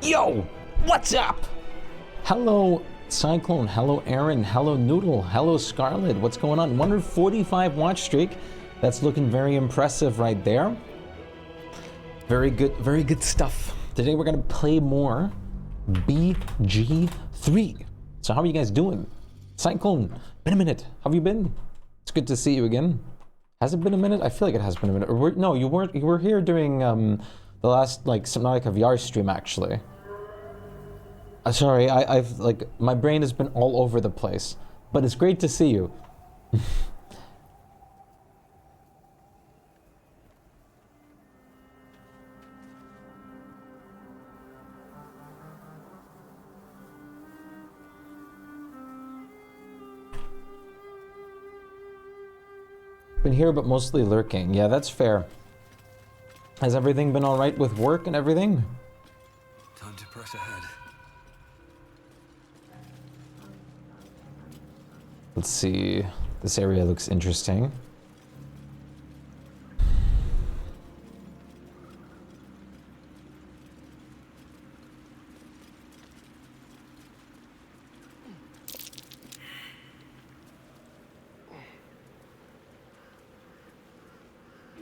Yo, what's up? Hello, Cyclone. Hello, Aaron. Hello, Noodle. Hello, Scarlet. What's going on? 145 watch streak. That's looking very impressive right there. Very good stuff. Today we're gonna play more BG3. So how are you guys doing? Cyclone, been a minute. How have you been? It's good to see you again. Has it been a minute? I feel like it has been a minute. Or no, you weren't. You were here during the last like Subnautica VR stream actually. Sorry, I've like my brain has been all over the place, but it's great to see you. Been here, but mostly lurking. Yeah, that's fair. Has everything been all right with work and everything? Time to press ahead. Let's see. This area looks interesting.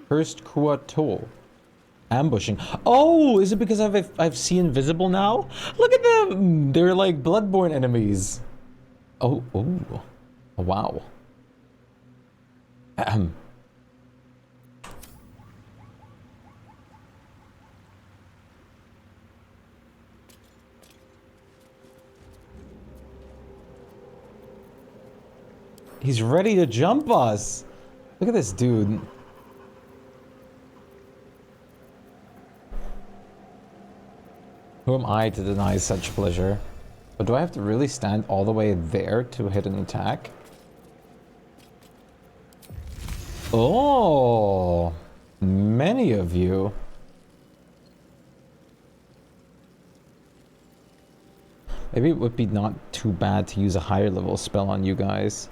First Kuato. Ambushing. Oh, is it because I've seen invisible now? Look at them! They're like bloodborne enemies. Oh. Wow. Ahem. He's ready to jump us. Look at this dude. Who am I to deny such pleasure? But do I have to really stand all the way there to hit an attack? Oh, many of you. Maybe it would be not too bad to use a higher level spell on you guys.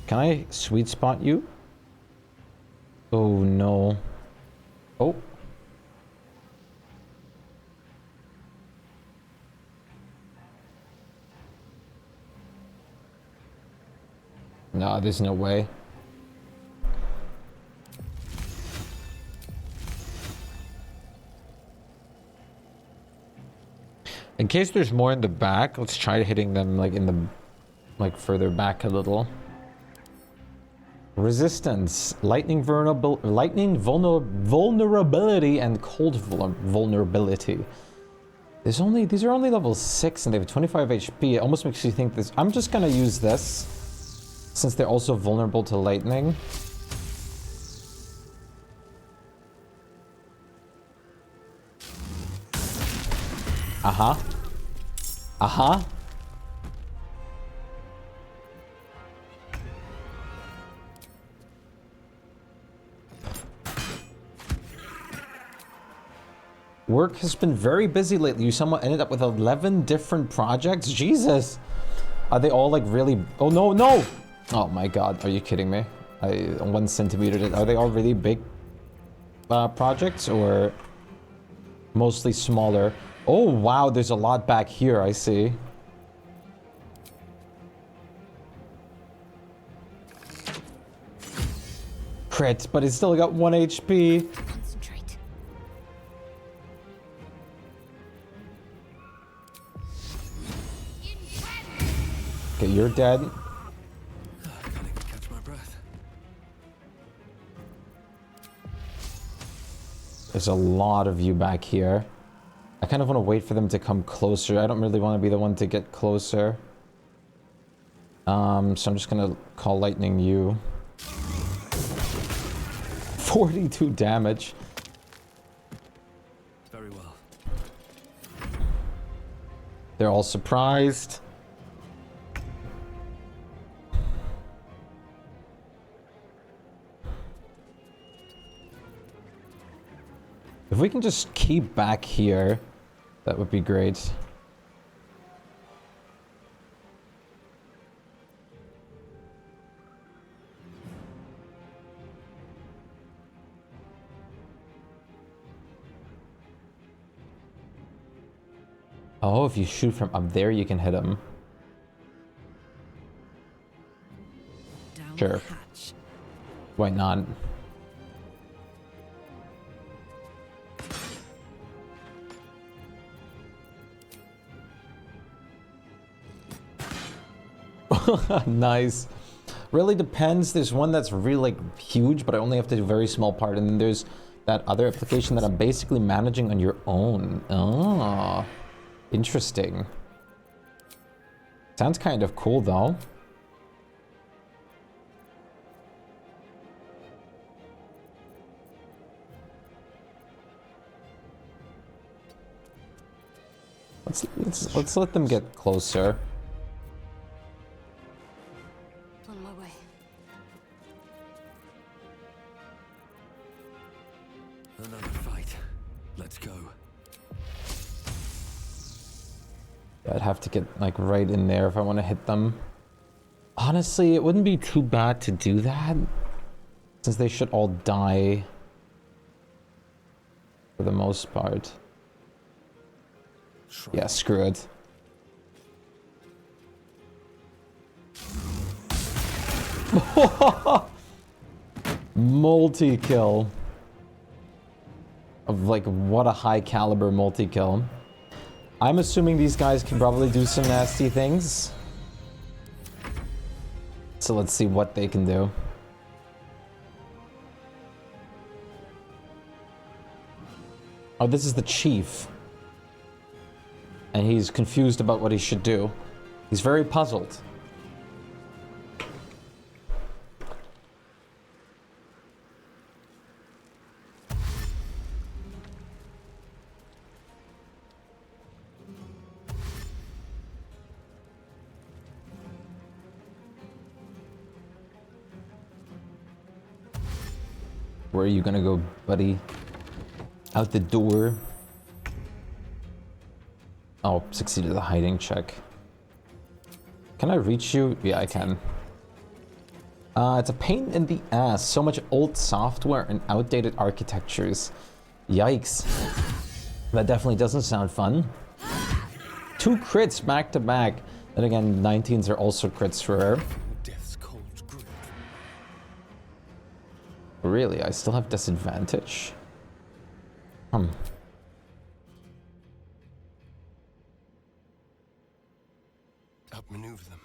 Can I sweet spot you? Oh no. Oh. No, there's no way. In case there's more in the back, let's try hitting them like in the further back a little. Resistance, lightning vulnerability and cold vulnerability. These are only level 6 and they have 25 HP. It almost makes you think this. I'm just gonna use this since they're also vulnerable to lightning. Work has been very busy lately. You somewhat ended up with 11 different projects? Jesus! Are they all like really... Oh no, no! Oh my god, are you kidding me? 1 centimeter. Are they all really big projects or mostly smaller? Oh wow, there's a lot back here, I see. Crit, but it's still got 1 HP. Concentrate. Okay, you're dead. I can't even catch my breath. There's a lot of you back here. I kind of want to wait for them to come closer. I don't really want to be the one to get closer. So I'm just gonna call lightning you. 42 damage. Very well. They're all surprised. If we can just keep back here, that would be great. Oh, if you shoot from up there, you can hit him. Down Sure. the hatch. Why not? Nice. Really depends. There's one that's really like huge, but I only have to do a very small part. And then there's that other application that I'm basically managing on your own. Oh, interesting. Sounds kind of cool though. Let's let them get closer. On my way. Another fight. Let's go. I'd have to get like right in there if I want to hit them. Honestly, it wouldn't be too bad to do that, since they should all die for the most part. Yeah, screw it. Multi-kill. Of like, what a high caliber multi-kill. I'm assuming these guys can probably do some nasty things. So let's see what they can do. Oh, this is the chief. And he's confused about what he should do. He's very puzzled. Where are you gonna go, buddy? Out the door. Oh, succeeded the hiding check. Can I reach you? Yeah, I can. It's a pain in the ass. So much old software and outdated architectures. Yikes. That definitely doesn't sound fun. 2 crits back to back. And again, 19s are also crits for her. Death's cold grip. Really? I still have disadvantage? Outmaneuver them.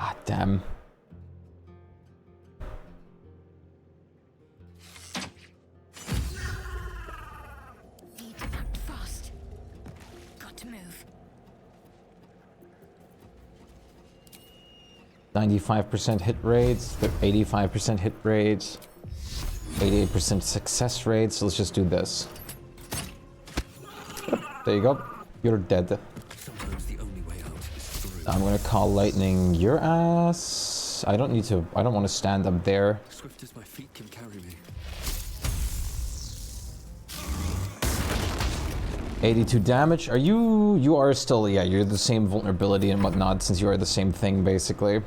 Ah, damn. Need to act fast. Got to move. 95% hit rates, 85% hit rates, 88% success rates. So let's just do this. Yep, there you go. You're dead. Sometimes the only way out is through. I'm gonna call lightning your ass. I don't want to stand up there. Swift as my feet can carry me. 82 damage. You are still, yeah, you're the same vulnerability and whatnot, since you are the same thing, basically.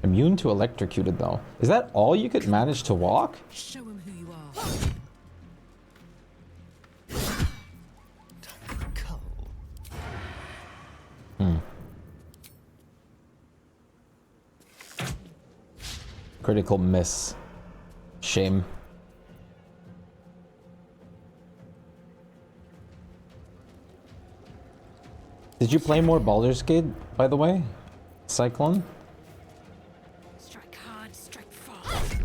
Immune to electrocuted, though. Is that all you could manage to walk? Show him who you are. Time for a cull. Critical miss. Shame. Did you play more Baldur's Gate, by the way? Cyclone? Strike hard, strike fast.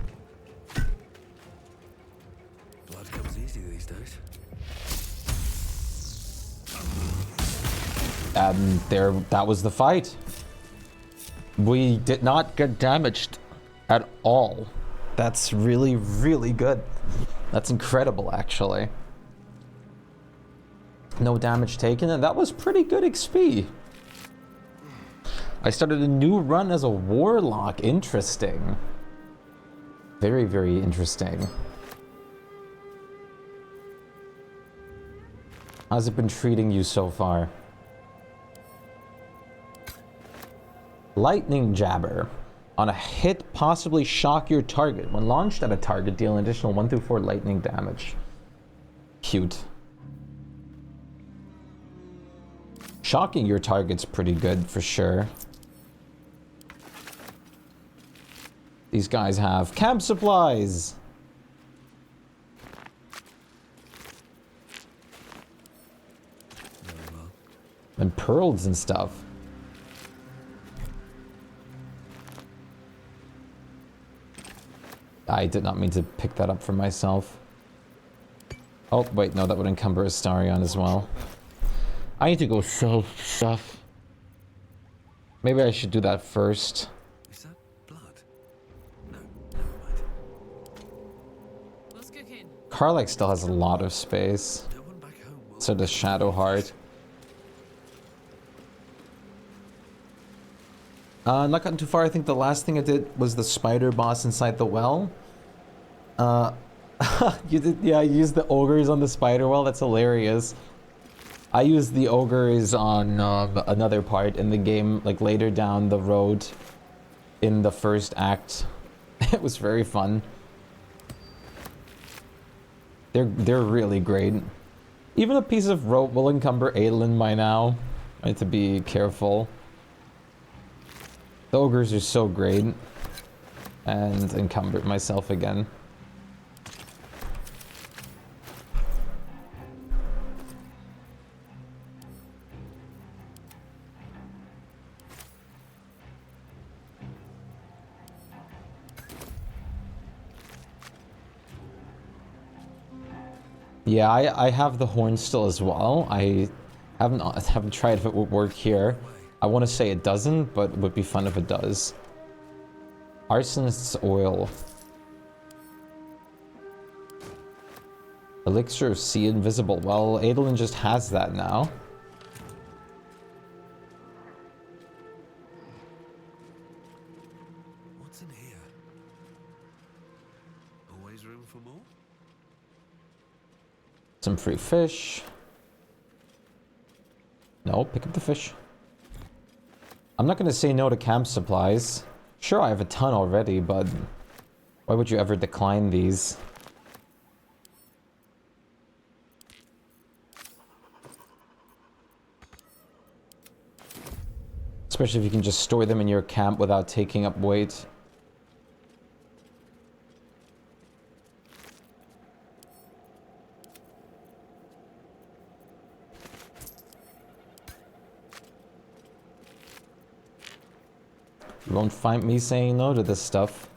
Blood comes easy these days. That was the fight. We did not get damaged at all. That's really, really good. That's incredible, actually. No damage taken, and that was pretty good XP. I started a new run as a warlock. Interesting. Very, very interesting. How's it been treating you so far? Lightning Jabber. On a hit, possibly shock your target. When launched at a target, deal an additional 1 through 4 lightning damage. Cute. Shocking your target's pretty good for sure. These guys have camp supplies. Very well. And pearls and stuff. I did not mean to pick that up for myself. Oh, wait, no, that would encumber Astarion as well. I need to go sell stuff. Maybe I should do that first. Is that blood? No, never mind. What's cooking? Karlach still has a lot of space. No one back home will. So does Shadowheart. Not gotten too far. I think the last thing I did was the spider boss inside the well. You did, yeah, you used the ogres on the spider well. That's hilarious. I used the ogres on another part in the game, like later down the road in the first act. It was very fun. They're really great. Even a piece of rope will encumber Adolin by now. I need to be careful. The ogres are so great. And encumbered myself again. Yeah, I have the horn still as well. I haven't tried if it would work here. I want to say it doesn't, but it would be fun if it does. Arsonist's oil. Elixir of Sea Invisible. Well, Adolin just has that now. What's in here? Always room for more? Some free fish. No, pick up the fish. I'm not going to say no to camp supplies. Sure, I have a ton already, but why would you ever decline these? Especially if you can just store them in your camp without taking up weight. You won't find me saying no to this stuff.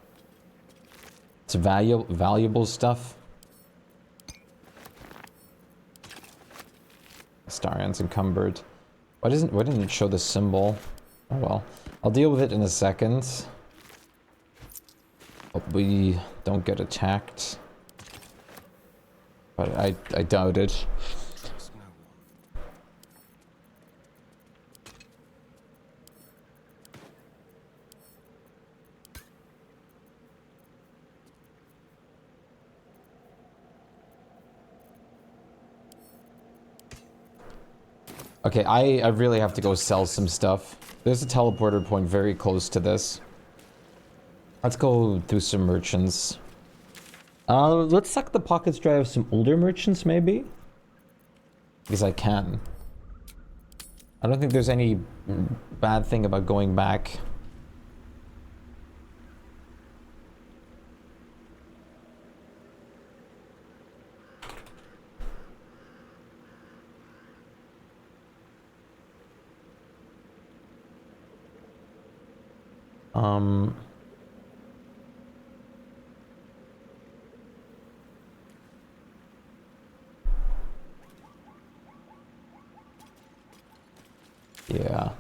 It's valuable stuff. Astarion's encumbered. Why didn't it show the symbol? Oh well. I'll deal with it in a second. Hope we don't get attacked. But I doubt it. Trust no one. Okay, I really have to go sell some stuff. There's a teleporter point very close to this. Let's go do some merchants. Let's suck the pockets dry of some older merchants, maybe? Because I can. I don't think there's any bad thing about going back. Yeah.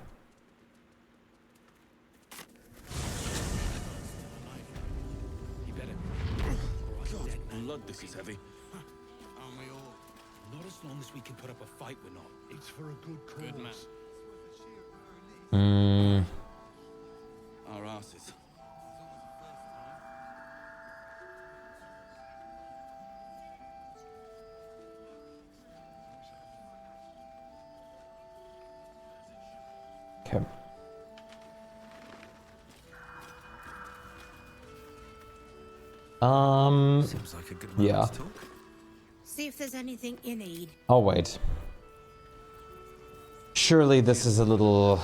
You better. God, blood, this is heavy. Aren't we all? Not as long as we can put up a fight, we're not. It's for a good cause. Good man. Our asses. Seems like a good yeah. moment to talk. See if there's anything you need. Oh, wait. Surely this is a little...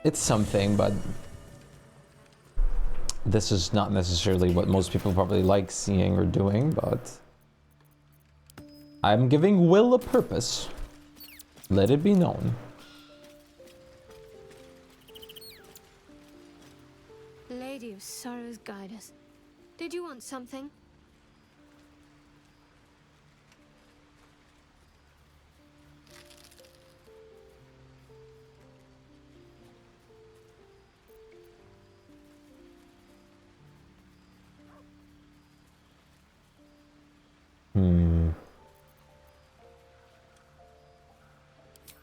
It's something, but... This is not necessarily what most people probably like seeing or doing, but... I'm giving Will a purpose. Let it be known. Lady of Sorrows, guide us. Did you want something?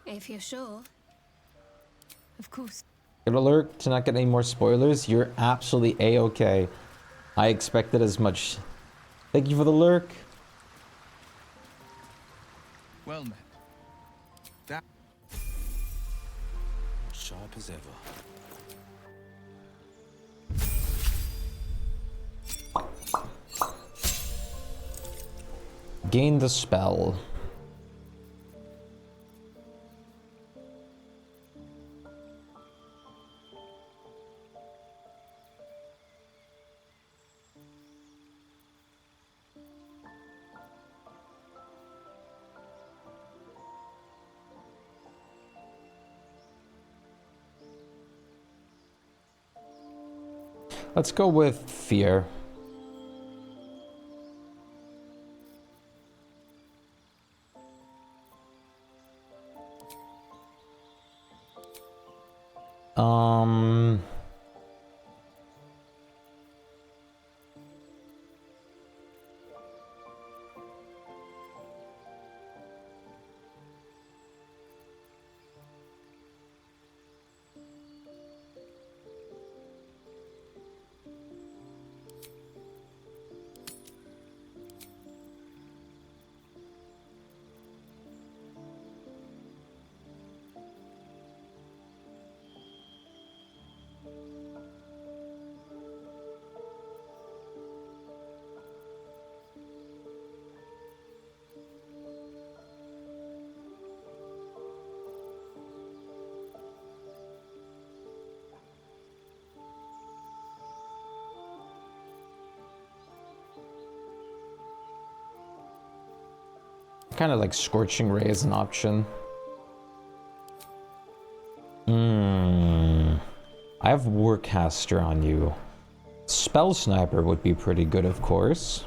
If you're sure. Of course. Good alert to not get any more spoilers. You're absolutely A-okay. I expected as much. Thank you for the lurk. Well met. That Sharp as ever. Gain the spell. Let's go with fear. Kind of like Scorching Ray as an option. I have Warcaster on you. Spell Sniper would be pretty good, of course.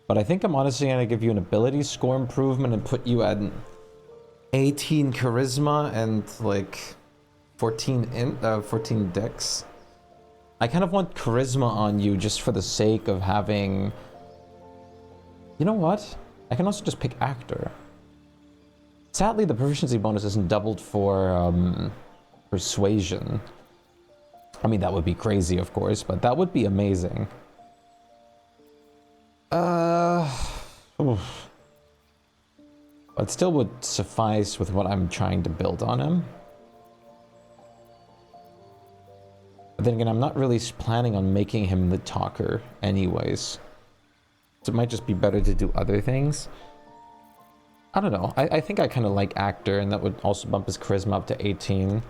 But I think I'm honestly going to give you an ability score improvement and put you at 18 Charisma and like 14 Dex. I kind of want Charisma on you just for the sake of having... You know what? I can also just pick Actor. Sadly, the proficiency bonus isn't doubled for Persuasion. I mean, that would be crazy, of course, but that would be amazing. Oof. But still would suffice with what I'm trying to build on him. But then again, I'm not really planning on making him the talker anyways. So it might just be better to do other things. I don't know. I think I kind of like Actor, and that would also bump his charisma up to 18.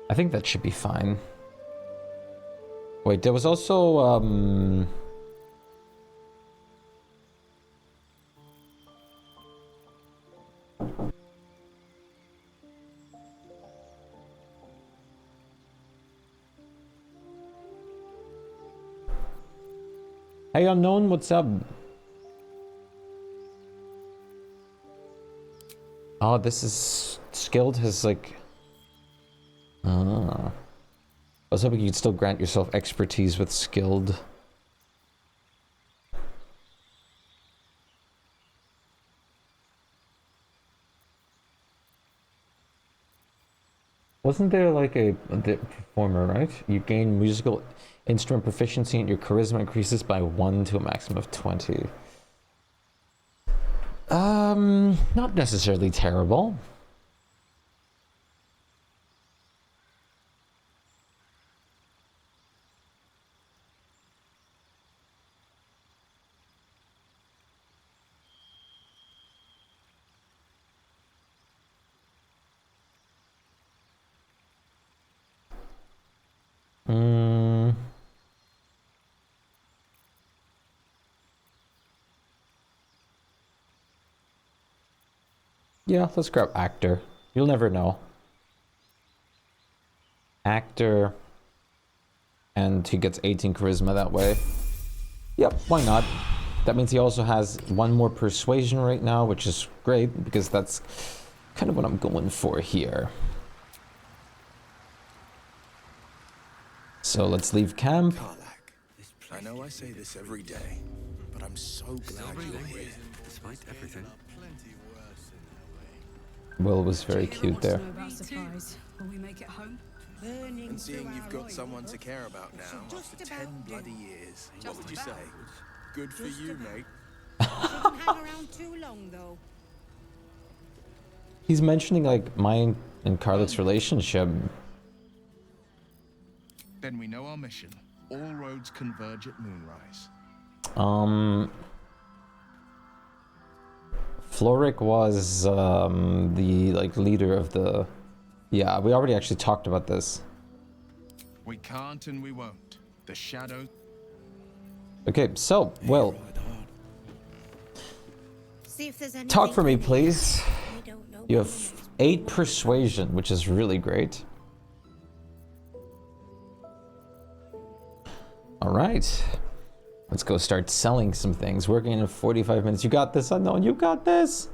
I think that should be fine. Wait, there was also, Hey Unknown, what's up? Oh, this is skilled has like... Ah. I was hoping you could still grant yourself expertise with skilled. Wasn't there like the performer, right? You gain musical instrument proficiency and your charisma increases by 1 to a maximum of 20. Not necessarily terrible. Yeah, let's grab actor. You'll never know. Actor. And he gets 18 charisma that way. Yep, why not? That means he also has 1 more persuasion right now, which is great because that's kind of what I'm going for here. So let's leave camp. Karlak, I know I say this every day, but I'm so glad you're here. Despite everything. Will was very cute there. Will we make it home? And seeing you've got someone to care about now after 10 bloody years, what would you say? Good for you, mate. Shouldn't hang around too long, though. He's mentioning like mine and Karlak's relationship. Then we know our mission. All roads converge at moonrise. Floric was the like leader of the. Yeah, we already actually talked about this. We can't and we won't. The shadow. Okay, so Will, See if there's anything talk for me, please. I don't know. You have 8 persuasion, which is really great. All right, let's go start selling some things. Working in 45 minutes. You got this, Unknown. You got this.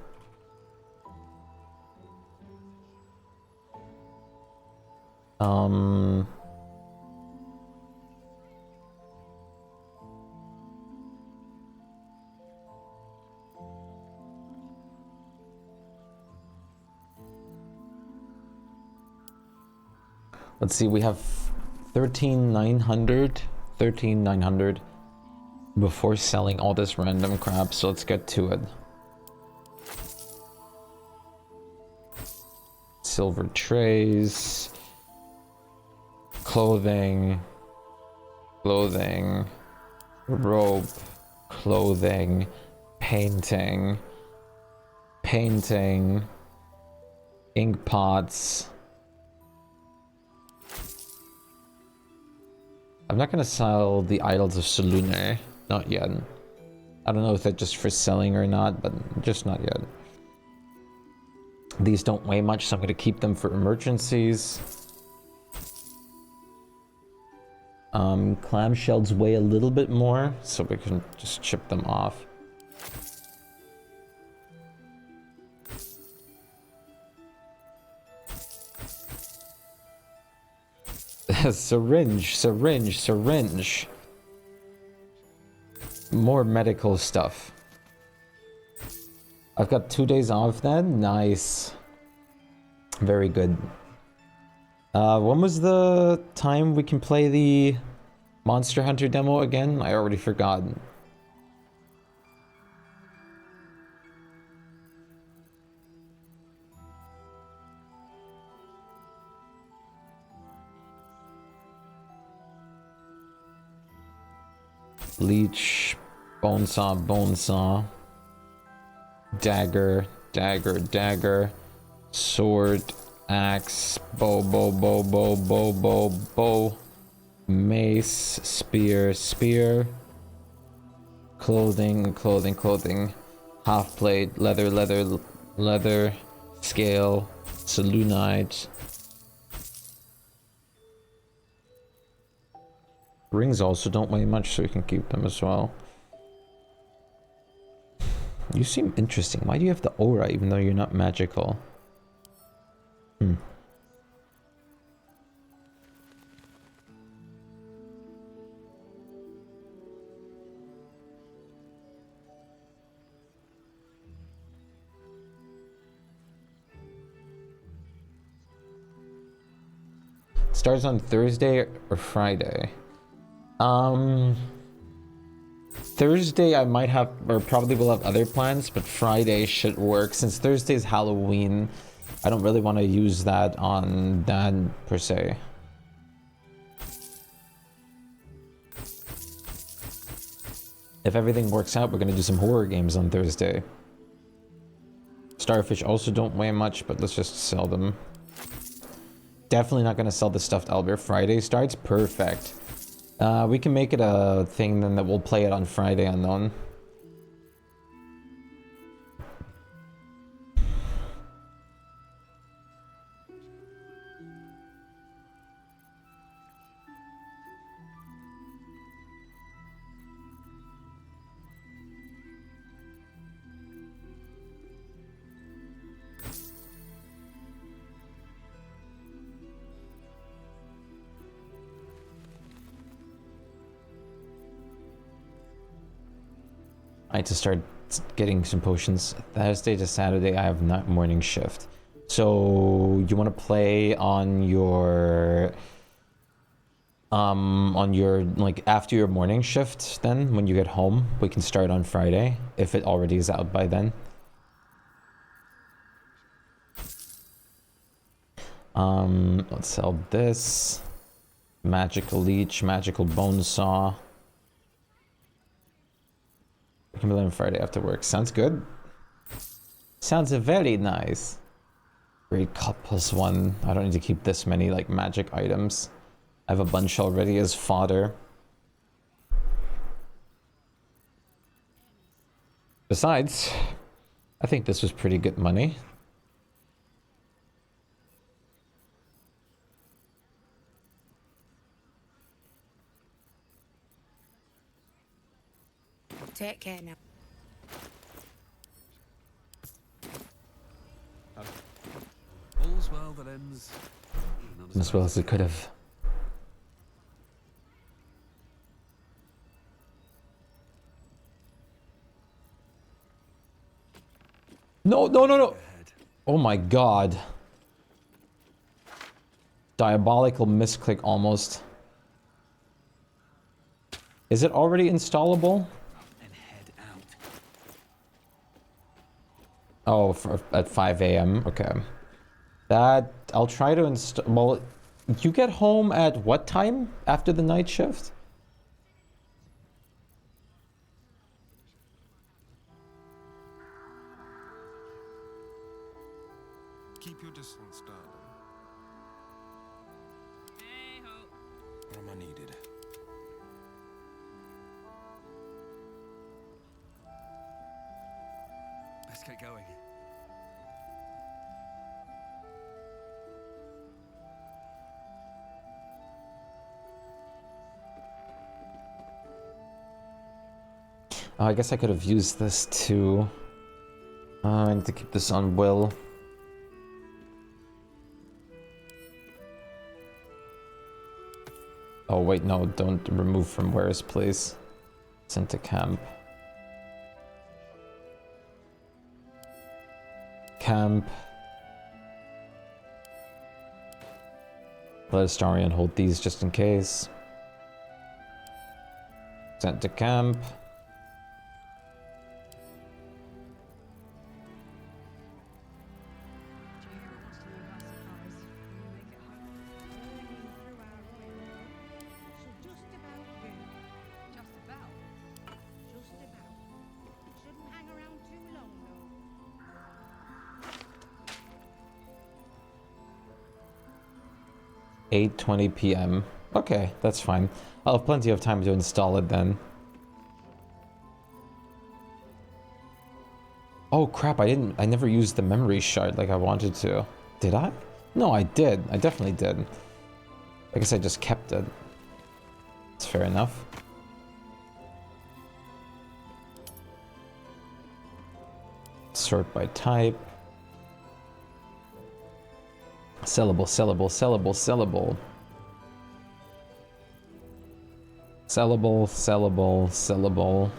Let's see, we have 13,900 before selling all this random crap, so let's get to it. Silver trays, clothing, rope, clothing, painting, ink pots. I'm not gonna sell the Idols of Selune, not yet. I don't know if they're just for selling or not, but just not yet. These don't weigh much, so I'm gonna keep them for emergencies. Clamshells weigh a little bit more, so we can just chip them off. Syringe. More medical stuff. I've got 2 days off then. Nice. Very good. When was the time we can play the Monster Hunter demo again? I already forgot. Leech, bone saw, dagger, sword, axe, bow, mace, spear, clothing, half plate, leather, scale, selunite. Rings also don't weigh much, so you can keep them as well. You seem interesting. Why do you have the aura even though you're not magical? Starts on Thursday or Friday. Thursday I might have, or probably will have other plans, but Friday should work. Since Thursday's Halloween, I don't really want to use that on that per se. If everything works out, we're gonna do some horror games on Thursday. Starfish also don't weigh much, but let's just sell them. Definitely not gonna sell the stuffed owlbear. Friday starts? Perfect. We can make it a thing then that we'll play it on Friday unknown. I need to start getting some potions. Thursday to Saturday, I have not morning shift. So you want to play on your like after your morning shift then when you get home. We can start on Friday if it already is out by then. Let's sell this. Magical leech, magical bone saw. We can play on Friday after work. Sounds good. Sounds very nice. Great cut +1. I don't need to keep this many like magic items. I have a bunch already as fodder. Besides, I think this was pretty good money. Take care now. All's well that ends. Not As well as it could have. No, no, no, no. Oh my god. Diabolical misclick almost. Is it already installable? and head out. Oh, at 5 a.m. Okay. That I'll try to install. Well, you get home at what time after the night shift? Keep your distance, darling. Where am I needed? Let's get going. Oh, I guess I could have used this too. I need to keep this on Will. Oh wait, no, don't remove from where's please. Sent to camp. Camp. Let Astarion hold these just in case. Sent to camp. Just about. Shouldn't hang around too long though. 8:20 p.m. Okay, that's fine. I'll have plenty of time to install it then. Oh crap, I never used the memory shard like I wanted to. Did I? No, I did. I definitely did. I guess I just kept it. It's fair enough. Sort by type. Sellable, sellable, sellable, sellable. Sellable, sellable, sellable.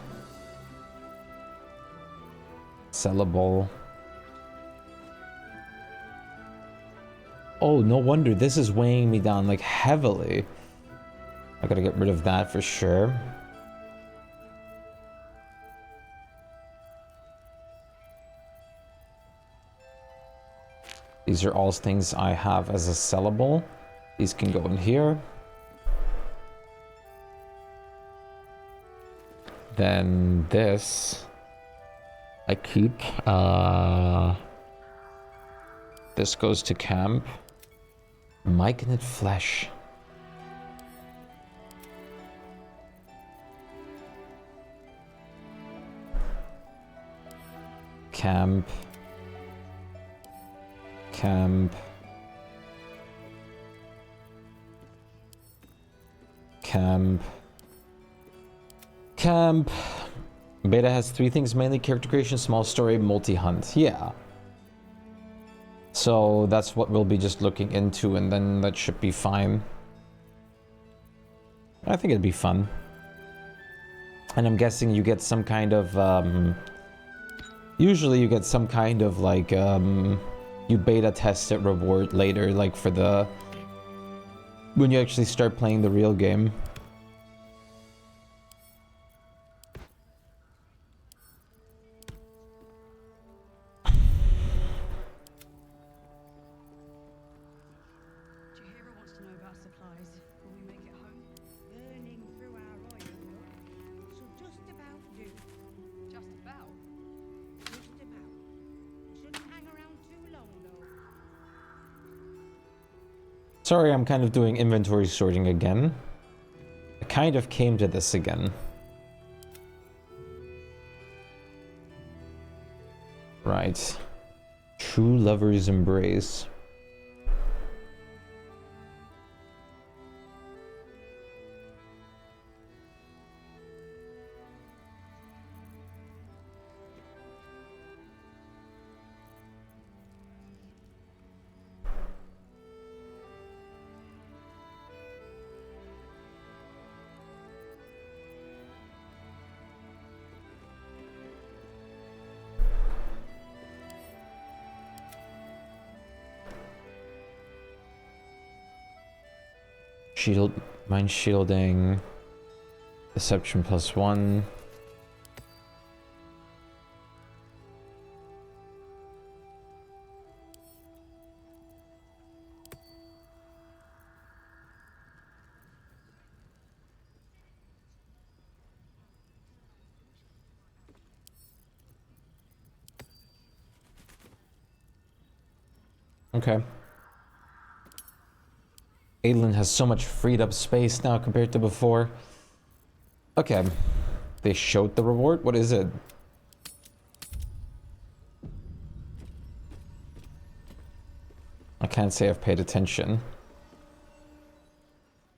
Sellable. Oh, no wonder. This is weighing me down, like, heavily. I gotta get rid of that for sure. These are all things I have as a sellable. These can go in here. Then this I keep. This goes to camp. Myconid flesh. Camp. Camp. Camp. Camp. Beta has 3 things mainly: character creation, small story, multi-hunt. Yeah. So that's what we'll be just looking into, and then that should be fine. I think it'd be fun. And I'm guessing you get some kind of, usually you get some kind of like, you beta test it reward later, like for the, when you actually start playing the real game. Chihiro wants to know about supplies. Will we make it home? Burning through our oil, so just about do. Just about? Just about. Shouldn't hang around too long, though. Sorry, I'm kind of doing inventory sorting again. I kind of came to this again. Right. True lover's embrace. Shield, mind shielding, deception +1. Okay. Adlin has so much freed up space now compared to before. Okay. They showed the reward? What is it? I can't say I've paid attention.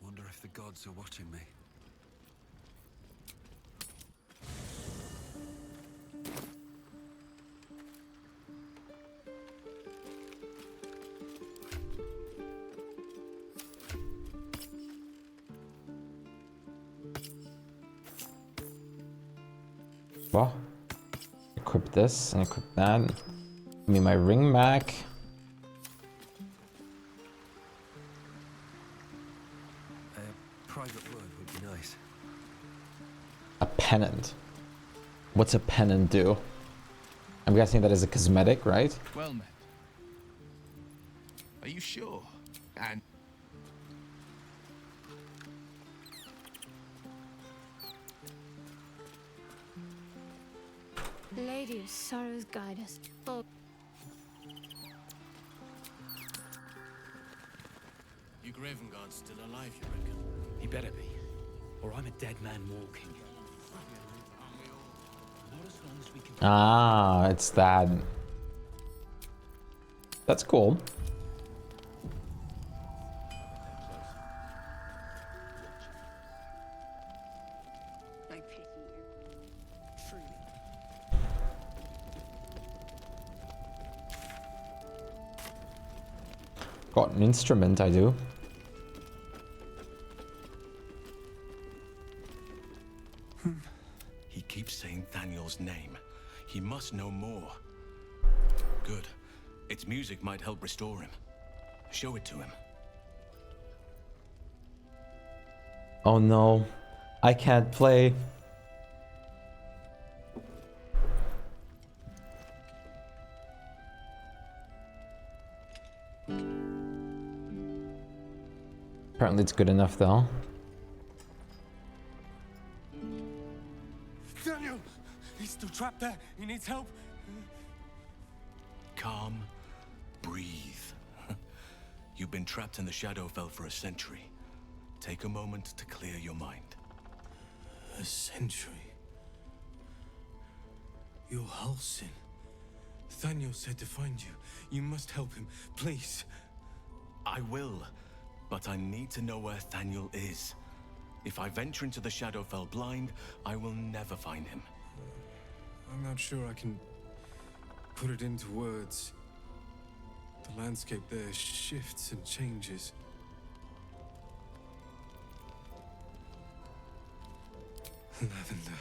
Wonder if the gods are watching me. Well, equip this and equip that. Give me my ring back. A private word would be nice. A pennant. What's a pennant do? I'm guessing that is a cosmetic, right? Well met. Are you sure? And Lady of Sorrows, guide us. Oh, You Gravengard's still alive, you reckon? He better be. Or I'm a dead man walking. Not as long as we can. Ah, it's that. That's cool. I pity you. Truly. Got an instrument, I do. He keeps saying Daniel's name. He must know more. Good. Its music might help restore him. Show it to him. Oh no, I can't play. Apparently it's good enough though. Daniel! He's still trapped there. He needs help. Calm. Breathe. You've been trapped in the Shadowfell for a century. Take a moment to clear your mind. A century. You're Halsin. Daniel said to find you. You must help him, please. I will, but I need to know where Thaniel is. If I venture into the Shadowfell blind, I will never find him. I'm not sure I can put it into words. The landscape there shifts and changes. Lavender.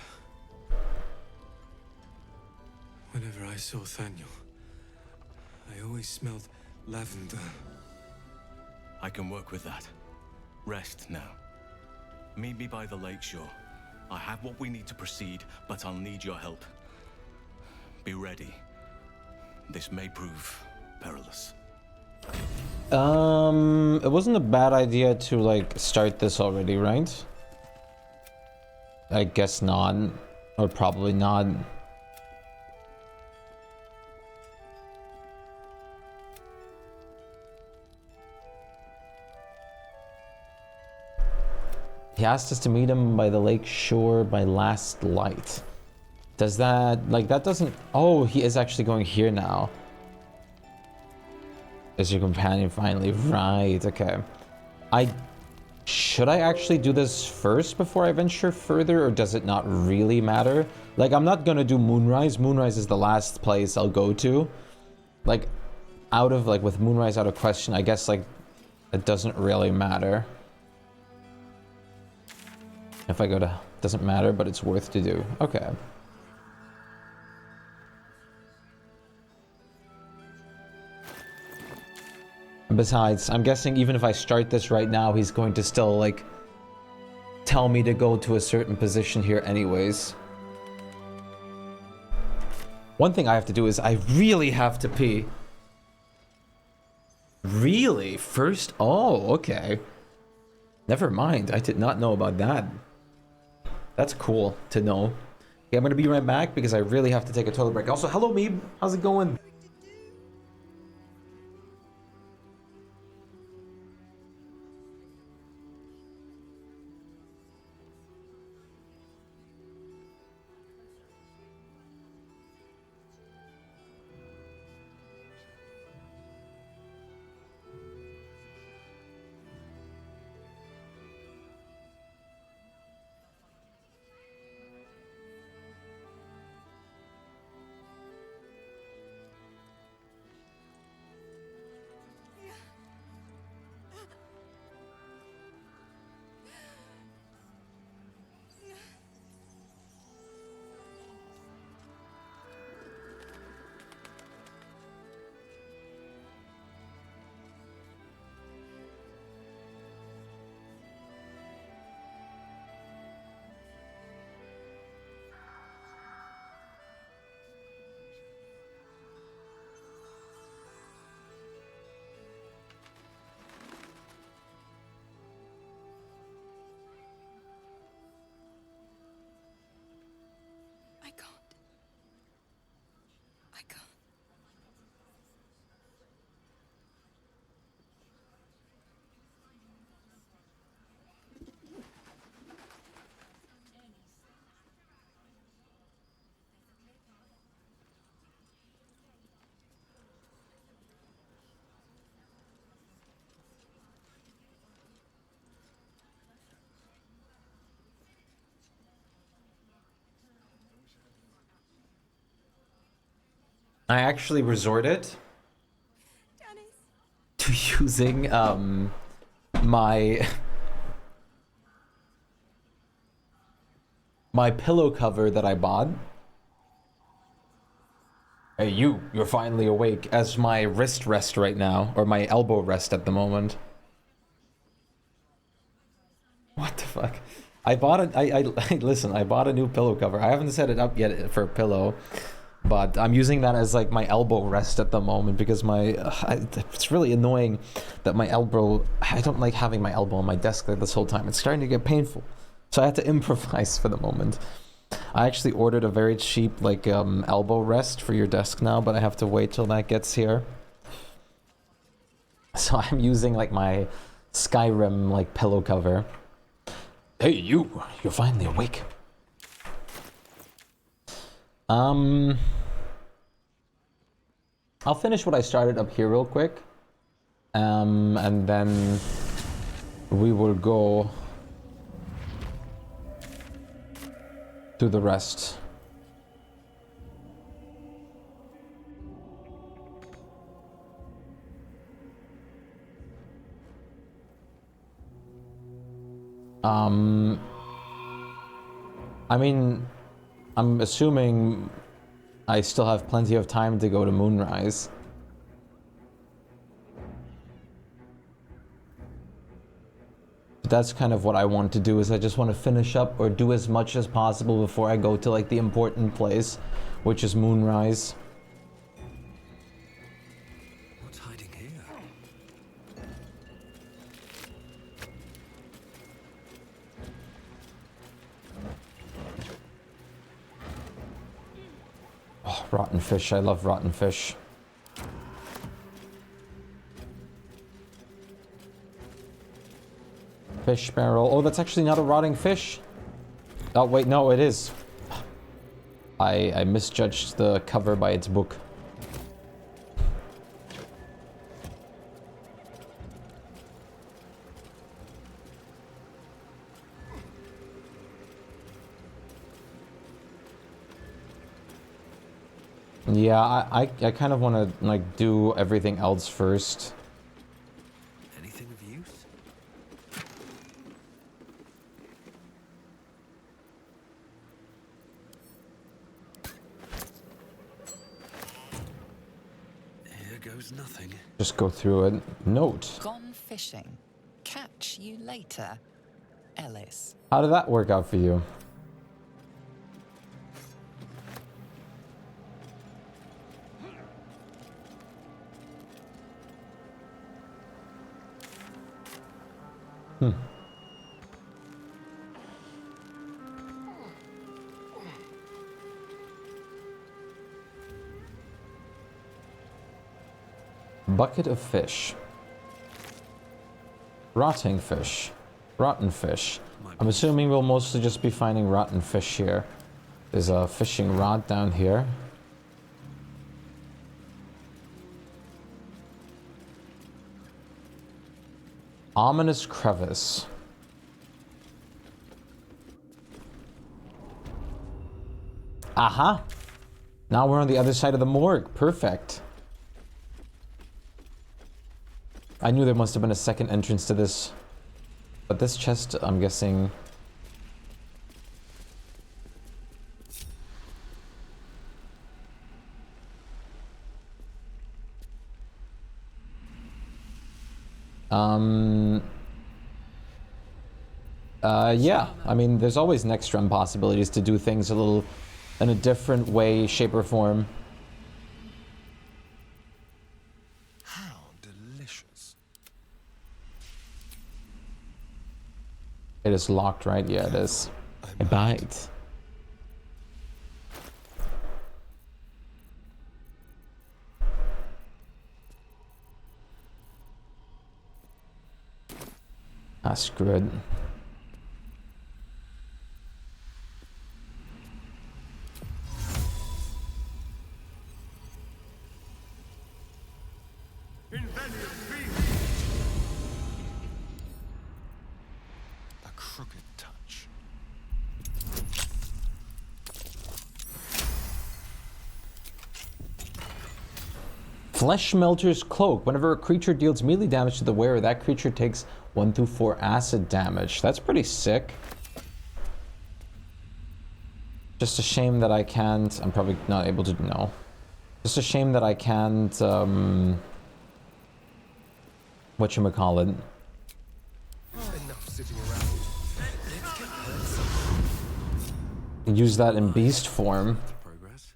Whenever I saw Thaniel, I always smelled lavender. I can work with that. Rest now. Meet me by the lake shore. I have what we need to proceed, but I'll need your help. Be ready. This may prove perilous. It wasn't a bad idea to like start this already, right? I guess not, or probably not. He asked us to meet him by the lake shore by last light. Does that, like, that doesn't... Oh, he is actually going here now. Is your companion finally? Right, okay. Should I actually do this first before I venture further, or does it not really matter? Like, I'm not gonna do Moonrise. Moonrise is the last place I'll go to. Like, with Moonrise out of question, I guess, like, it doesn't really matter. If I go to... Doesn't matter, but it's worth to do. Okay. Besides, I'm guessing even if I start this right now, he's going to still, like, tell me to go to a certain position here anyways. One thing I have to do is I really have to pee. Really? First? Oh, okay. Never mind. I did not know about that. That's cool to know. Okay, I'm going to be right back because I really have to take a toilet break. Also, hello, Meeb. How's it going? I can't. I can't. I actually resorted to using my pillow cover that I bought Hey, you're finally awake. As my wrist rest right now, or my elbow rest at the moment. What the fuck? I bought listen, I bought a new pillow cover. I haven't set it up yet for a pillow, but I'm using that as like my elbow rest at the moment because it's really annoying that my elbow, I don't like having my elbow on my desk like this whole time. It's starting to get painful. So I had to improvise for the moment. I actually ordered a very cheap like elbow rest for your desk now, but I have to wait till that gets here. So I'm using like my Skyrim like pillow cover. Hey, you're finally awake. I'll finish what I started up here real quick. And then we will go do the rest. I mean, I'm assuming I still have plenty of time to go to Moonrise. But that's kind of what I want to do, is I just want to finish up or do as much as possible before I go to like the important place, which is Moonrise. What's hiding here? Oh, rotten fish. I love rotten fish. Fish barrel. Oh, that's actually not a rotting fish. Oh, wait, no, it is. I misjudged the cover by its book. Yeah, I kind of want to like do everything else first. Anything of use? Here goes nothing. Just go through it. Note. Gone fishing. Catch you later, Ellis. How did that work out for you? Bucket of fish. Rotting fish. Rotten fish. I'm assuming we'll mostly just be finding rotten fish here. There's a fishing rod down here. Ominous crevice. Aha! Now we're on the other side of the morgue. Perfect. I knew there must have been a second entrance to this. But this chest, I'm guessing... yeah. I mean, there's always next run possibilities to do things a little in a different way, shape, or form. How delicious. It is locked, right? Yeah, it is. A bite. Ah, screw it. A crooked touch. Flesh Melter's Cloak. Whenever a creature deals melee damage to the wearer, that creature takes 1 through 4 acid damage. That's pretty sick. Just a shame that I can't... I'm probably not able to... No. Just a shame that I can't, whatchamacallit. Enough sitting around. Use that in beast form. Progress.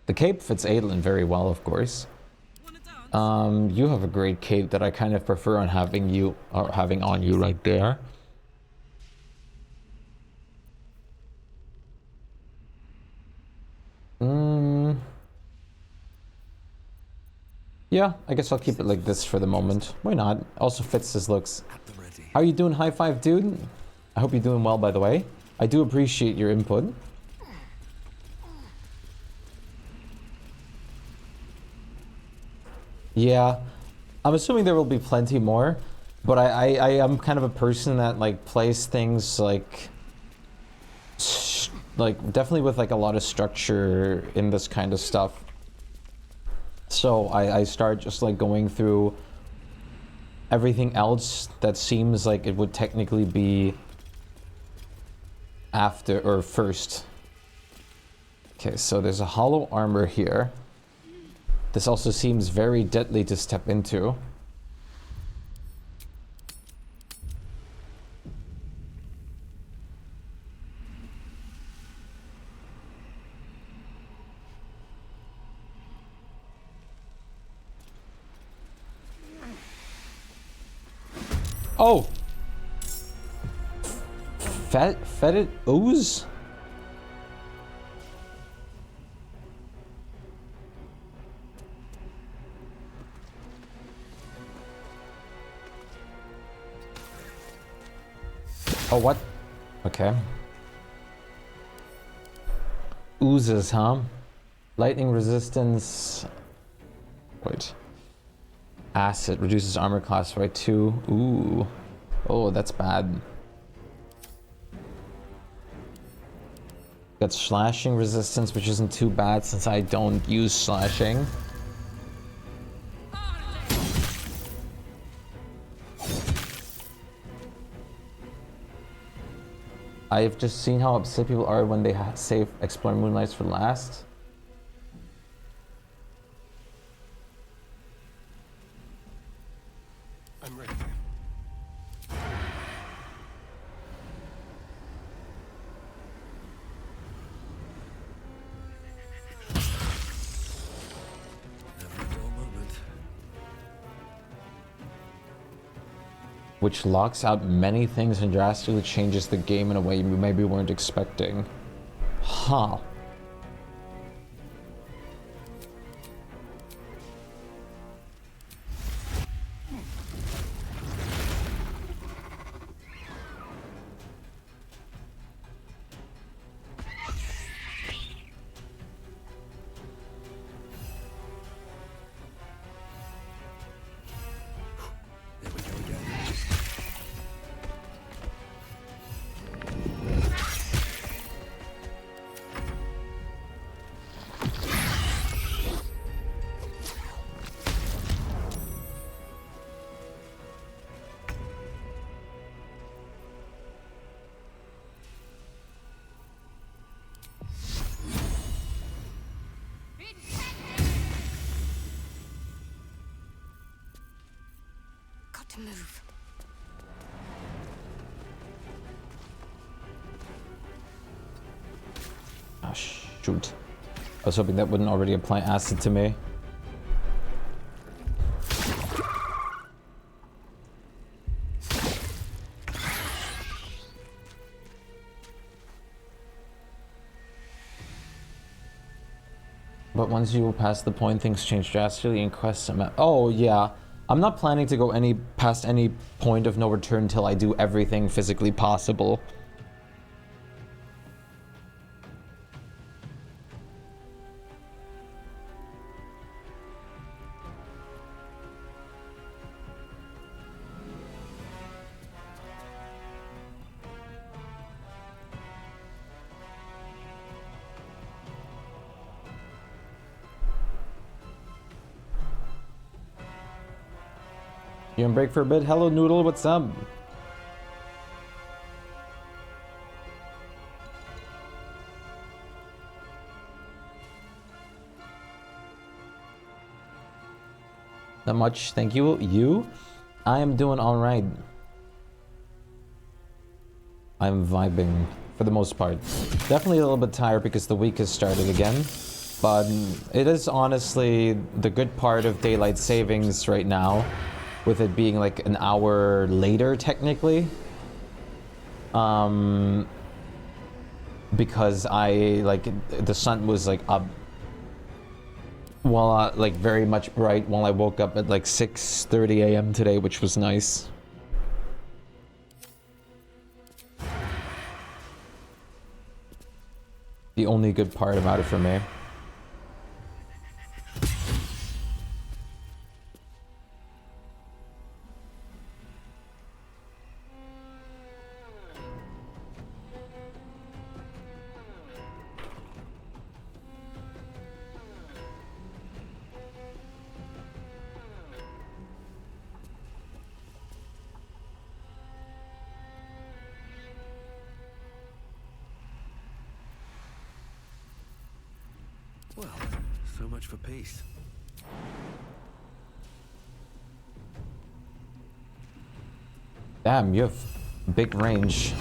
The cape fits Adolin very well, of course. You have a great cape that I kind of prefer on having you, or having on you right there. Yeah, I guess I'll keep it like this for the moment. Why not? Also fits his looks. At the ready. How you doing, High Five Dude? I hope you're doing well, by the way. I do appreciate your input. Yeah, I'm assuming there will be plenty more, but I am kind of a person that like plays things like definitely with like a lot of structure in this kind of stuff. So I start just like going through everything else that seems like it would technically be after or first. Okay, so there's a hollow armor here. This also seems very deadly to step into. Oh! Fetid ooze? Oh, what? Okay. Oozes, huh? Lightning resistance. Wait. Acid reduces armor class by 2. Ooh. Oh, that's bad. Got slashing resistance, which isn't too bad since I don't use slashing. I've just seen how upset people are when they save Explore Moonlights for last. I'm ready. Never a dull moment. Which locks out many things and drastically changes the game in a way you maybe weren't expecting. Huh. There we go again. Got to move. Ah, shoot. I was hoping that wouldn't already apply acid to me. But once you pass the point, things change drastically and quests. Oh yeah, I'm not planning to go past any point of no return until I do everything physically possible. You on break for a bit? Hello, Noodle, what's up? Not much, thank you. You? I am doing alright. I'm vibing for the most part. Definitely a little bit tired because the week has started again. But it is honestly the good part of daylight savings right now, with it being like an hour later technically. Because the sun was like up while like very much bright while I woke up at like 6:30 a.m. today, which was nice. The only good part about it for me. Well, so much for peace. Damn, you have big range.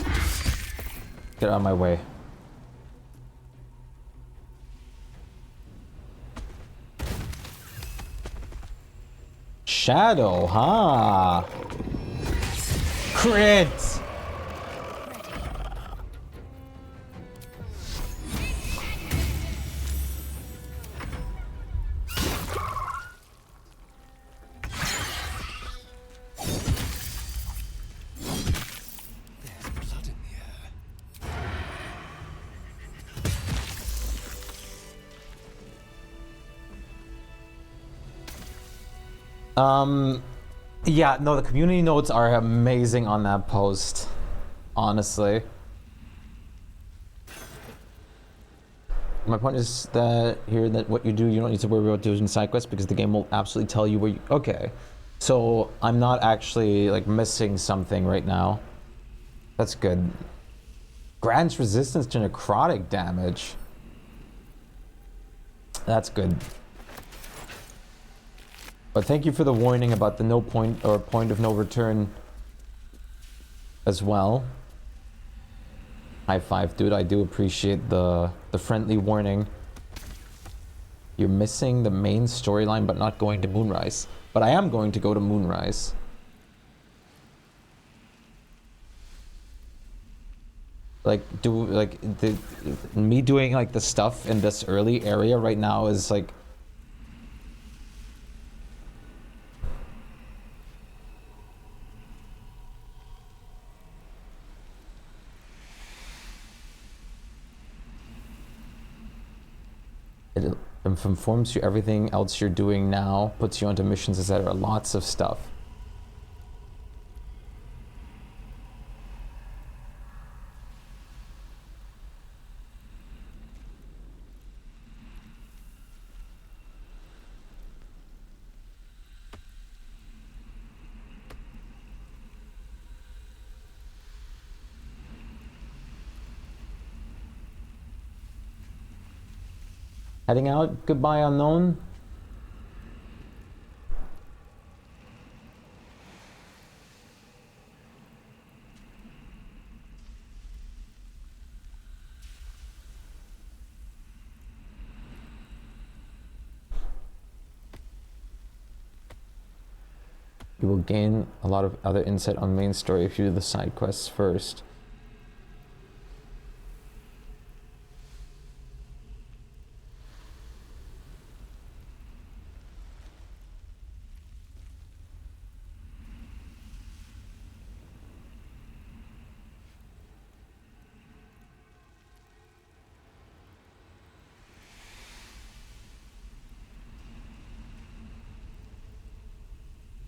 Get out of my way. Shadow, huh? Crit! Yeah, no, the community notes are amazing on that post, honestly. My point is that here, that what you do, you don't need to worry about doing side quests because the game will absolutely tell you where you... Okay, so I'm not actually, like, missing something right now. That's good. Grants resistance to necrotic damage. That's good. But thank you for the warning about the no point or point of no return as well. High five, dude. I do appreciate the friendly warning. You're missing the main storyline but not going to Moonrise. But I am going to go to Moonrise. Like, me doing like the stuff in this early area right now is like... It informs you everything else you're doing now, puts you onto missions, etc. Lots of stuff. Heading out. Goodbye, unknown. You will gain a lot of other insight on main story if you do the side quests first.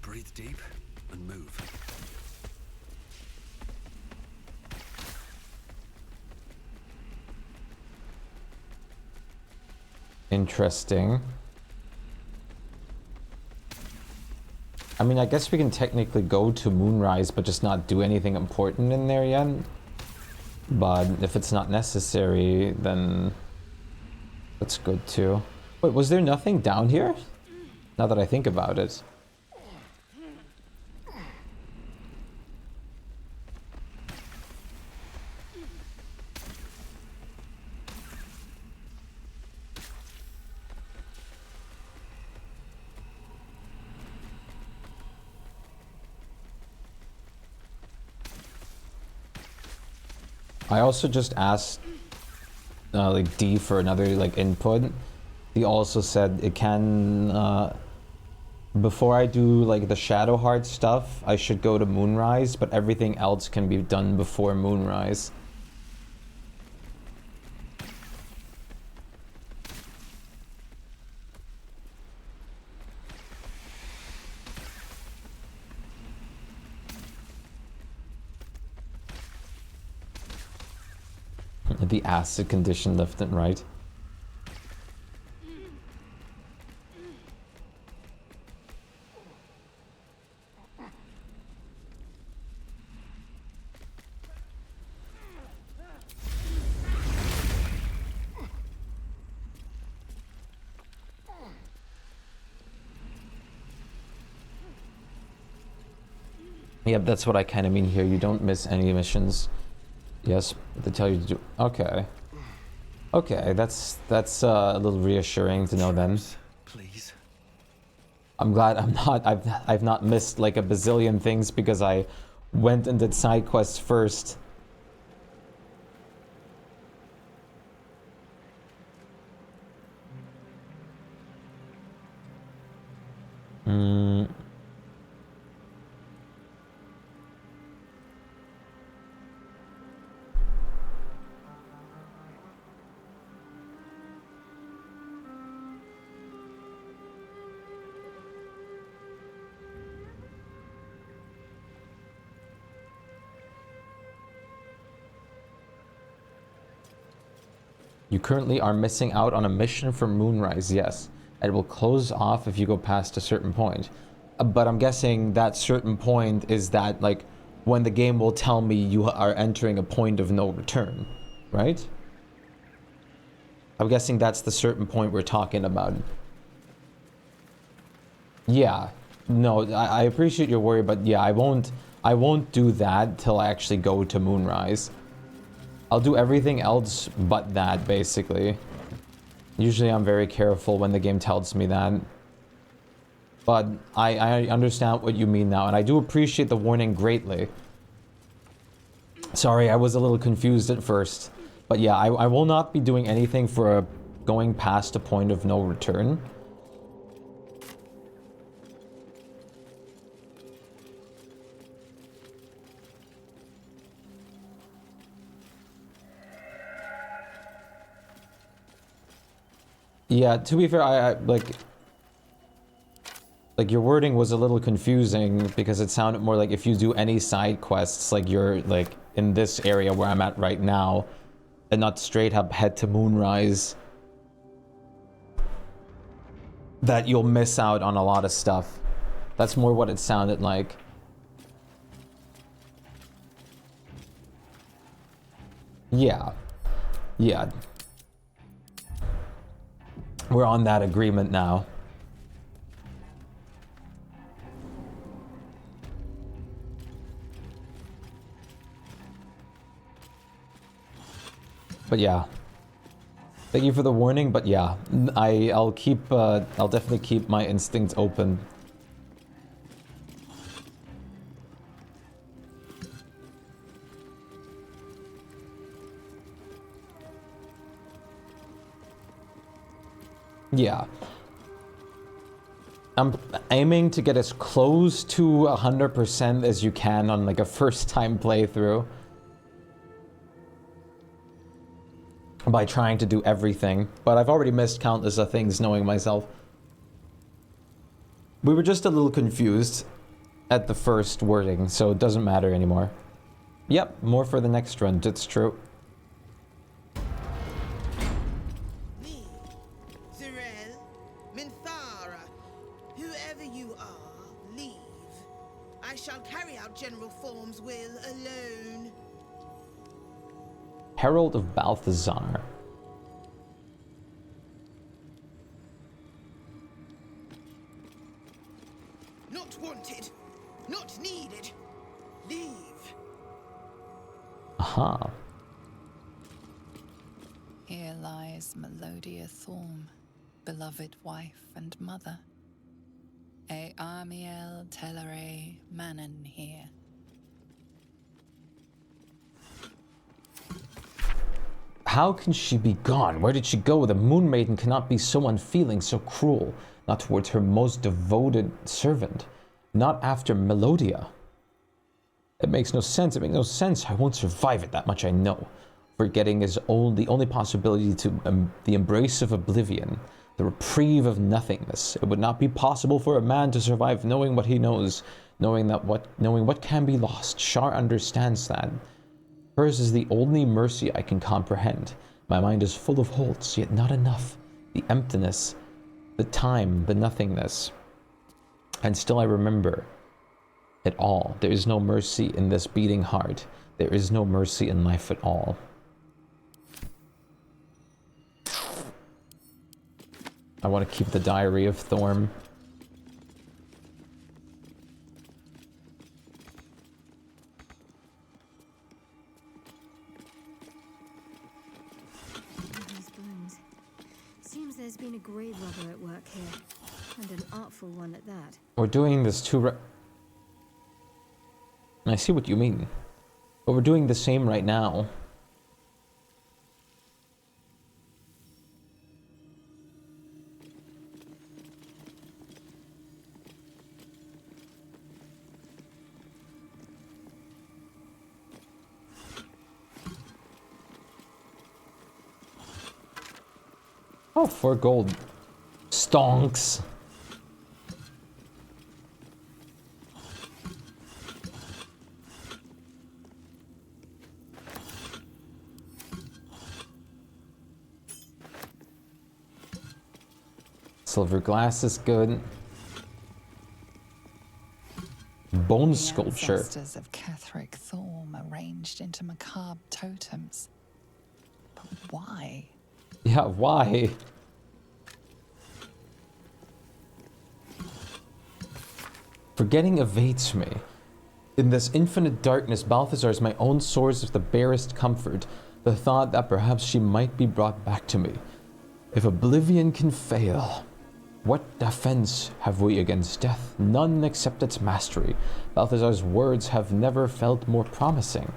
Breathe deep and move. Interesting. I mean, I guess we can technically go to Moonrise, but just not do anything important in there yet. But if it's not necessary, then that's good too. Wait, was there nothing down here? Now that I think about it. I also just asked like D for another like input. He also said it can before I do like the Shadowheart stuff, I should go to Moonrise, but everything else can be done before Moonrise. The acid condition left and right. Yep, that's what I kind of mean here. You don't miss any missions. Yes, they tell you to do. Okay. Okay, that's a little reassuring to know then. Please. I'm glad I've not missed like a bazillion things because I went and did side quests first. You currently are missing out on a mission for Moonrise, yes. It will close off if you go past a certain point. But I'm guessing that certain point is that, like, when the game will tell me you are entering a point of no return, right? I'm guessing that's the certain point we're talking about. Yeah. No, I appreciate your worry, but yeah, I won't do that till I actually go to Moonrise. I'll do everything else but that, basically. Usually I'm very careful when the game tells me that. But I understand what you mean now, and I do appreciate the warning greatly. Sorry, I was a little confused at first. But yeah, I will not be doing anything for going past a point of no return. Yeah, to be fair, I like your wording was a little confusing because it sounded more like if you do any side quests, like you're like in this area where I'm at right now, and not straight up head to Moonrise, that you'll miss out on a lot of stuff. That's more what it sounded like. Yeah. Yeah. We're on that agreement now. But yeah. Thank you for the warning, but yeah. I'll definitely keep my instincts open. Yeah. I'm aiming to get as close to 100% as you can on like a first time playthrough. By trying to do everything. But I've already missed countless of things knowing myself. We were just a little confused at the first wording, so it doesn't matter anymore. Yep, more for the next run, it's true. Herald of Balthazar. Not wanted, not needed. Leave. Aha. Here lies Melodia Thorm, beloved wife and mother. E Amiel Telere Manon here. How can she be gone? Where did she go? The Moon Maiden cannot be so unfeeling, so cruel. Not towards her most devoted servant. Not after Melodia. It makes no sense. It makes no sense. I won't survive it. That much I know. Forgetting is the only possibility to the embrace of oblivion. The reprieve of nothingness. It would not be possible for a man to survive knowing what he knows, knowing what can be lost. Shar understands that. Hers is the only mercy I can comprehend. My mind is full of holes, yet not enough. The emptiness, the time, the nothingness. And still I remember it all. There is no mercy in this beating heart. There is no mercy in life at all. I want to keep the Diary of Thorm. These bones. Seems there's been a grave robber at work here, and an artful one at that. We're doing this too. I see what you mean, but we're doing the same right now. Oh, 4 gold. Stonks. Silver glass is good. Bone sculpture. Ancestors of Catherick Thorm arranged into macabre totems. But why? Yeah, why? Forgetting evades me. In this infinite darkness, Balthazar is my own source of the barest comfort, the thought that perhaps she might be brought back to me. If oblivion can fail, what defense have we against death? None except its mastery. Balthazar's words have never felt more promising.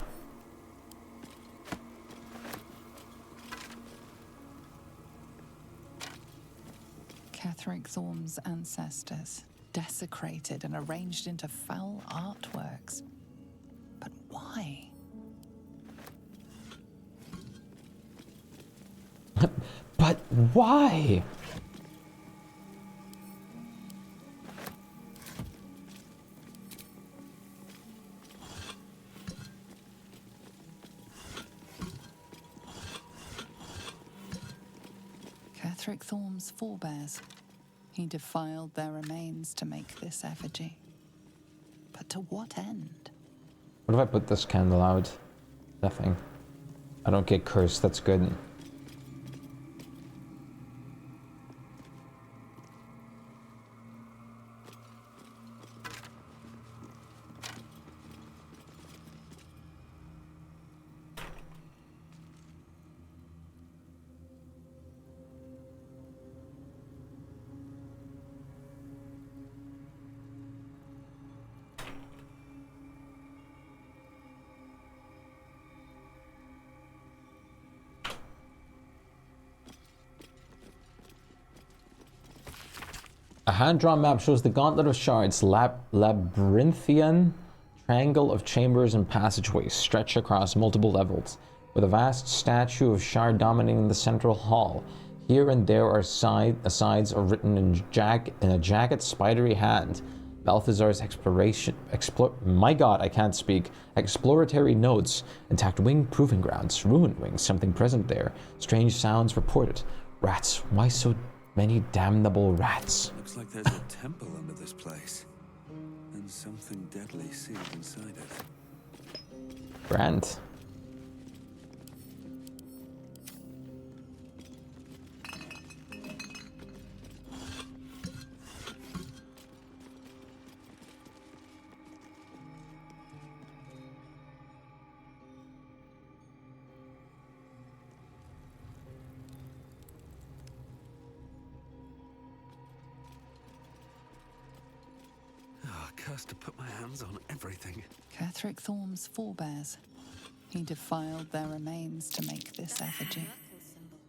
Catherick Thorm's ancestors, desecrated and arranged into foul artworks. But why? But why? Catherick Thorm's forebears. He defiled their remains to make this effigy. But to what end? What if I put this candle out? Nothing. I don't get cursed, that's good. A hand-drawn map shows the Gauntlet of Shards, labyrinthian triangle of chambers and passageways stretch across multiple levels, with a vast statue of Shard dominating the central hall. Here and there are sides are written in a jagged, spidery hand. Balthazar's my god, I can't speak. Exploratory notes, intact wing proving grounds, ruined wings, something present there. Strange sounds reported. Rats, why so many damnable rats? Looks like there's a temple under this place. And something deadly sealed inside it. Grand. Cursed to put my hands on everything. Catherick Thorm's forebears. He defiled their remains to make this effigy. Merkel symbol.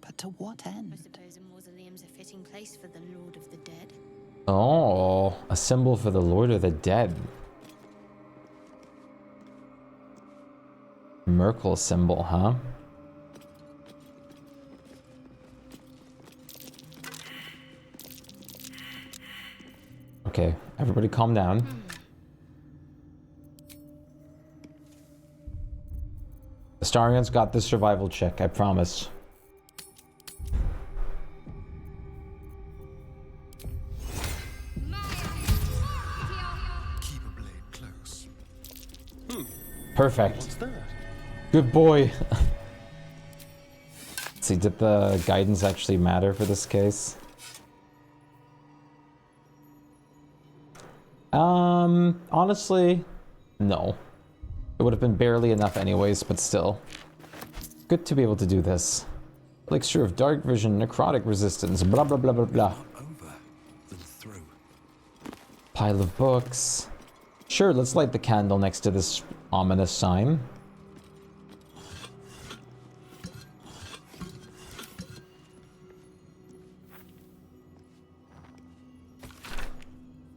But to what I end? suppose a mausoleum's a fitting place for the Lord of the Dead. Oh, a symbol for the Lord of the Dead. Merkel symbol, huh? Okay, everybody calm down. The Starians got this survival check, I promise. Keep a blade close. Perfect. What's that? Good boy. Let's see, did the guidance actually matter for this case? Honestly, no. It would have been barely enough anyways, but still. Good to be able to do this. Elixir of dark vision, necrotic resistance, blah blah blah blah blah. Over than through. Pile of books. Sure, let's light the candle next to this ominous sign.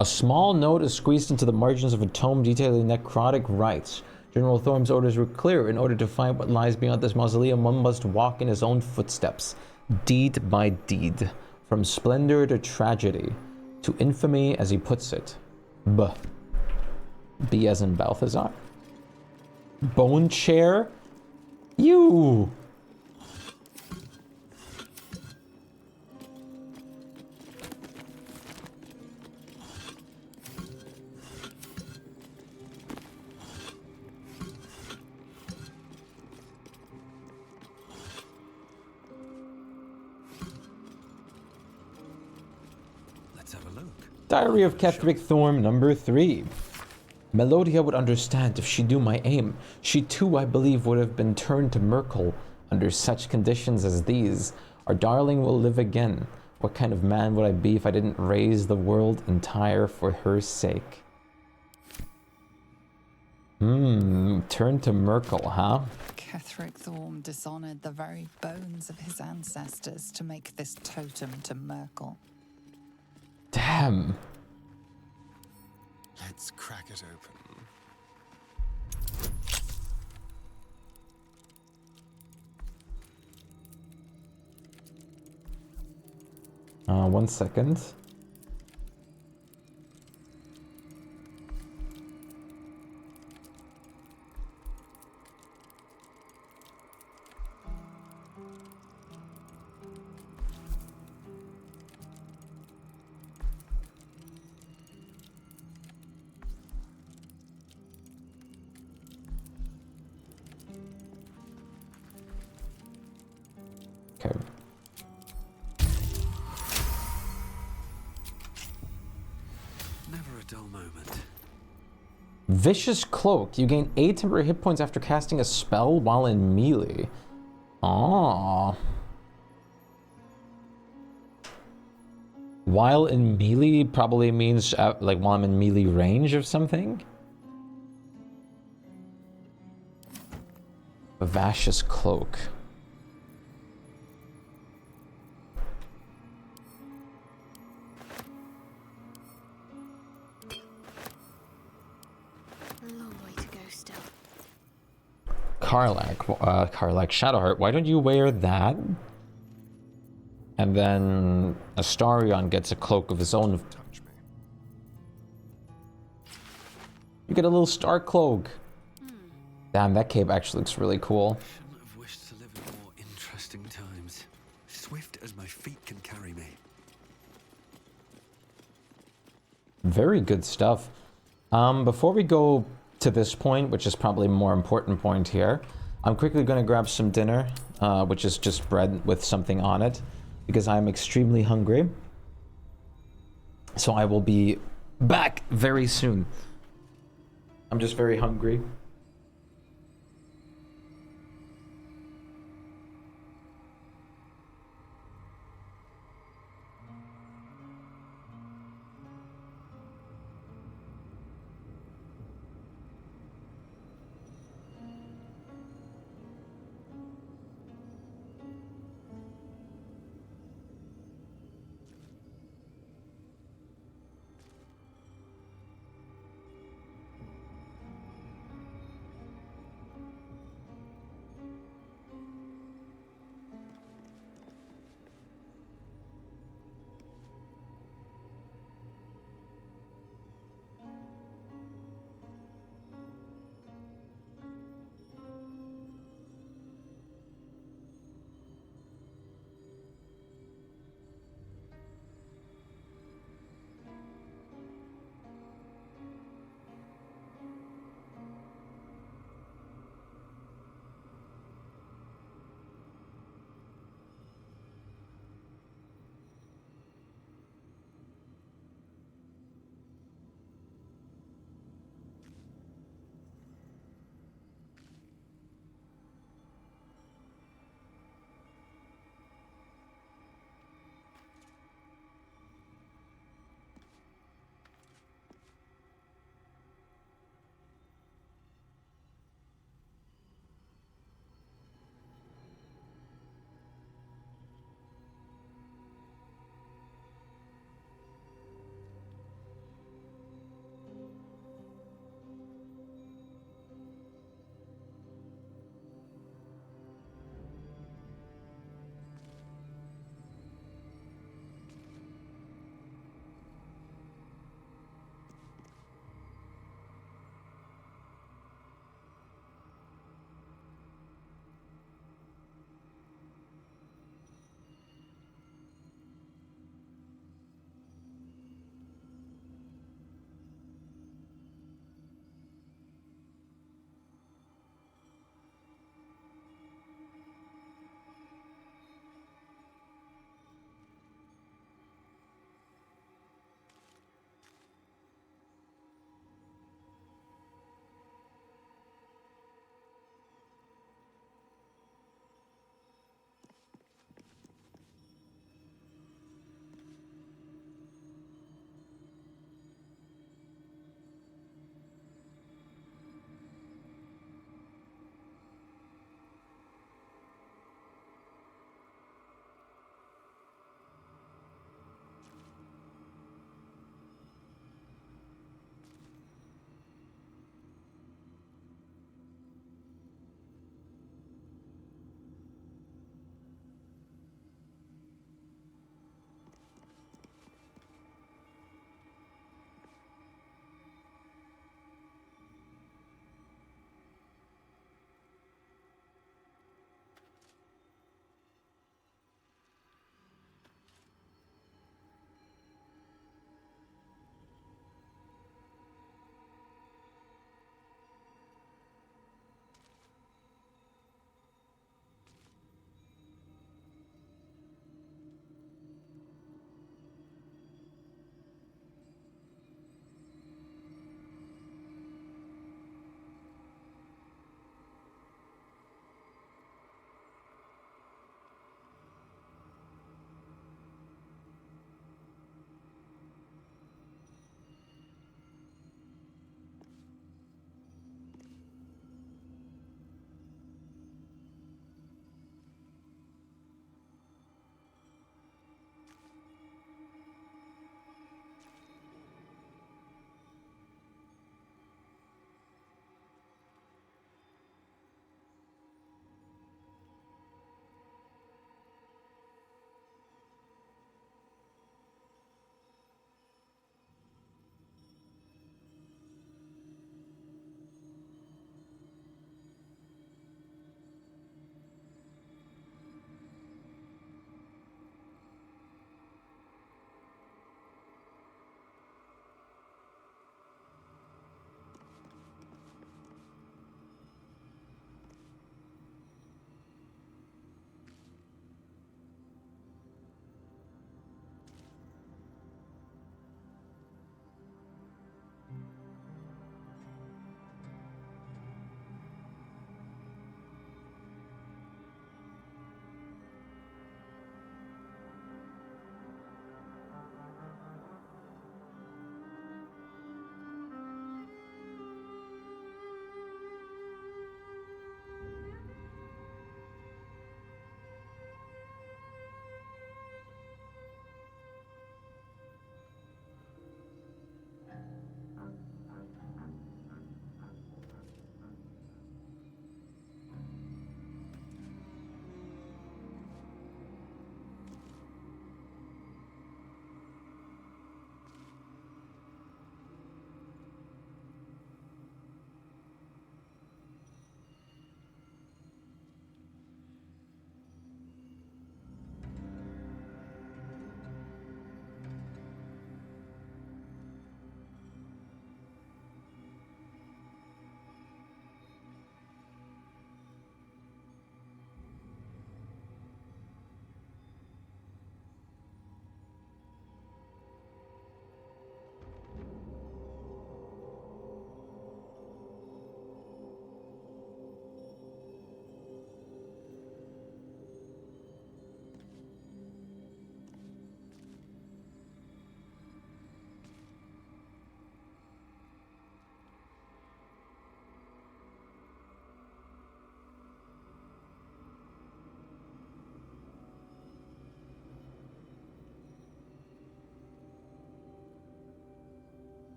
A small note is squeezed into the margins of a tome detailing necrotic rites. General Thorm's orders were clear. In order to find what lies beyond this mausoleum, one must walk in his own footsteps, deed by deed, from splendor to tragedy, to infamy, as he puts it. B as in Balthazar. Bone chair? You! Let's have a look. Diary of Ketheric Thorm, number 3. Melodia would understand if she knew my aim. She too, I believe, would have been turned to Merkel under such conditions as these. Our darling will live again. What kind of man would I be if I didn't raise the world entire for her sake? Turn to Merkel, huh? Ketheric Thorm dishonored the very bones of his ancestors to make this totem to Merkel. Damn. Let's crack it open. One second. Okay. Never a dull moment. Vicious Cloak. You gain 8 temporary hit points after casting a spell while in melee. Aww. While in melee probably means like while I'm in melee range of something. Vivacious Cloak. A long way to go still. Karlach, Shadowheart, why don't you wear that? And then Astarion gets a cloak of his own. Touch me. You get a little star cloak. Damn, that cape actually looks really cool. Shouldn't have wished to live in more interesting times. Swift as my feet can carry me. Very good stuff. Before we go to this point, which is probably a more important point here, I'm quickly going to grab some dinner, which is just bread with something on it, because I'm extremely hungry. So I will be back very soon. I'm just very hungry.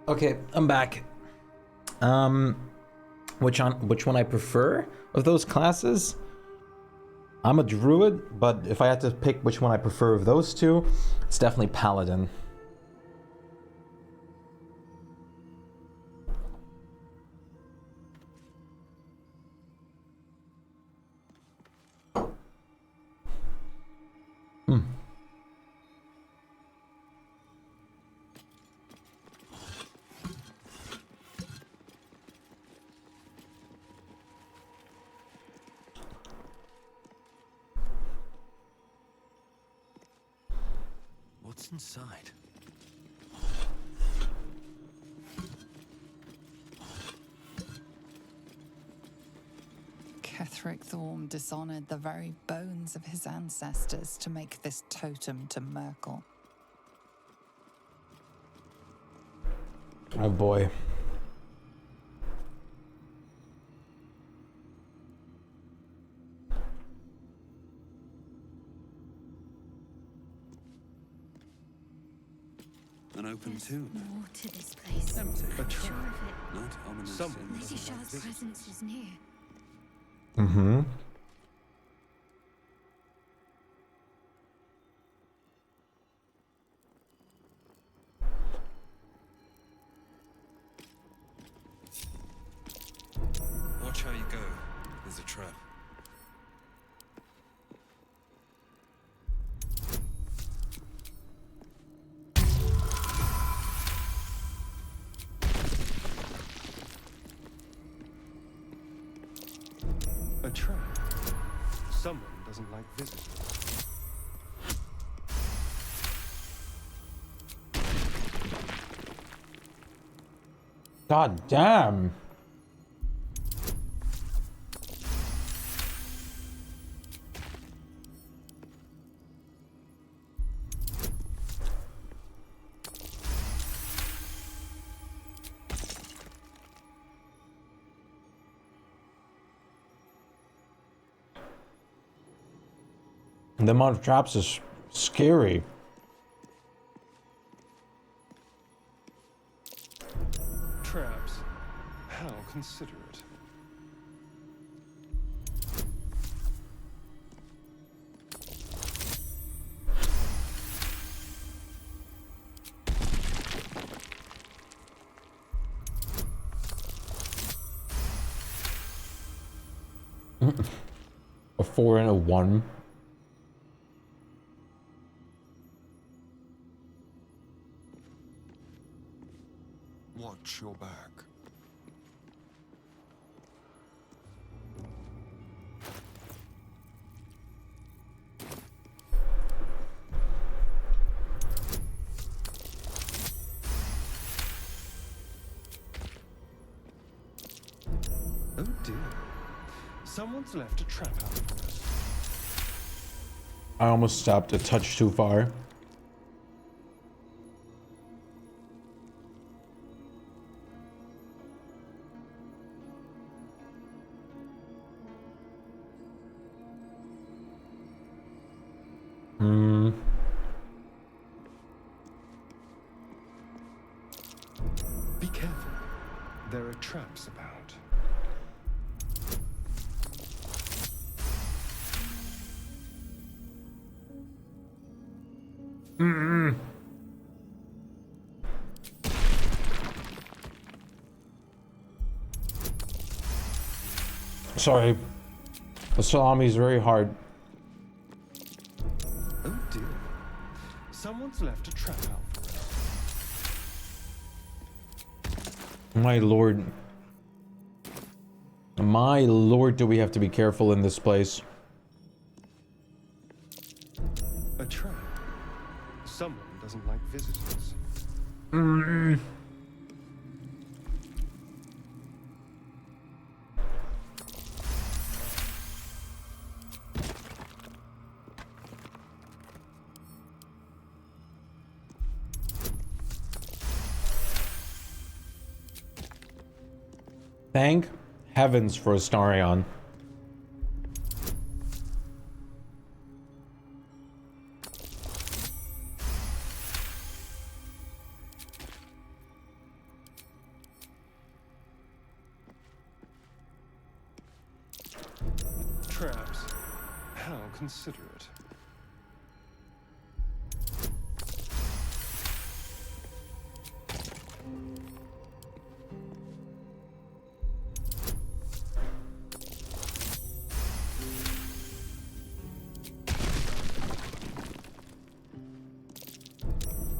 Okay, I'm back. Which one I prefer of those classes? I'm a druid, but if I had to pick which one I prefer of those two, it's definitely paladin. What's inside? Ketheric Thorm dishonored the very bones of his ancestors to make this totem to Merkel. Oh boy. An open There's tomb. more to this place. Empty. I'm sure of it. Not ominous. Someone Lady Shah's presence is near. Mm-hmm. Watch how you go. There's a trap. A trap. Someone doesn't like visitors. God damn. The amount of traps is scary. Traps? How considerate. A 4 and a 1. Watch your back. Oh dear. Someone's left a trap out for us. I almost stopped a touch too far. Be careful. There are traps about. Sorry. The salami is very hard. Oh dear. Someone's left a trap out for us. My lord. My lord, do we have to be careful in this place. A trap. Someone doesn't like visitors. Thank heavens for Astarion. consider it.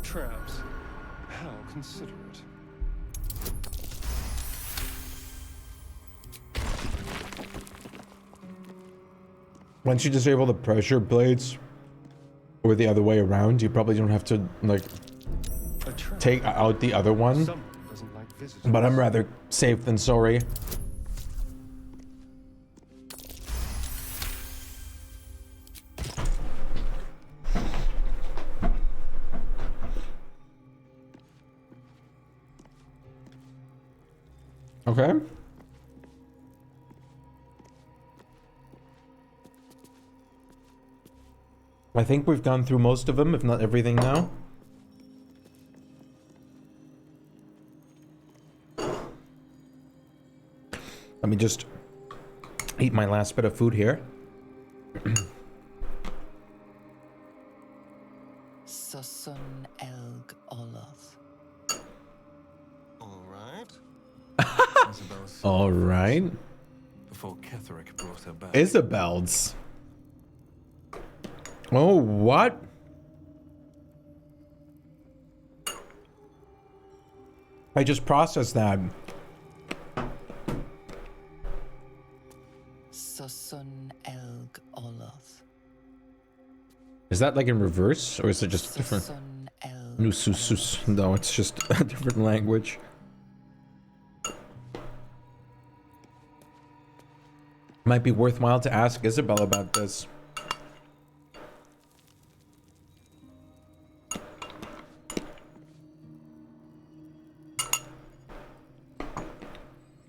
Traps. How considerate. Once you disable the pressure blades, or the other way around, you probably don't have to, like, take out the other one. Someone doesn't like visitors. But I'm rather safe than sorry. Okay. I think we've gone through most of them, if not everything now. Let me just eat my last bit of food here. Susun Elg Oloth. All right. All right. Before Ketherick brought her back. Isabel's. Oh, what? I just processed that. Susun Elg Oloth. Is that like in reverse, or is it just different? Susun Elg No, sus. No, it's just a different language. Might be worthwhile to ask Isabel about this.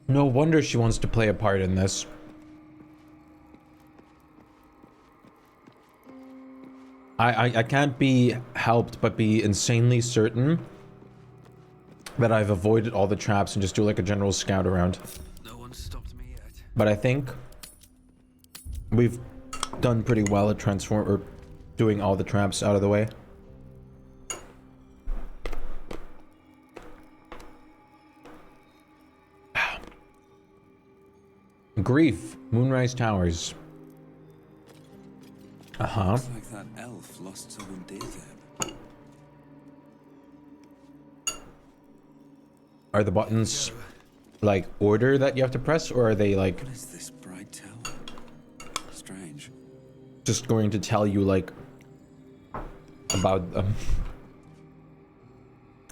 No wonder she wants to play a part in this. I can't be helped but be insanely certain that I've avoided all the traps and just do like a general scout around. No one stopped me yet. But I think we've done pretty well at doing all the traps out of the way. Grief, Moonrise Towers. Uh-huh. Looks like that elf lost someone dear to him. Are the buttons like order that you have to press, or are they like What is this bright tower? Strange. just going to tell you like about them?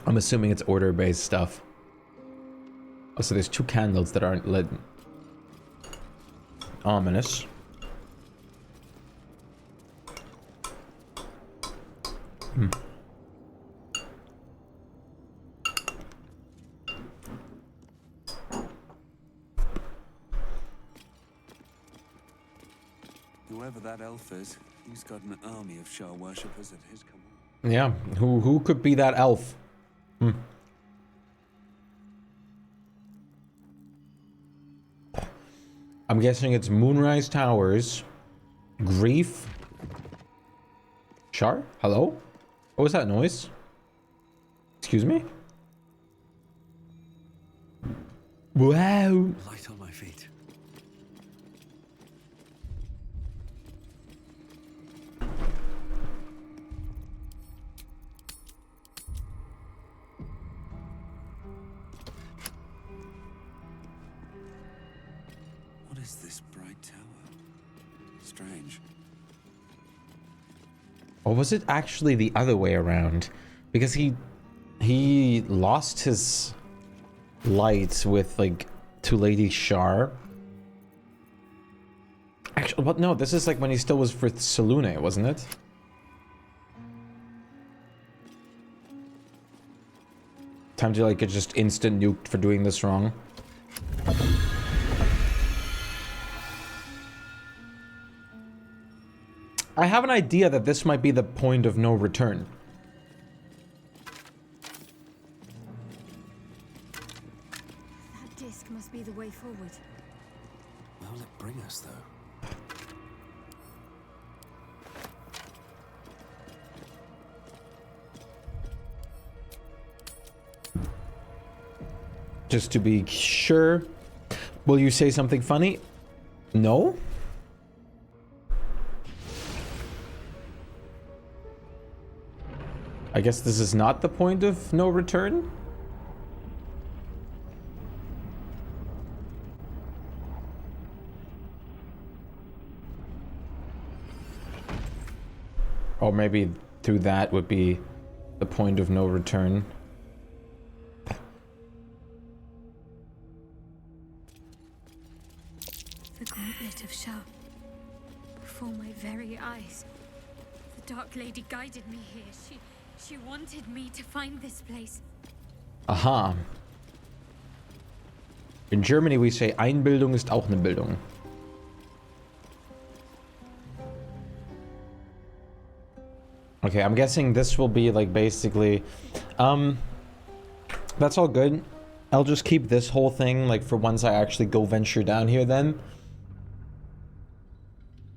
I'm assuming it's order-based stuff. Oh, so there's two candles that aren't lit. Ominous. Whoever that elf is, he's got an army of Shah worshippers at his command. Yeah, who could be that elf? I'm guessing it's Moonrise Towers, Grief. Shar? Hello? What was that noise? Excuse me? Wow. Light on my feet. What is this bright tower? Strange. Or was it actually the other way around? Because he lost his light with like to Lady Shar. Actually, but no, this is like when he still was with Selune, wasn't it? Time to like get just instant nuked for doing this wrong. I have an idea that this might be the point of no return. That disc must be the way forward. Where will it bring us, though? Just to be sure. Will you say something funny? No? I guess this is not the point of no return? Or maybe through that would be the point of no return. The gauntlet of Shah. Before my very eyes. The Dark Lady guided me here. She wanted me to find this place. Aha. In Germany we say Einbildung ist auch eine Bildung. Okay, I'm guessing this will be like basically that's all good. I'll just keep this whole thing like for once I actually go venture down here then.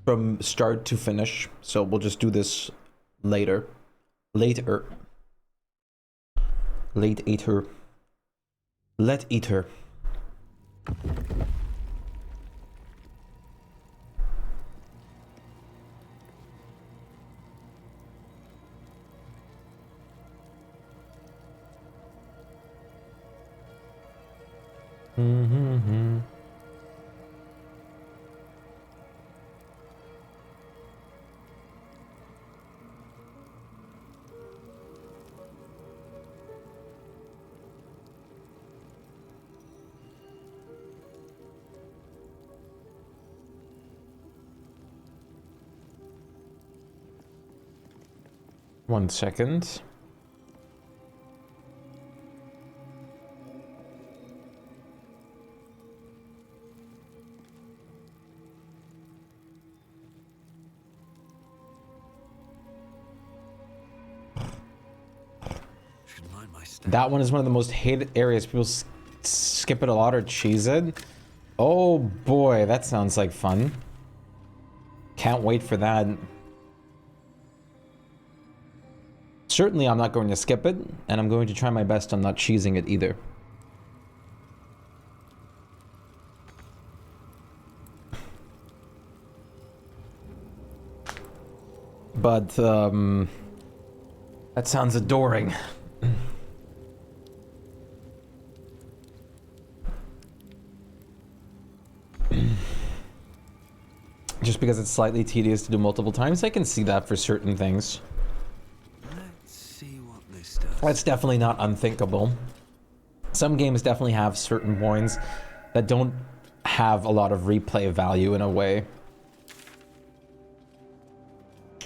From start to finish. So we'll just do this later. Later. Late eater. Let eater. Mm-hmm. 1 second. That one is one of the most hated areas. People skip it a lot or cheese it. Oh boy, that sounds like fun. Can't wait for that. Certainly I'm not going to skip it, and I'm going to try my best on not cheesing it either. But, that sounds adoring. Just because it's slightly tedious to do multiple times, I can see that for certain things. Let's see what this does. That's definitely not unthinkable. Some games definitely have certain points that don't have a lot of replay value in a way.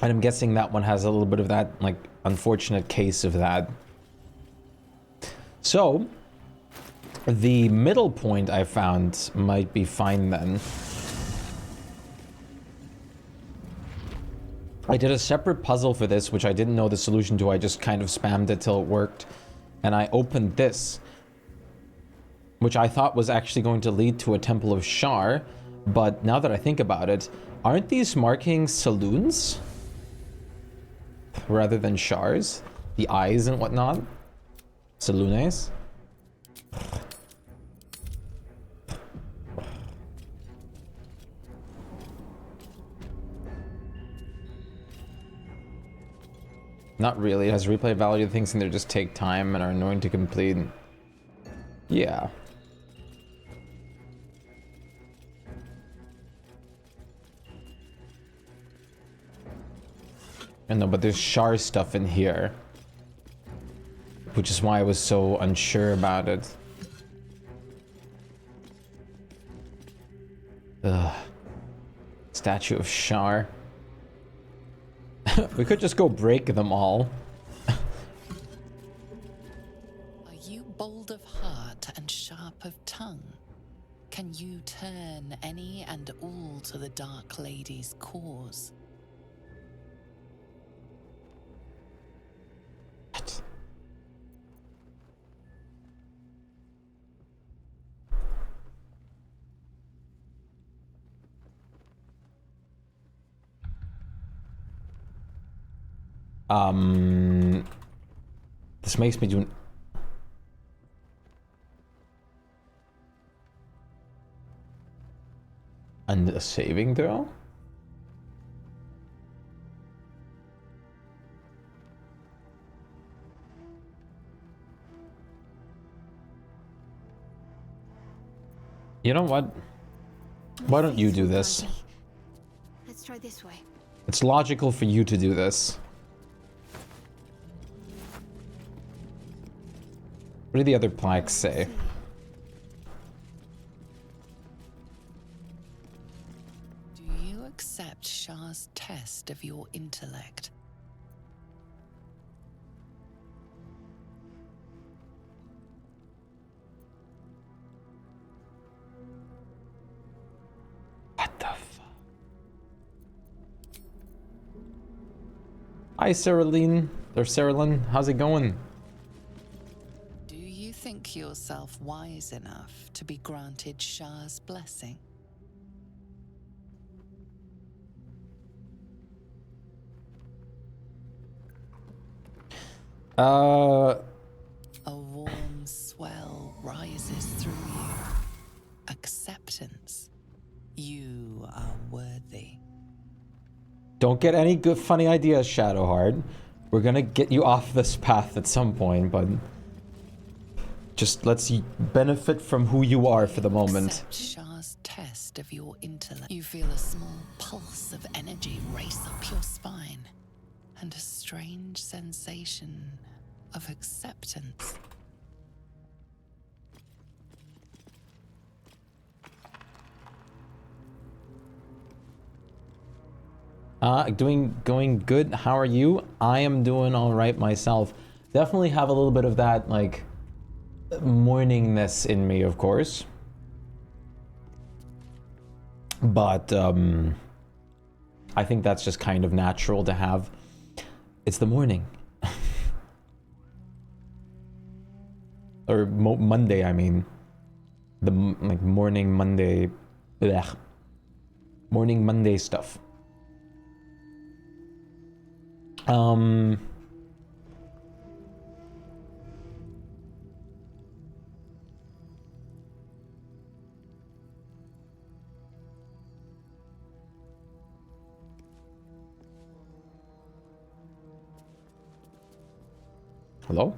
And I'm guessing that one has a little bit of that, like, unfortunate case of that. So, the middle point I found might be fine then. I did a separate puzzle for this, which I didn't know the solution to. I just kind of spammed it till it worked. And I opened this, which I thought was actually going to lead to a Temple of Shar. But now that I think about it, aren't these markings saloons? Rather than Shars? The eyes and whatnot? Saloons? Not really. It has replay value. Things in there just take time and are annoying to complete. Yeah. I know, but there's Shar stuff in here. Which is why I was so unsure about it. Ugh. Statue of Shar. We could just go break them all. Are you bold of heart and sharp of tongue? Can you turn any and all to the Dark Lady's cause? What? This makes me do... And a saving throw? You know what? Why don't you do this? Let's try this way. It's logical for you to do this. What do the other plaques say? Do you accept Shah's test of your intellect? What the fuck? Hi, Saralyn. Or Saralyn, how's it going? Do you think yourself wise enough to be granted Shah's blessing? A warm swell rises through you. Acceptance. You are worthy. Don't get any good funny ideas, Shadowheart. We're gonna get you off this path at some point, but just let's benefit from who you are for the moment. Accept Shah's test of your intellect. You feel a small pulse of energy race up your spine, and a strange sensation of acceptance. Going good. How are you? I am doing all right myself. Definitely have a little bit of that, like, morningness in me, of course. But, I think that's just kind of natural to have. It's the morning. Or Monday, I mean. The, like, morning Monday... Blech. Morning Monday stuff. Hello?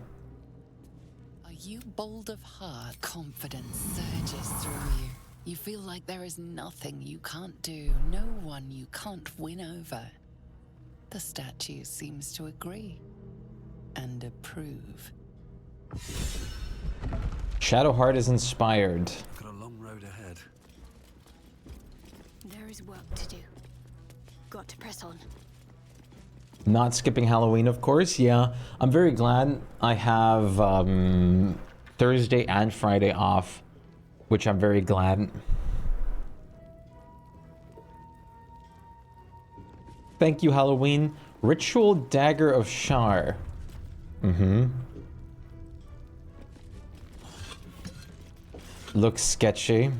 Are you bold of heart? Confidence surges through you. You feel like there is nothing you can't do, no one you can't win over. The statue seems to agree and approve. Shadowheart is inspired. Got a long road ahead. There is work to do. Got to press on. Not skipping Halloween, of course. Yeah, I'm very glad I have Thursday and Friday off, which I'm very glad. Thank you, Halloween. Ritual Dagger of Shar. Looks sketchy.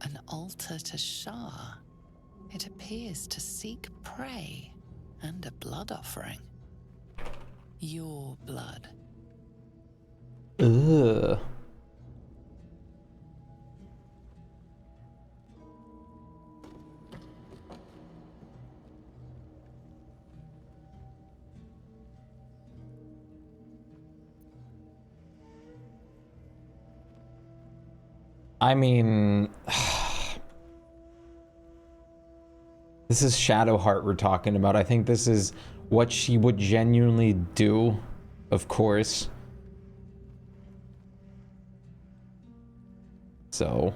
An altar to Shah. It appears to seek prey and a blood offering. Your blood. Ugh. I mean, this is Shadowheart we're talking about. I think this is what she would genuinely do, of course. So.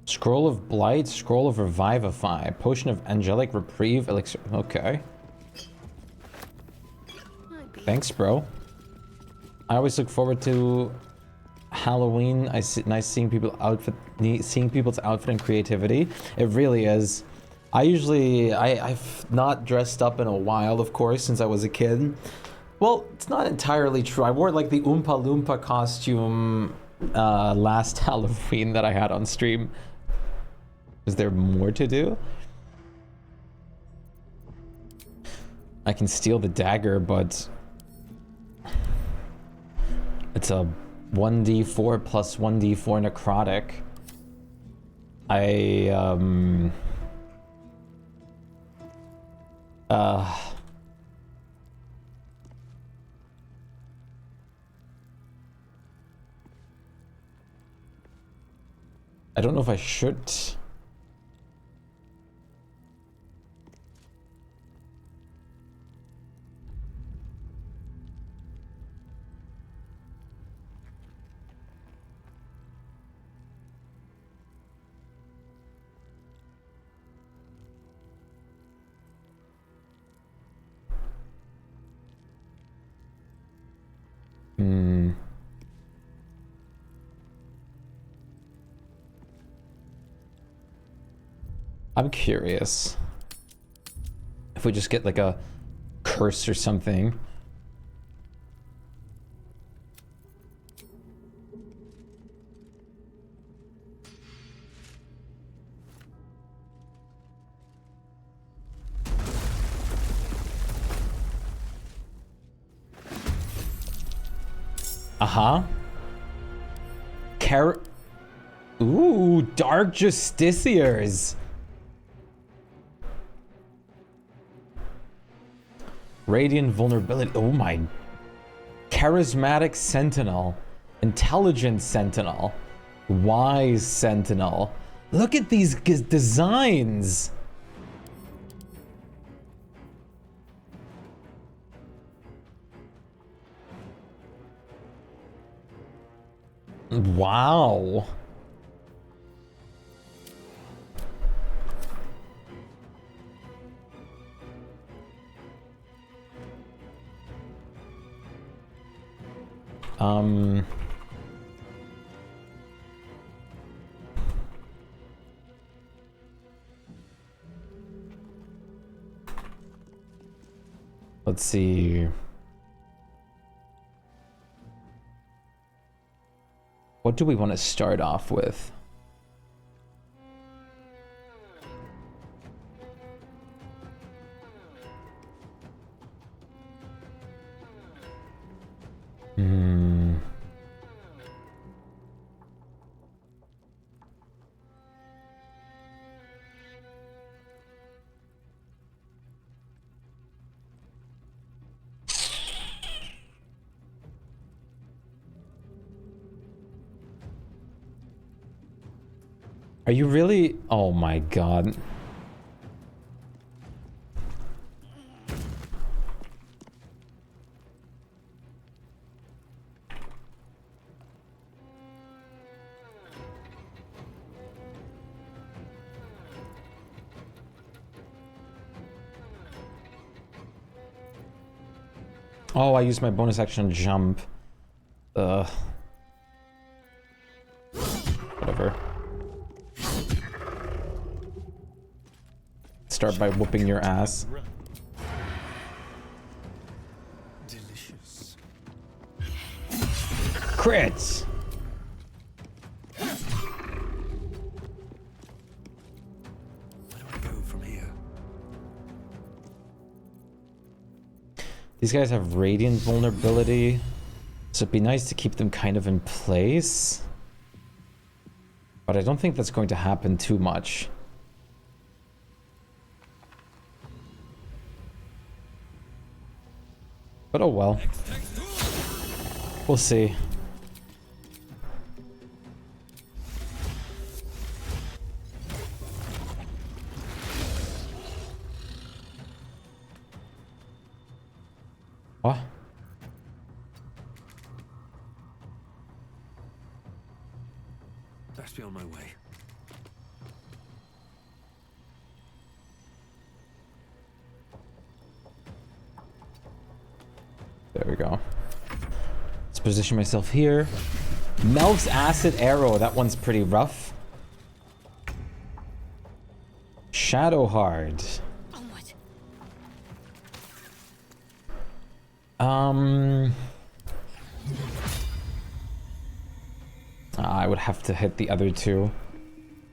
Scroll of Blight, Scroll of Revivify, Potion of Angelic Reprieve, Elixir. Okay. Thanks, bro. I always look forward to Halloween. Nice seeing seeing people's outfit and creativity. It really is. I've not dressed up in a while, of course, since I was a kid. Well, it's not entirely true. I wore like the Oompa Loompa costume last Halloween that I had on stream. Is there more to do? I can steal the dagger, but it's a 1d4 plus 1d4 necrotic. I don't know if I should. I'm curious if we just get like a curse or something. Ooh, Dark Justiciars. Radiant vulnerability. Oh my. Charismatic sentinel. Intelligent sentinel. Wise sentinel. Look at these designs. Wow. Let's see. What do we want to start off with? Are you really? Oh my god. Oh, I used my bonus action to jump. Whatever. Start by whooping your ass. Delicious. Crits! Where do I go from here? These guys have radiant vulnerability, so it'd be nice to keep them kind of in place. But I don't think that's going to happen too much. But oh well. We'll see. What? Best be on my way. There we go. Let's position myself here. Melf's acid arrow, that one's pretty rough. Shadowhard. Onward. I would have to hit the other two.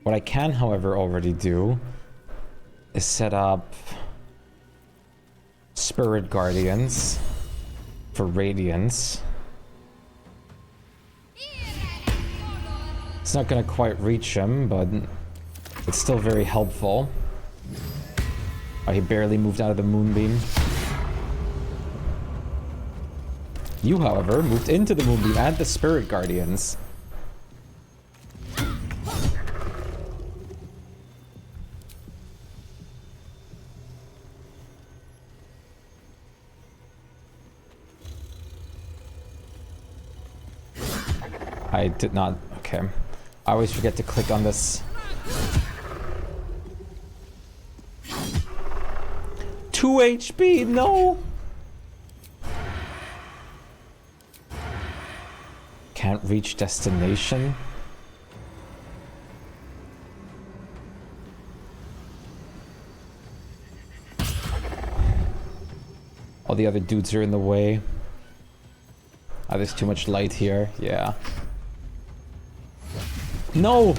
What I can, however, already do is set up Spirit Guardians for Radiance. It's not gonna quite reach him, but it's still very helpful. Oh, he barely moved out of the moonbeam. You, however, moved into the moonbeam and the Spirit Guardians. I did not. Okay. I always forget to click on this. 2 HP, no! Can't reach destination. All the other dudes are in the way. Ah, there's too much light here. Yeah. No!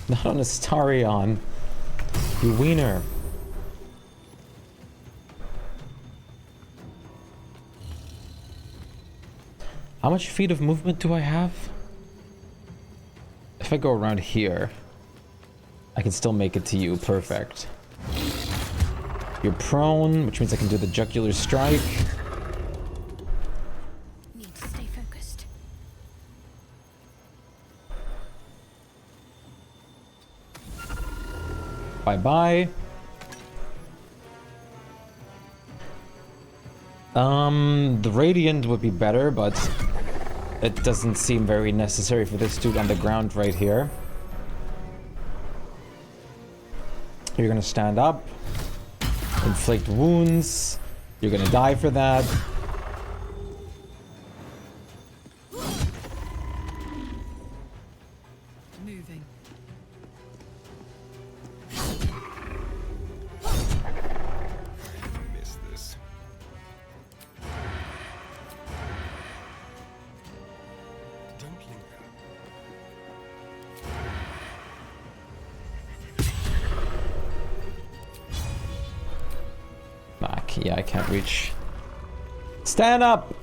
Not on Astarion. You wiener. How much feet of movement do I have? If I go around here, I can still make it to you. Perfect. You're prone, which means I can do the jugular strike. Need to stay focused. Bye-bye. The Radiant would be better, but it doesn't seem very necessary for this dude on the ground right here. You're gonna stand up, inflict wounds. You're gonna die for that. Moving. Miss this. Don't linger. Yeah, I can't reach. Stand up!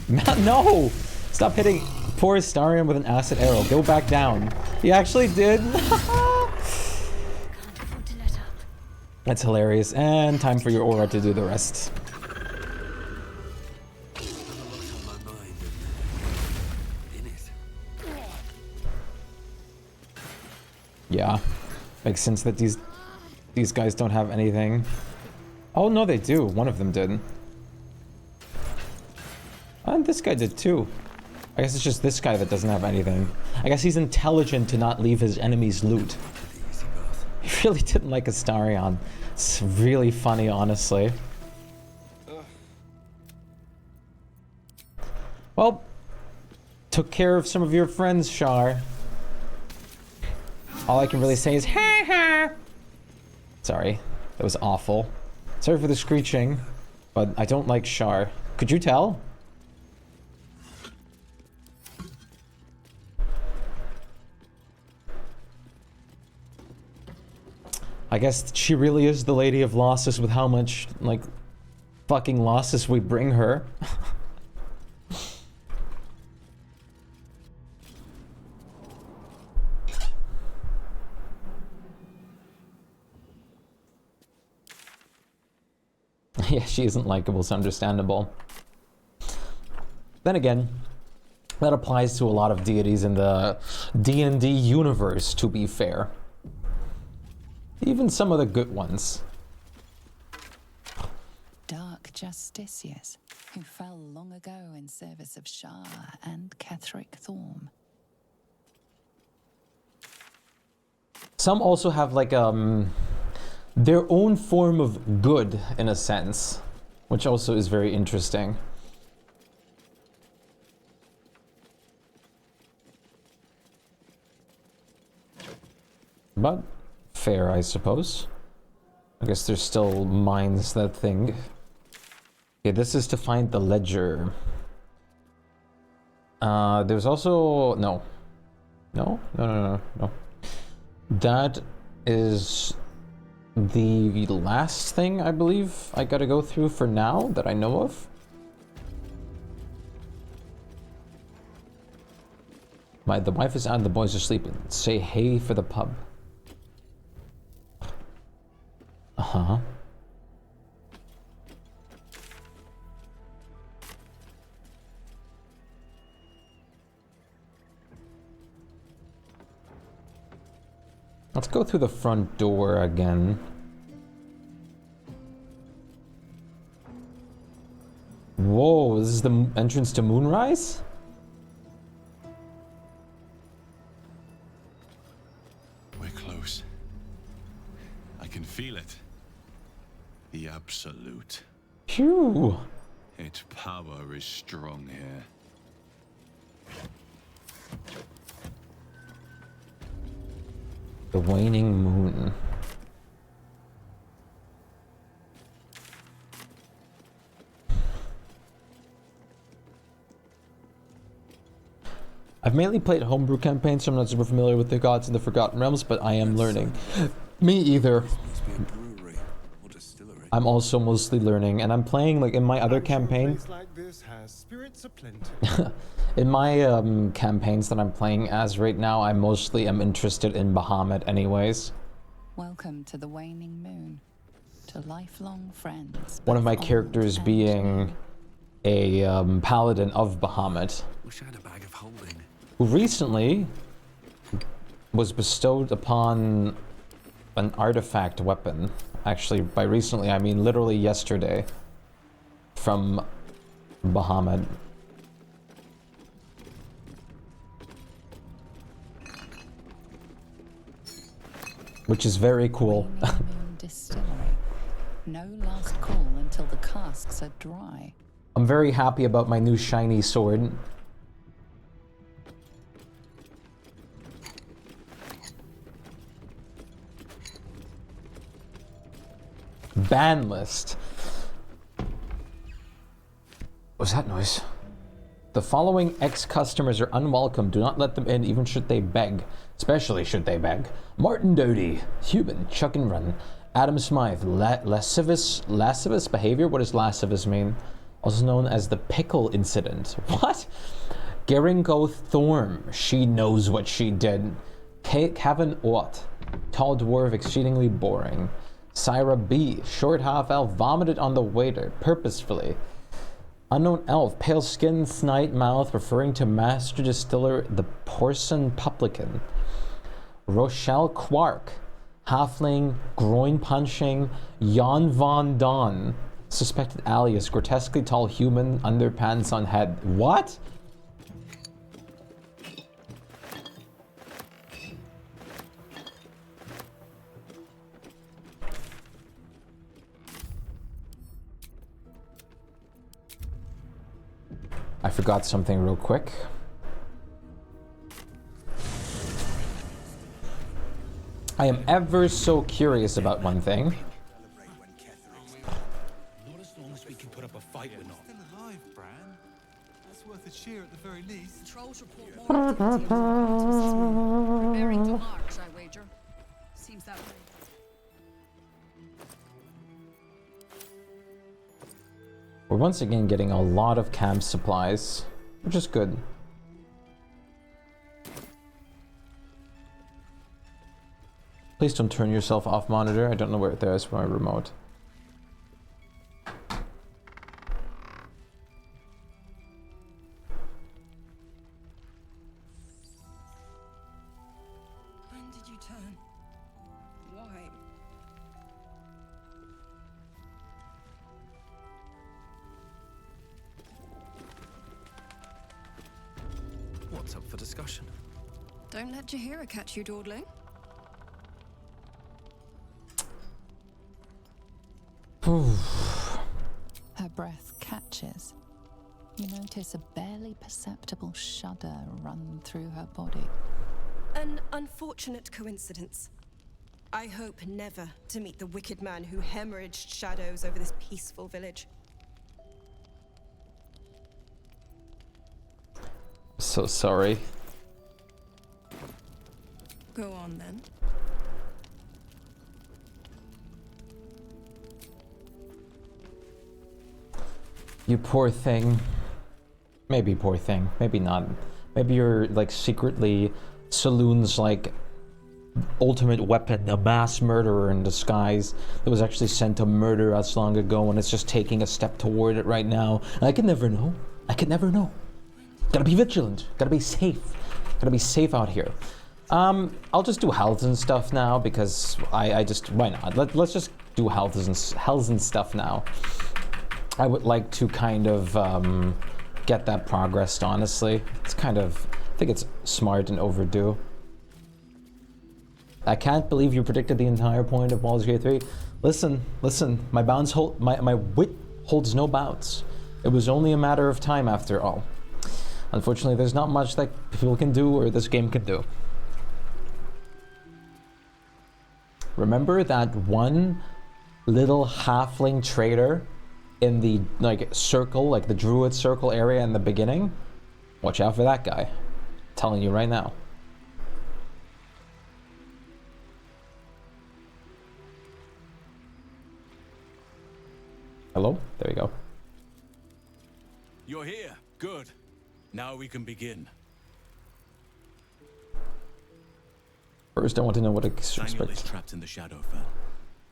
No! Stop hitting poor Astarion with an acid arrow. Go back down. He actually did. Can't afford to let up. That's hilarious. And time for your aura to do the rest. On my mind and in it. Yeah. Makes sense that these guys don't have anything. Oh, no, they do. One of them did. And this guy did too. I guess it's just this guy that doesn't have anything. I guess he's intelligent to not leave his enemies loot. Easy path. He really didn't like Astarion. It's really funny, honestly. Well, took care of some of your friends, Shar. All I can really say is ha ha. Sorry, that was awful. Sorry for the screeching, but I don't like Shar. Could you tell? I guess she really is the Lady of Losses with how much, like, fucking losses we bring her. Yeah, she isn't likable, so understandable. Then again, that applies to a lot of deities in the D&D universe, to be fair. Even some of the good ones. Dark justiciars who fell long ago in service of Shah and Ketheric Thorm. Some also have like their own form of good in a sense, which also is very interesting. But fair, I suppose. I guess there's still mines that thing. Okay, this is to find the ledger. There's also... No. No? No. That is the last thing, I believe, I gotta go through for now that I know of. The wife is out and the boys are sleeping. Say hey for the pub. Uh-huh. Let's go through the front door again. Whoa, this is the entrance to Moonrise? We're close. I can feel it. The absolute. Phew. Its power is strong here. The waning moon. I've mainly played homebrew campaigns, so I'm not super familiar with the gods and the Forgotten Realms, but I am learning. Me either. Must be a brewery or distillery. I'm also mostly learning, and I'm playing like in my other campaign. Like this has spirits aplenty. In my campaigns that I'm playing as right now, I mostly am interested in Bahamut anyways. Welcome to the waning moon, to lifelong friends. One of my both characters old and being a paladin of Bahamut, Wish I had a bag of holding. who recently was bestowed upon an artifact weapon. Actually, by recently, I mean literally yesterday, from Bahamut. Which is very cool. Waning Moon Distillery. No last call until the casks are dry. I'm very happy about my new shiny sword. Ban list. What was that noise? The following ex-customers are unwelcome. Do not let them in, even should they beg. Especially should they beg. Martin Doty, human, chuck and run. Adam Smythe, lascivious behavior? What does lascivious mean? Also known as the pickle incident. What? Geringo Thorm, she knows what she did. Kevin Ott, tall dwarf, exceedingly boring. Syra B, short half-elf, vomited on the waiter, purposefully. Unknown elf, pale skin, snide mouth, referring to master distiller, the Porson Publican. Rochelle Quark, halfling, groin punching, Jan Von Don, suspected alias, grotesquely tall human, underpants on head. What? I forgot something real quick. I am ever so curious about one thing. Not as long as we can put up a fight, we're not. Still alive, Bran. That's worth a cheer at the very least. Trolls report more activity in the preparing to march, I wager. Seems that way. We're once again getting a lot of camp supplies, which is good. Please don't turn yourself off monitor. I don't know where it is for my remote. When did you turn? Why? What's up for discussion? Don't let Jahira catch you dawdling. Her breath catches. You notice a barely perceptible shudder run through her body. An unfortunate coincidence. I hope never to meet the wicked man who hemorrhaged shadows over this peaceful village. So sorry. Go on then. You poor thing. Maybe poor thing, maybe not. Maybe you're like secretly Saloon's like ultimate weapon, a mass murderer in disguise that was actually sent to murder us long ago and it's just taking a step toward it right now. And I could never know. I could never know. Gotta be vigilant. Gotta be safe. Gotta be safe out here. I'll just do health and stuff now because I just, why not? Let's just do health and stuff now. I would like to kind of get that progressed, honestly. It's kind of, I think it's smart and overdue. I can't believe you predicted the entire point of Baldur's Gate 3. Listen, my wit holds no bounds. It was only a matter of time after all. Unfortunately, there's not much that people can do or this game can do. Remember that one little halfling trader in the circle, like the druid circle area in the beginning? Watch out for that guy. I'm telling you right now. Hello? There you go. You're here. Good. Now we can begin. First, I want to know what Daniel is trapped in the Shadowfell,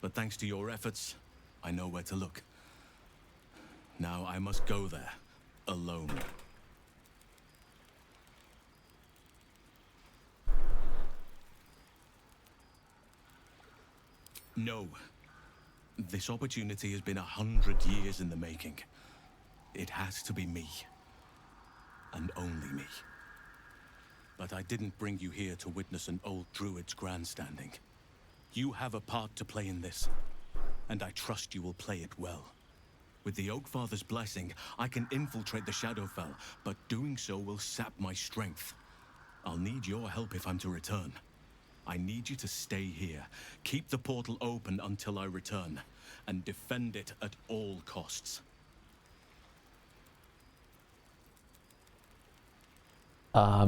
but thanks to your efforts, I know where to look. Now I must go there, alone. No. This opportunity has been 100 years in the making. It has to be me. And only me. But I didn't bring you here to witness an old druid's grandstanding. You have a part to play in this, and I trust you will play it well. With the Oakfather's blessing, I can infiltrate the Shadowfell, but doing so will sap my strength. I'll need your help if I'm to return. I need you to stay here, keep the portal open until I return, and defend it at all costs. I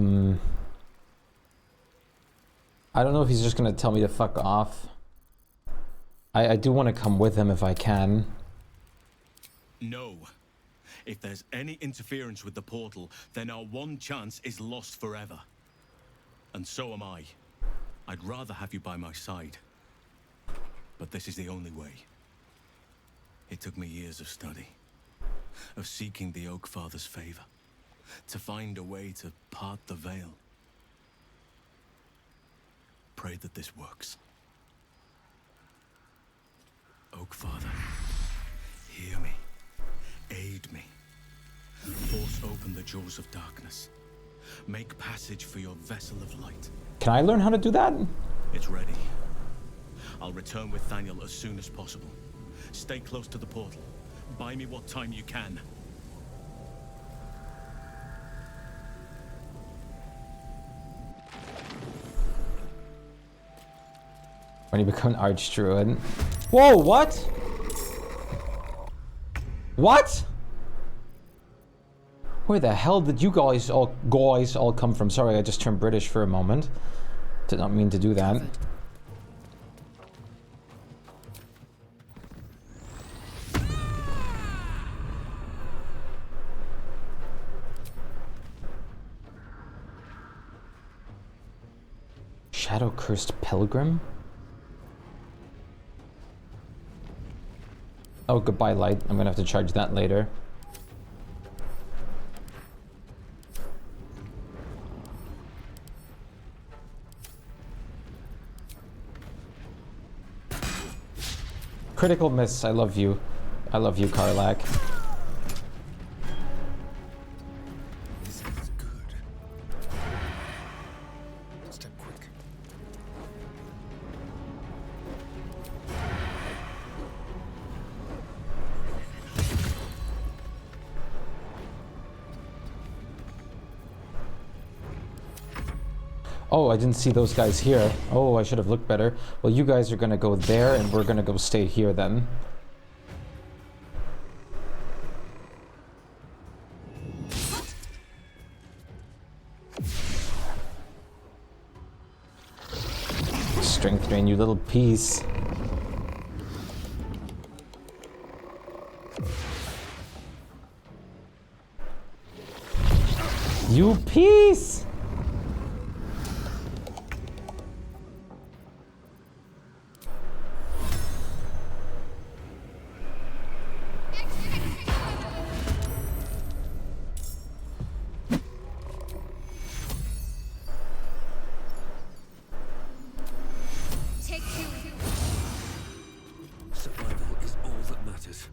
don't know if he's just gonna tell me to fuck off. I do want to come with him if I can. No. If there's any interference with the portal, then our one chance is lost forever. And so am I. I'd rather have you by my side. But this is the only way. It took me years of study, of seeking the Oakfather's favor, to find a way to part the veil. Pray that this works. Oakfather, hear me. Aid me. Force open the jaws of darkness. Make passage for your vessel of light. Can I learn how to do that? It's ready. I'll return with Daniel as soon as possible. Stay close to the portal. Buy me what time you can. When you become an archdruid. Whoa, what? What? Where the hell did you guys all come from? Sorry, I just turned British for a moment. Did not mean to do that. Shadow-cursed pilgrim? Oh, goodbye, light. I'm gonna have to charge that later. Critical miss. I love you. I love you, Karlak. This is good. Step quick. Oh, I didn't see those guys here. Oh, I should have looked better. Well, you guys are gonna go there, and we're gonna go stay here then. Strength drain, you little piece. You piece! Survival is all that matters.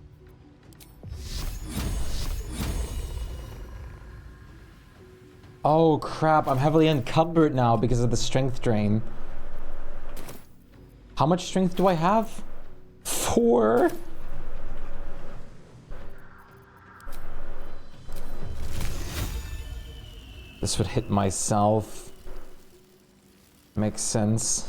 Oh crap, I'm heavily encumbered now because of the strength drain. How much strength do I have? 4? This would hit myself. Makes sense.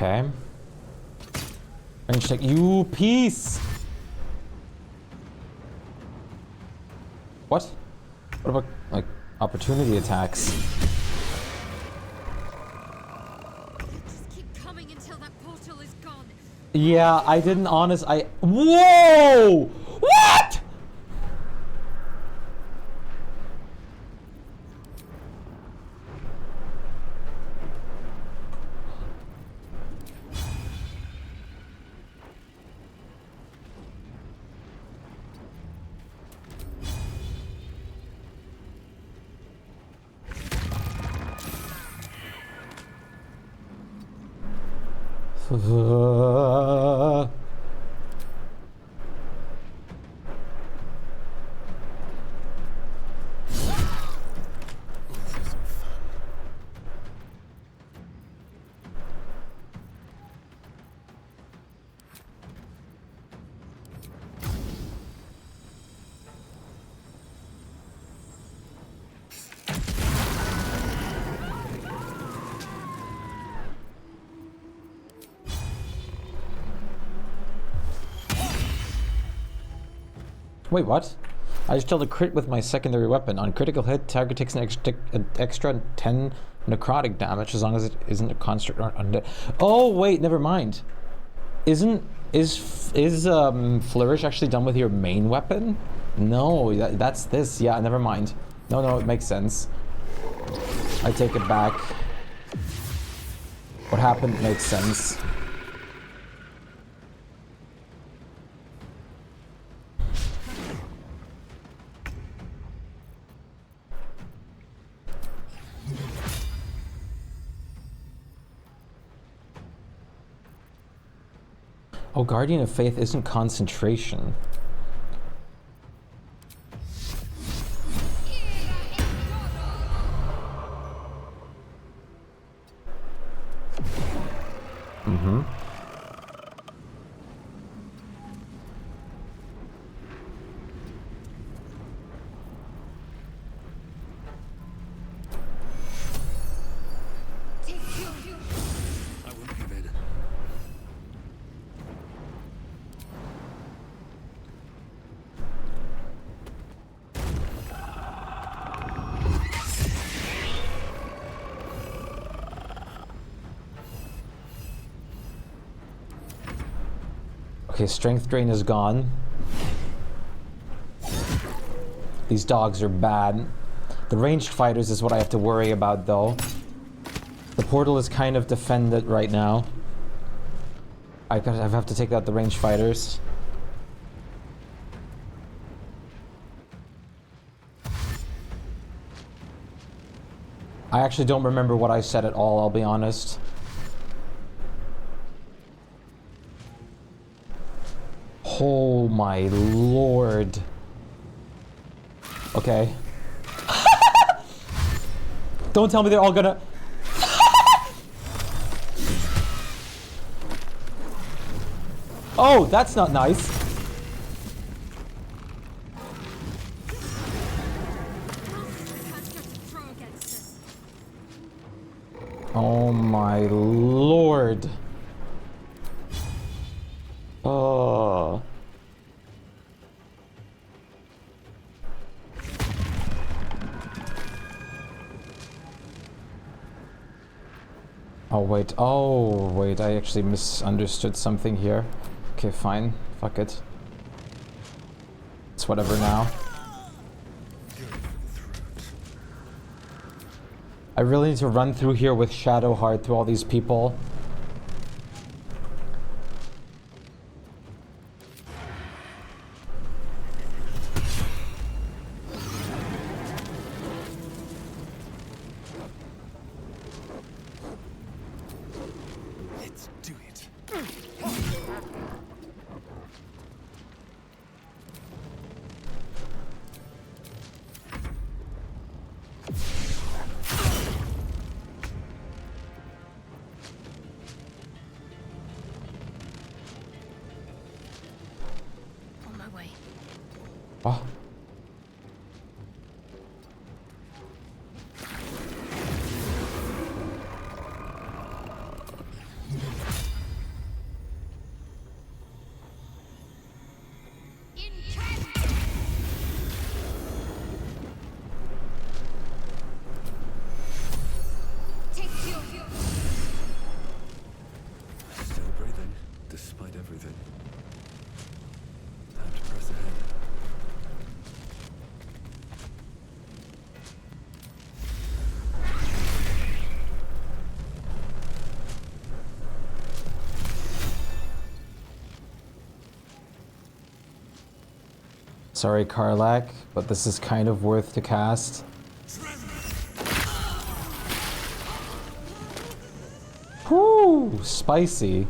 Okay. Range check. You piece! What? What about, like, opportunity attacks? Just keep coming until that portal is gone. Yeah, I didn't Whoa! What?! Wait, what? I just killed a crit with my secondary weapon. On critical hit, target takes an extra 10 necrotic damage as long as it isn't a construct or undead. Oh, wait, never mind. Is Flourish actually done with your main weapon? No, that's this. Yeah, never mind. No, it makes sense. I take it back. What happened makes sense. Oh, Guardian of Faith isn't concentration. Mm-hmm. I won't give in. Okay, strength drain is gone. These dogs are bad. The ranged fighters is what I have to worry about, though. The portal is kind of defended right now. I have to take out the ranged fighters. I actually don't remember what I said at all, I'll be honest. Oh my lord. Okay. Don't tell me they're all gonna... Oh, that's not nice. Oh my lord. Oh. Oh wait, I actually misunderstood something here. Okay, fine. Fuck it. It's whatever now. I really need to run through here with Shadowheart through all these people. Let's do it. On my way. Oh. Still breathing, despite everything. Time to press ahead. Sorry, Karlak, but this is kind of worth to cast. Whoo! Spicy.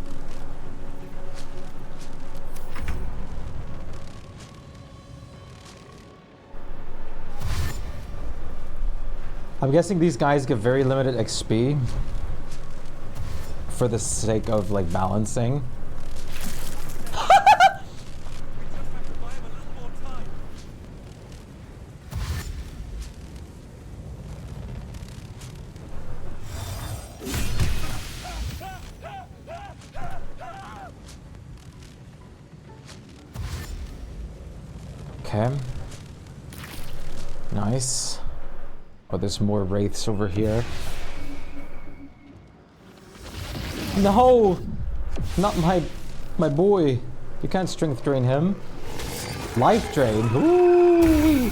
I'm guessing these guys get very limited XP for the sake of like balancing. Okay. Nice. Oh, there's more wraiths over here. No! Not my boy. You can't strength drain him. Life drain. Ooh.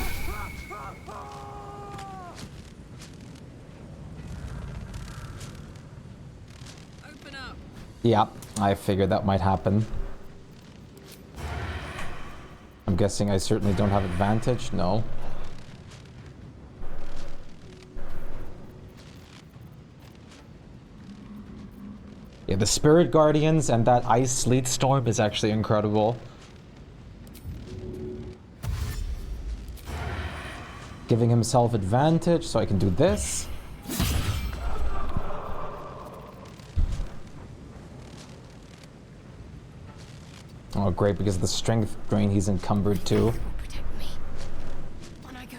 Open up. Yep, I figured that might happen. I'm guessing I certainly don't have advantage. No. Yeah, the Spirit Guardians and that Ice Sleet Storm is actually incredible. Giving himself advantage, so I can do this. Oh, great, because of the strength drain, he's encumbered too. Protect me. On I go.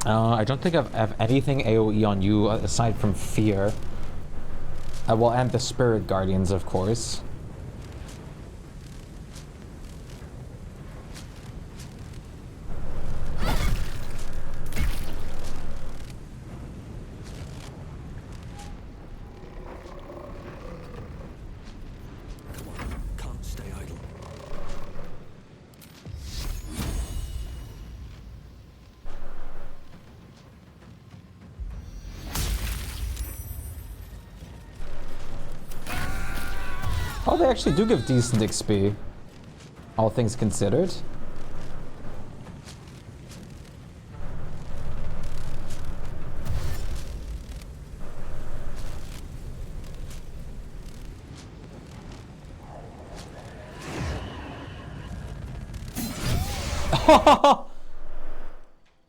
I don't think I have anything AoE on you aside from fear. Well, and the Spirit Guardians, of course. Come on, can't stay idle. Oh, they actually do give decent XP. All things considered.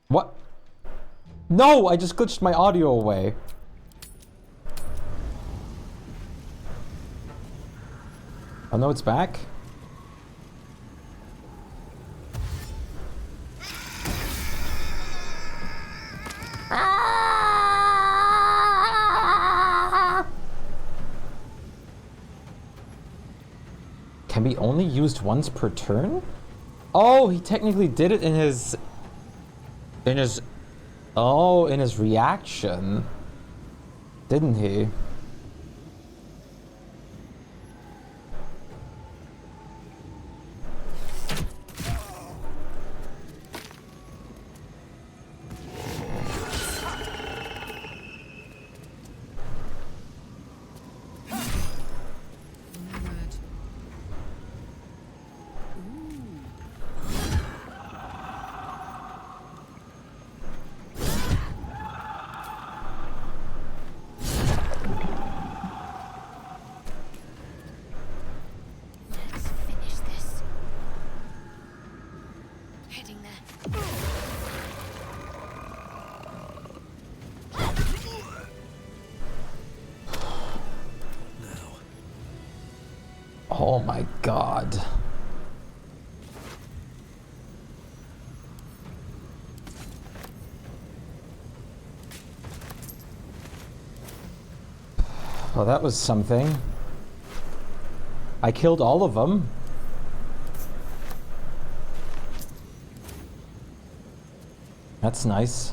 What? No, I just glitched my audio away. Oh no, it's back. Can be only used once per turn? Oh, he technically did it in his reaction. Didn't he? Oh my god. Well, that was something. I killed all of them. That's nice.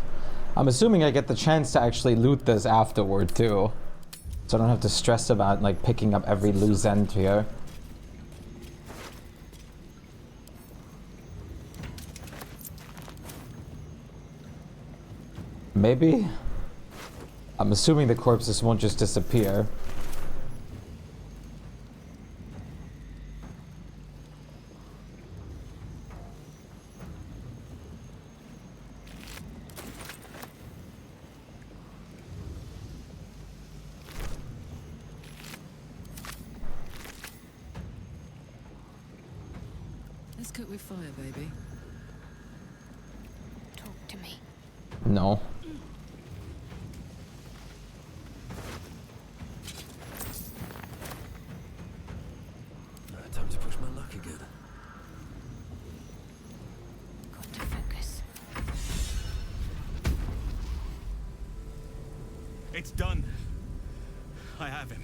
I'm assuming I get the chance to actually loot this afterward too. So I don't have to stress about like picking up every loose end here. Maybe? I'm assuming the corpses won't just disappear. Let's cook with fire, baby. Talk to me. No. Time to push my luck again. Got to focus. It's done. I have him.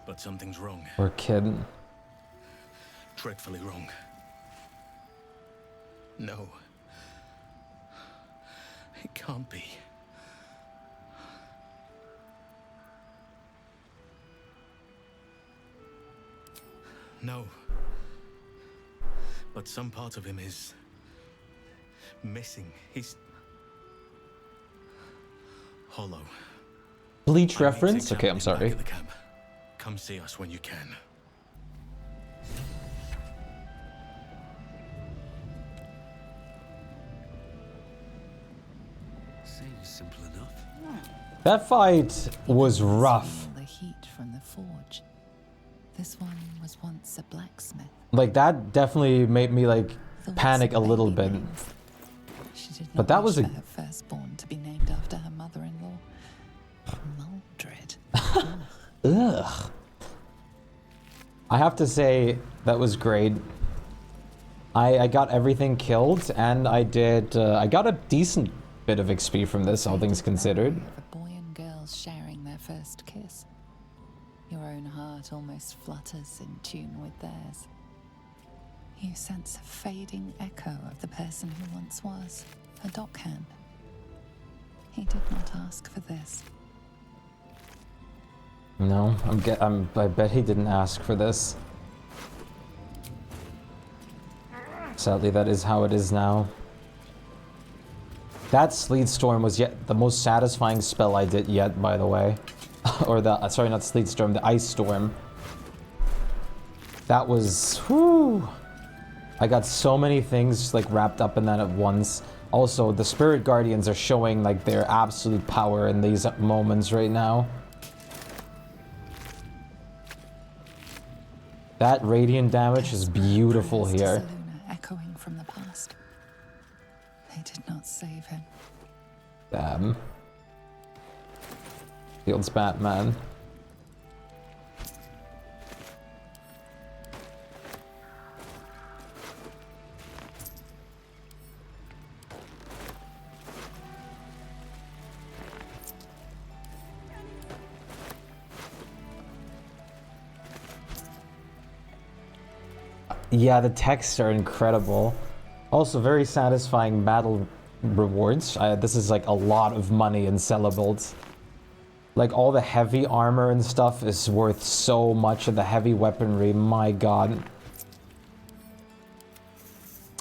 But something's wrong. We're kidding. Dreadfully wrong. No. It can't be. No. But some part of him is missing. He's hollow. Bleach reference? Okay, I'm sorry. Come see us when you can. Seems simple enough. That fight was rough. The heat from the forge. This one was once a blacksmith. Like that definitely made me like panic a little bit. She did not But that was wish a for her firstborn to be named after her mother-in-law. Maldred. Ugh. I have to say that was great. I got everything killed, and I got a decent bit of XP from this, all things considered. A boy and girl sharing their first kiss. Your own heart almost flutters in tune with theirs. You sense a fading echo of the person who once was, a dockhand. He did not ask for this. No, I bet he didn't ask for this. Sadly, that is how it is now. That Sleet Storm was yet the most satisfying spell I did yet, by the way. Or the, sorry, not Sleet Storm, the Ice Storm. That was, whew. I got so many things like wrapped up in that at once. Also, the Spirit Guardians are showing like their absolute power in these moments right now. That radiant damage is beautiful here. Echoing from the past. They did not save him. Damn. Feels Batman. Yeah, the texts are incredible. Also, very satisfying battle rewards. This is like a lot of money in sellables. Like all the heavy armor and stuff is worth so much of the heavy weaponry. My god.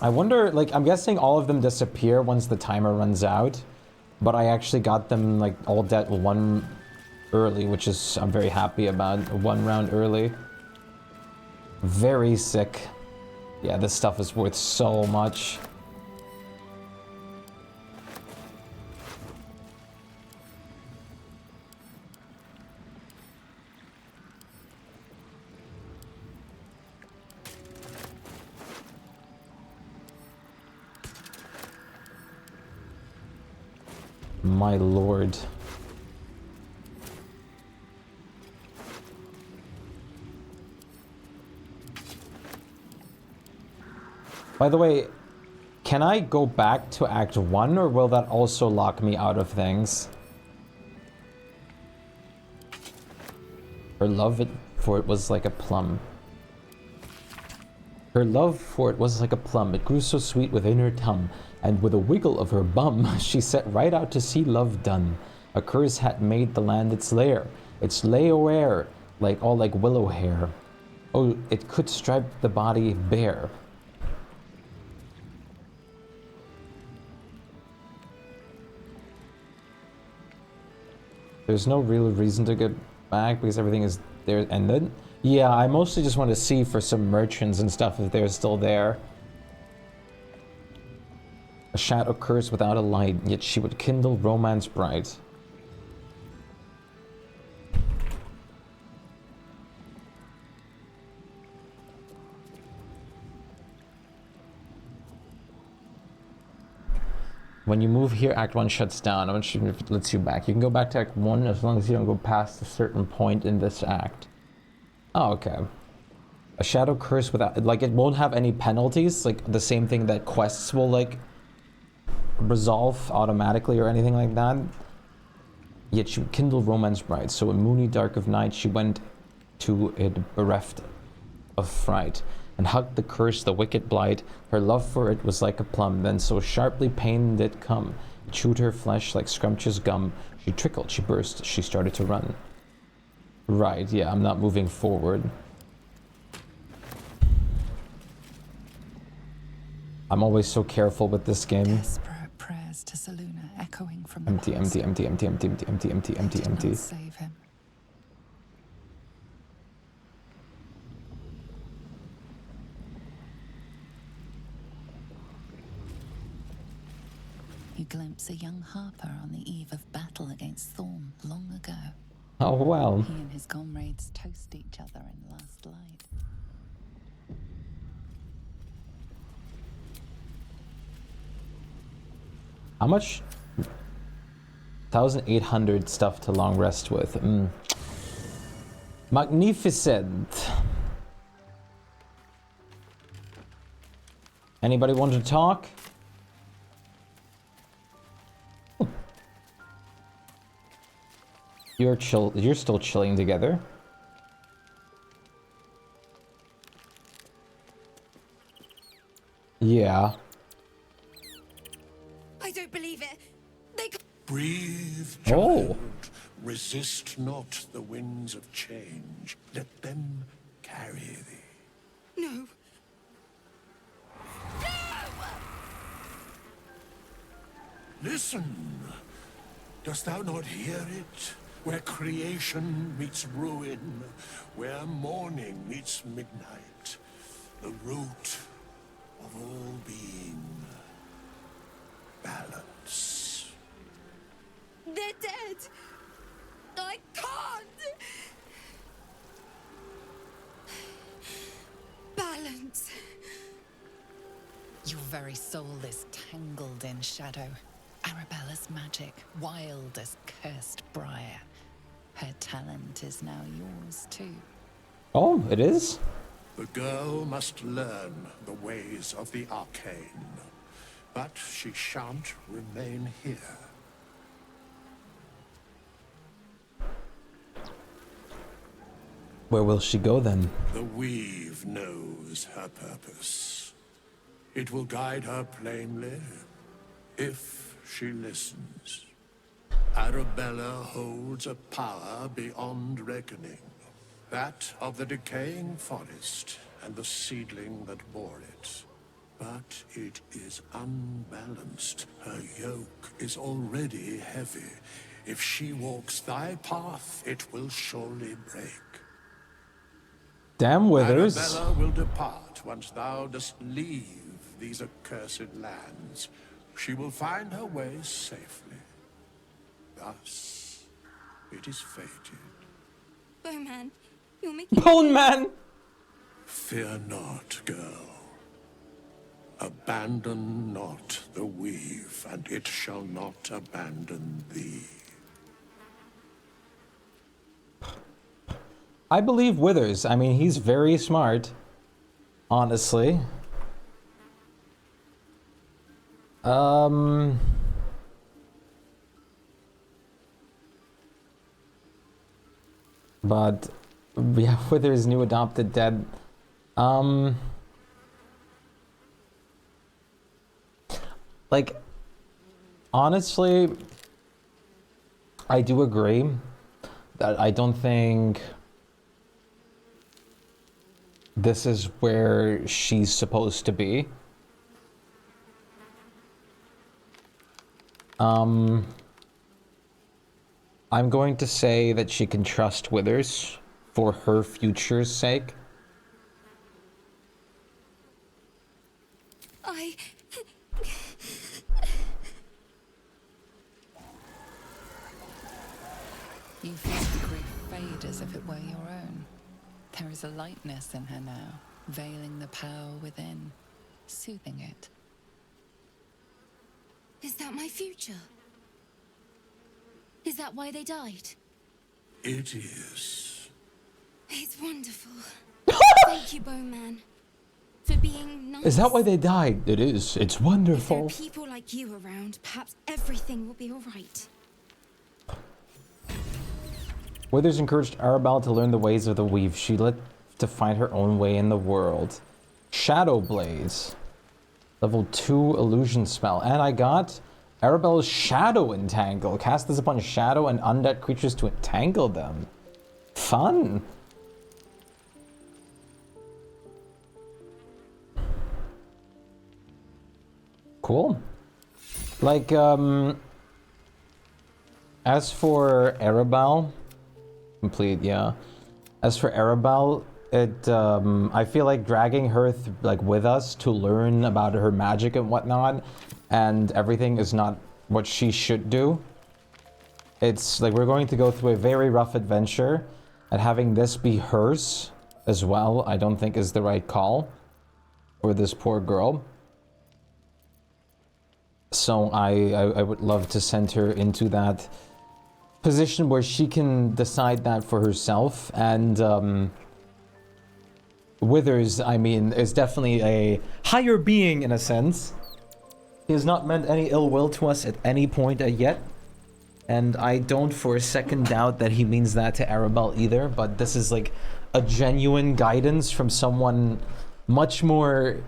I wonder, like, I'm guessing all of them disappear once the timer runs out. But I actually got them like all dead one early, which is I'm very happy about. 1 round early. Very sick. Yeah, this stuff is worth so much. My lord. By the way, can I go back to Act 1 or will that also lock me out of things? Her love for it was like a plum. Her love for it was like a plum. It grew so sweet within her tum, and with a wiggle of her bum, she set right out to see love done. A curse had made the land its lair. Its lay aware, like all like willow hair. Oh, it could stripe the body bare. There's no real reason to get back because everything is there ended. Yeah, I mostly just want to see for some merchants and stuff if they're still there. A shadow curse without a light, yet she would kindle romance bright. When you move here, Act 1 shuts down. I'm not sure if it lets you back. You can go back to Act 1 as long as you don't go past a certain point in this act. Oh, okay. A shadow curse without... Like, it won't have any penalties. Like, the same thing that quests will, like, resolve automatically or anything like that. Yet she would kindle romance bright. So in moony dark of night, she went to it bereft of fright. And hugged the curse, the wicked blight. Her love for it was like a plum. Then so sharply pain did come. It chewed her flesh like scrumptious gum. She trickled, she burst, she started to run. Right, yeah, I'm not moving forward. I'm always so careful with this game. Desperate prayers to Selûne echoing from the Empty, empty, empty, empty, empty, empty, empty, empty, empty, empty. Save him. You glimpse a young harper on the eve of battle against Thorm long ago. Oh, well. He and his comrades toast each other in last light. How much? 1,800 stuff to long rest with. Magnificent. Anybody want to talk? You're still chilling together. Yeah. I don't believe it. They... Breathe, Oh. child. Resist not the winds of change. Let them carry thee. No. Listen! Dost thou not hear it? Where creation meets ruin, where morning meets midnight, the root of all being. Balance. They're dead! I can't! Balance. Your very soul is tangled in shadow. Arabella's magic, wild as cursed briar. Her talent is now yours too. Oh, it is? The girl must learn the ways of the arcane, but she shan't remain here. Where will she go then? The weave knows her purpose. It will guide her plainly, if she listens. Arabella holds a power beyond reckoning. That of the decaying forest and the seedling that bore it. But it is unbalanced. Her yoke is already heavy. If she walks thy path, it will surely break. Damn Withers. Arabella will depart once thou dost leave these accursed lands. She will find her way safely. Thus, it is fated. Bowman, you're making... Bone Man! Fear not, girl. Abandon not the weave, and it shall not abandon thee. I believe Withers. I mean, he's very smart. Honestly. But yeah, Withers' new adopted dad. Like, honestly, I do agree that I don't think this is where she's supposed to be. I'm going to say that she can trust Withers for her future's sake. You feel the grief fade as if it were your own. There is a lightness in her now, veiling the power within, soothing it. Is that my future? Is that why they died? It is. It's wonderful. Thank you, Bowman, for being nice. Is that why they died? It is. It's wonderful. If there are people like you around, perhaps everything will be all right. Withers encouraged Arabelle to learn the ways of the weave. She lived to find her own way in the world. Shadow Blaze. Level 2 illusion spell. And I got Arabelle's Shadow Entangle. Cast this upon shadow and undead creatures to entangle them. Fun. Cool. Like, as for Arabelle, complete, yeah. As for Arabelle, I feel like dragging her with us to learn about her magic and whatnot, and everything is not what she should do. It's like we're going to go through a very rough adventure, and having this be hers as well, I don't think is the right call for this poor girl. So I would love to send her into that position where she can decide that for herself. And Withers, I mean, is definitely a higher being in a sense. He has not meant any ill will to us at any point yet. And I don't for a second doubt that he means that to Arabelle either, but this is like a genuine guidance from someone much more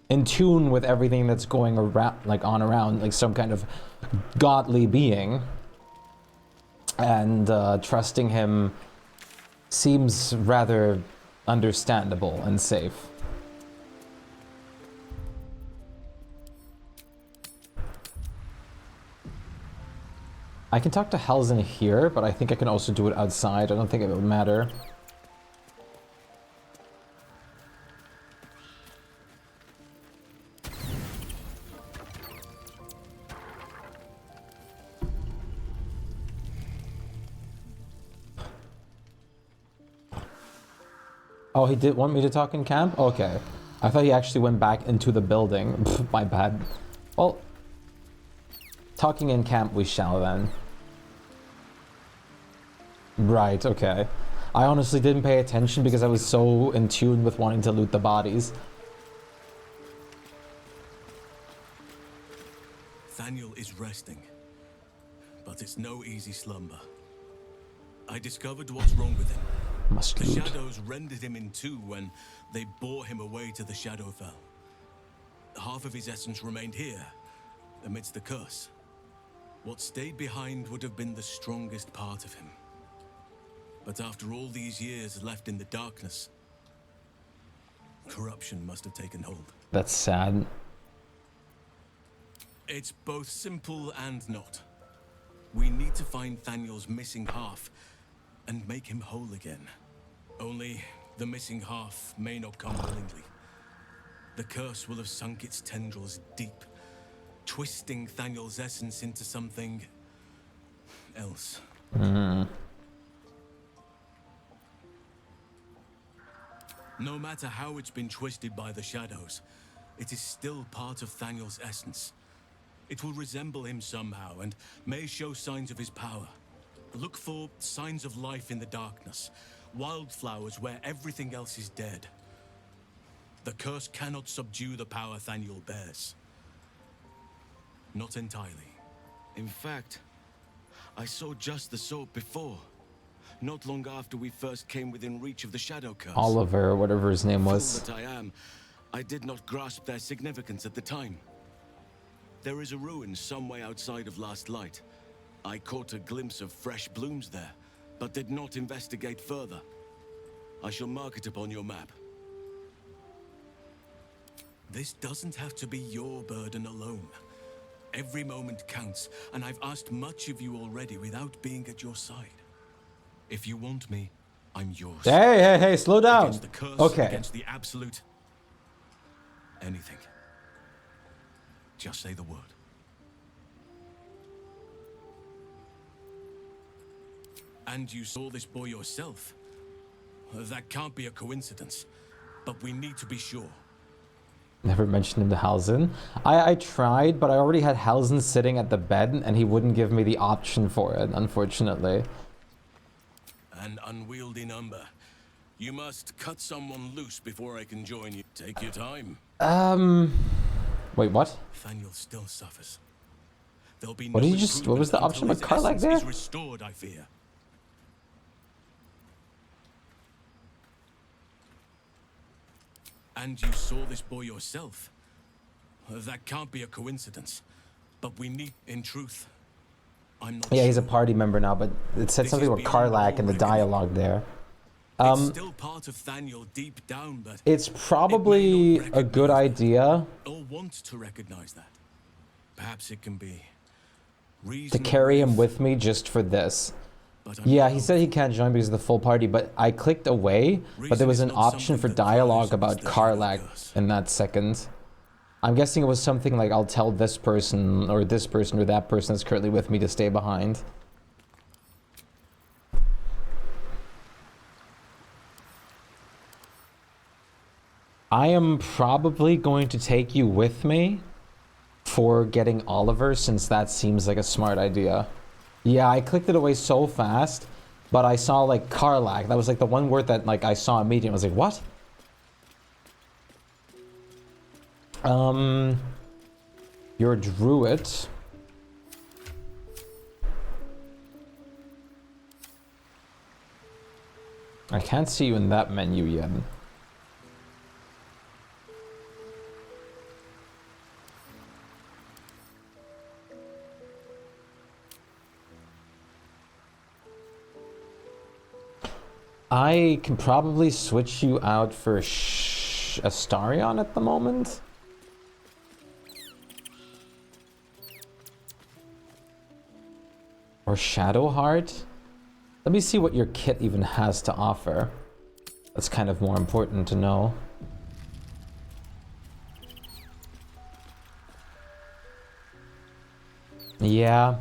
in tune with everything that's going around, like some kind of godly being. And trusting him seems rather understandable and safe. I can talk to Hells in here, but I think I can also do it outside. I don't think it will matter. Oh, he did want me to talk in camp? Okay. I thought he actually went back into the building. My bad. Well, talking in camp we shall then. Right, okay. I honestly didn't pay attention because I was so in tune with wanting to loot the bodies. Thaniel is resting, but it's no easy slumber. I discovered what's wrong with him. Must the loot. shadows rendered him in two when they bore him away to the Shadowfell. Half of his essence remained here, amidst the curse. What stayed behind would have been the strongest part of him. But after all these years left in the darkness, corruption must have taken hold. That's sad. It's both simple and not. We need to find Thaniel's missing half and make him whole again. Only the missing half may not come willingly. The curse will have sunk its tendrils deep, twisting Thaniel's essence into something else. No matter how it's been twisted by the shadows, it is still part of Thaniel's essence. It will resemble him somehow and may show signs of his power. Look for signs of life in the darkness, wildflowers where everything else is dead. The curse cannot subdue the power Thaniel bears. Not entirely. In fact, I saw just the sort before. Not long after we first came within reach of the Shadow Curse. Oliver, whatever his name was. Fool that I am, I did not grasp their significance at the time. There is a ruin some way outside of Last Light. I caught a glimpse of fresh blooms there, but did not investigate further. I shall mark it upon your map. This doesn't have to be your burden alone. Every moment counts, and I've asked much of you already without being at your side. If you want me, I'm yours. Hey, slow down. Against the curse, Okay. against the absolute. Anything. Just say the word. And you saw this boy yourself. That can't be a coincidence, but we need to be sure. Never mentioned him to Halzen. I tried, but I already had Halzen sitting at the bed, and he wouldn't give me the option for it, unfortunately. An unwieldy number. You must cut someone loose before I can join you. Take your time. Wait, what? Thaniel still suffers. There'll be What no did you just? What was the option improvement with until Karlak his there? essence is restored, I fear. And you saw this boy yourself. That can't be a coincidence. But we need, in truth, I'm not Yeah, he's a party member now, but it said something about Karlak in the dialogue there. It's still part of Thaniel deep down, but It's probably a good idea or want to recognize that. Perhaps it can be to carry him with me just for this. Yeah, he said he can't join because of the full party, but I clicked away, but there was an option for dialogue about Karlak in that second. I'm guessing it was something like, I'll tell this person or that person that's currently with me to stay behind. I am probably going to take you with me for getting Oliver, since that seems like a smart idea. Yeah, I clicked it away so fast, but I saw like Karlak. That was like the one word that like I saw immediately. I was like, what? You're a druid. I can't see you in that menu yet. I can probably switch you out for Astarion at the moment. Or Shadow Heart? Let me see what your kit even has to offer. That's kind of more important to know. Yeah,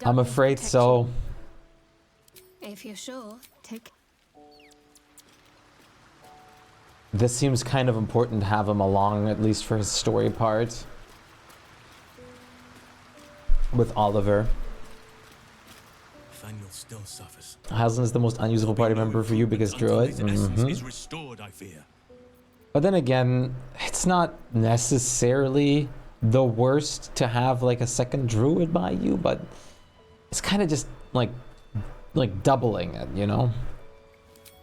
I'm afraid so. If you're sure, take. This seems kind of important to have him along, at least for his story part. With Oliver. Nathaniel still suffers. Hazen's the most unusable party member for you because Druid. Is restored, I fear. But then again, it's not necessarily the worst to have like a second Druid by you, but it's kind of just like doubling it, you know?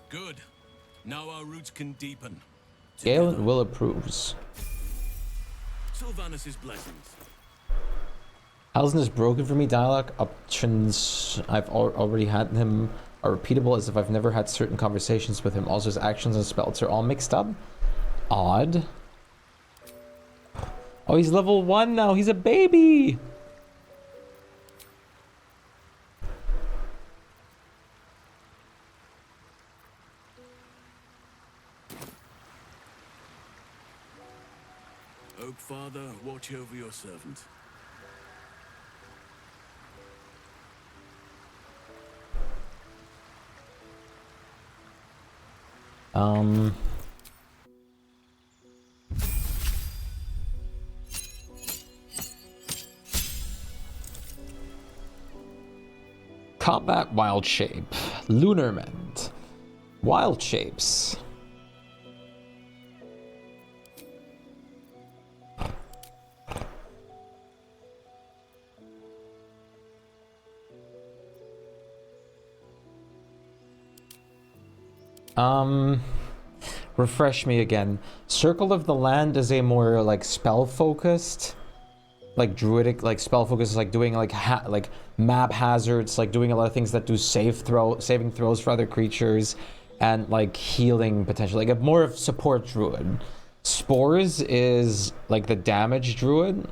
Good. Now our roots can deepen. Galen will approves. Sylvanus' blessings. Halzen is broken for me. Dialogue options I've already had him are repeatable as if I've never had certain conversations with him. Also, his actions and spells are all mixed up. Odd. Oh, he's level 1 now. He's a baby. Oak Father, watch over your servant. Combat Wild Shape. Lunarment. Wild Shapes. Refresh me again. Circle of the Land is a more like spell focused, like druidic, like spell focused, like doing like map hazards, like doing a lot of things that do saving throws for other creatures, and like healing potentially, like a more of support druid. Spores is like the damage druid,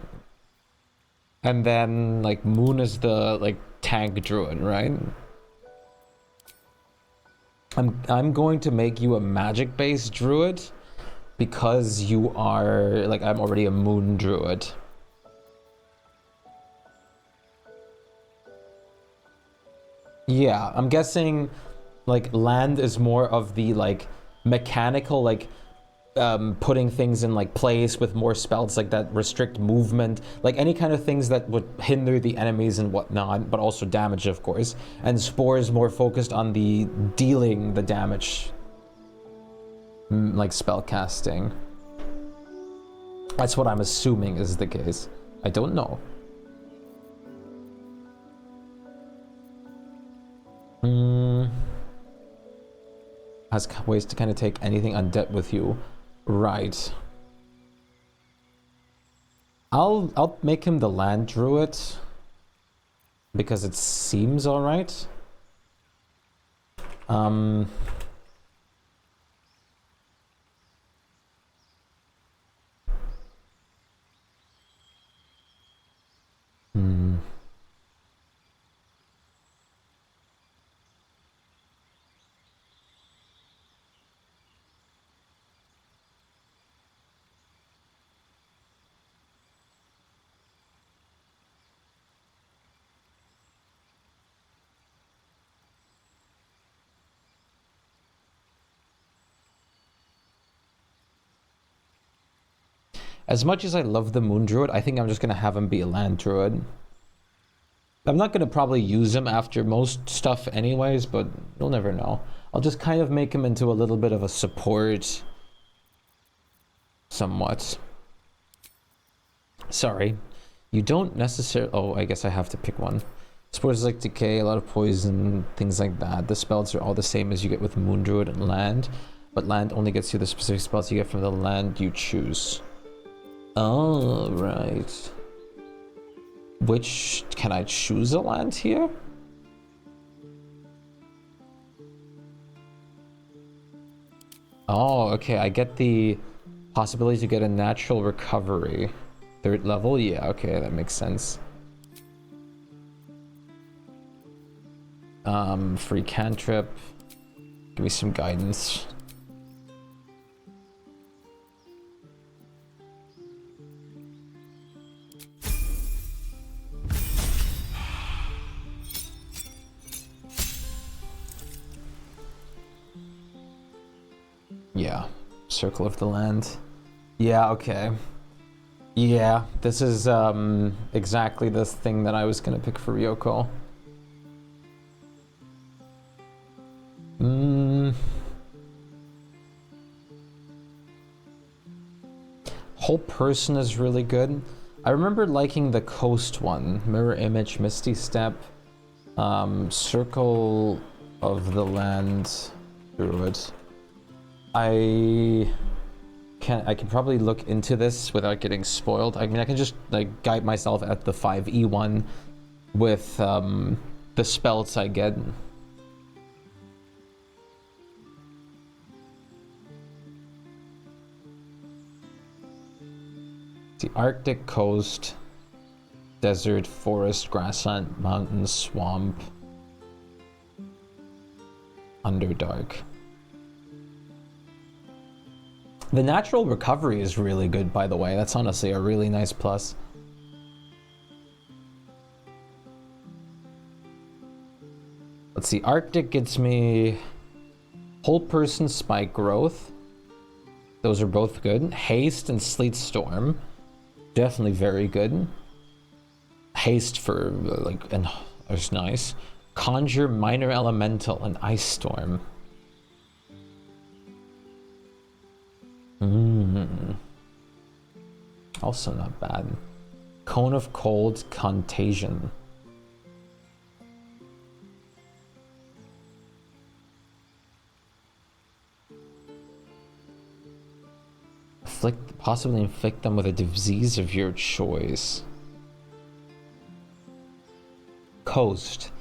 and then like Moon is the like tank druid, right? I'm going to make you a magic-based druid because you are like I'm already a moon druid. Yeah, I'm guessing like land is more of the like mechanical, like putting things in like place with more spells like that restrict movement, like any kind of things that would hinder the enemies and whatnot, but also damage, of course. And Spore is more focused on the dealing the damage, like spell casting. That's what I'm assuming is the case. I don't know. Has ways to kind of take anything undead with you. Right. I'll make him the land druid because it seems all right. As much as I love the Moon Druid, I think I'm just going to have him be a Land Druid. I'm not going to probably use him after most stuff anyways, but you'll never know. I'll just kind of make him into a little bit of a support. Somewhat. Sorry. You don't necessarily... Oh, I guess I have to pick one. Spores like decay, a lot of poison, things like that. The spells are all the same as you get with Moon Druid and Land, but Land only gets you the specific spells you get from the land you choose. Oh, right. Which, can I choose a land here? Oh, okay, I get the possibility to get a natural recovery. 3rd level? Yeah, okay, that makes sense. Free cantrip. Give me some guidance. Yeah, Circle of the Land. Yeah, okay. Yeah, this is exactly this thing that I was gonna pick for Ryoko. Whole person is really good. I remember liking the coast one. Mirror Image, Misty Step, Circle of the Land, Druid. I can probably look into this without getting spoiled. I mean, I can just like guide myself at the 5e1 with the spells I get. The Arctic coast, desert, forest, grassland, mountain, swamp, Underdark. The natural recovery is really good, by the way. That's honestly a really nice plus. Let's see, Arctic gets me whole person spike growth. Those are both good. Haste and Sleet Storm. Definitely very good. Haste for like, and it's nice. Conjure Minor Elemental and Ice Storm. Also not bad. Cone of Cold, Contagion. Possibly inflict them with a disease of your choice. Coast.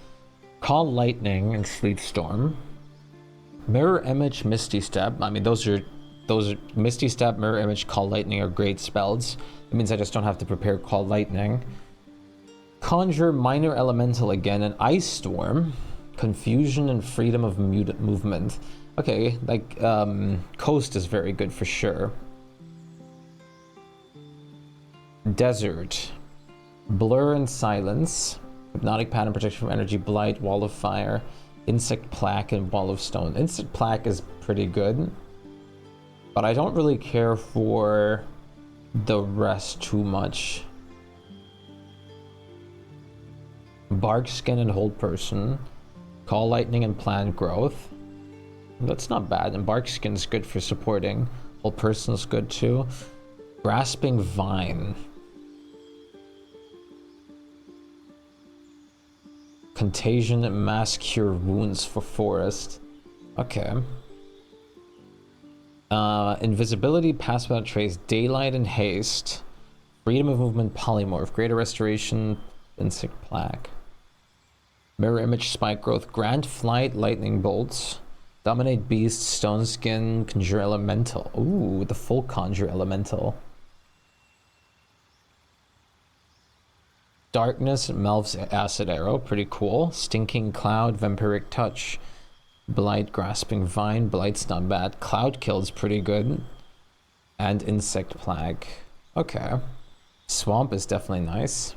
Call Lightning and Sleet Storm. Mirror Image, Misty Step. I mean, those are Misty Step, Mirror Image, Call Lightning are great spells. It means I just don't have to prepare Call Lightning. Conjure Minor Elemental again, and Ice Storm. Confusion and Freedom of Movement. Okay, like, Coast is very good for sure. Desert. Blur and Silence. Hypnotic Pattern, Protection from Energy, Blight, Wall of Fire, Insect Plaque, and Wall of Stone. Insect Plaque is pretty good, but I don't really care for the rest too much. Bark Skin and Hold Person. Call Lightning and Plant Growth. That's not bad, and Bark Skin's good for supporting. Hold Person's good too. Grasping Vine. Contagion and Mass Cure Wounds for Forest. Okay. Invisibility, Pass Without Trace, Daylight and Haste. Freedom of Movement, Polymorph. Greater Restoration, Insect Plaque. Mirror Image, Spike Growth. Grant Flight, Lightning Bolts. Dominate Beast, Stone Skin, Conjure Elemental. Ooh, the full Conjure Elemental. Darkness, Melv's Acid Arrow, pretty cool. Stinking Cloud, Vampiric Touch. Blight, Grasping Vine, Blight's not bad. Cloud Kill's pretty good. And Insect Plague. Okay. Swamp is definitely nice.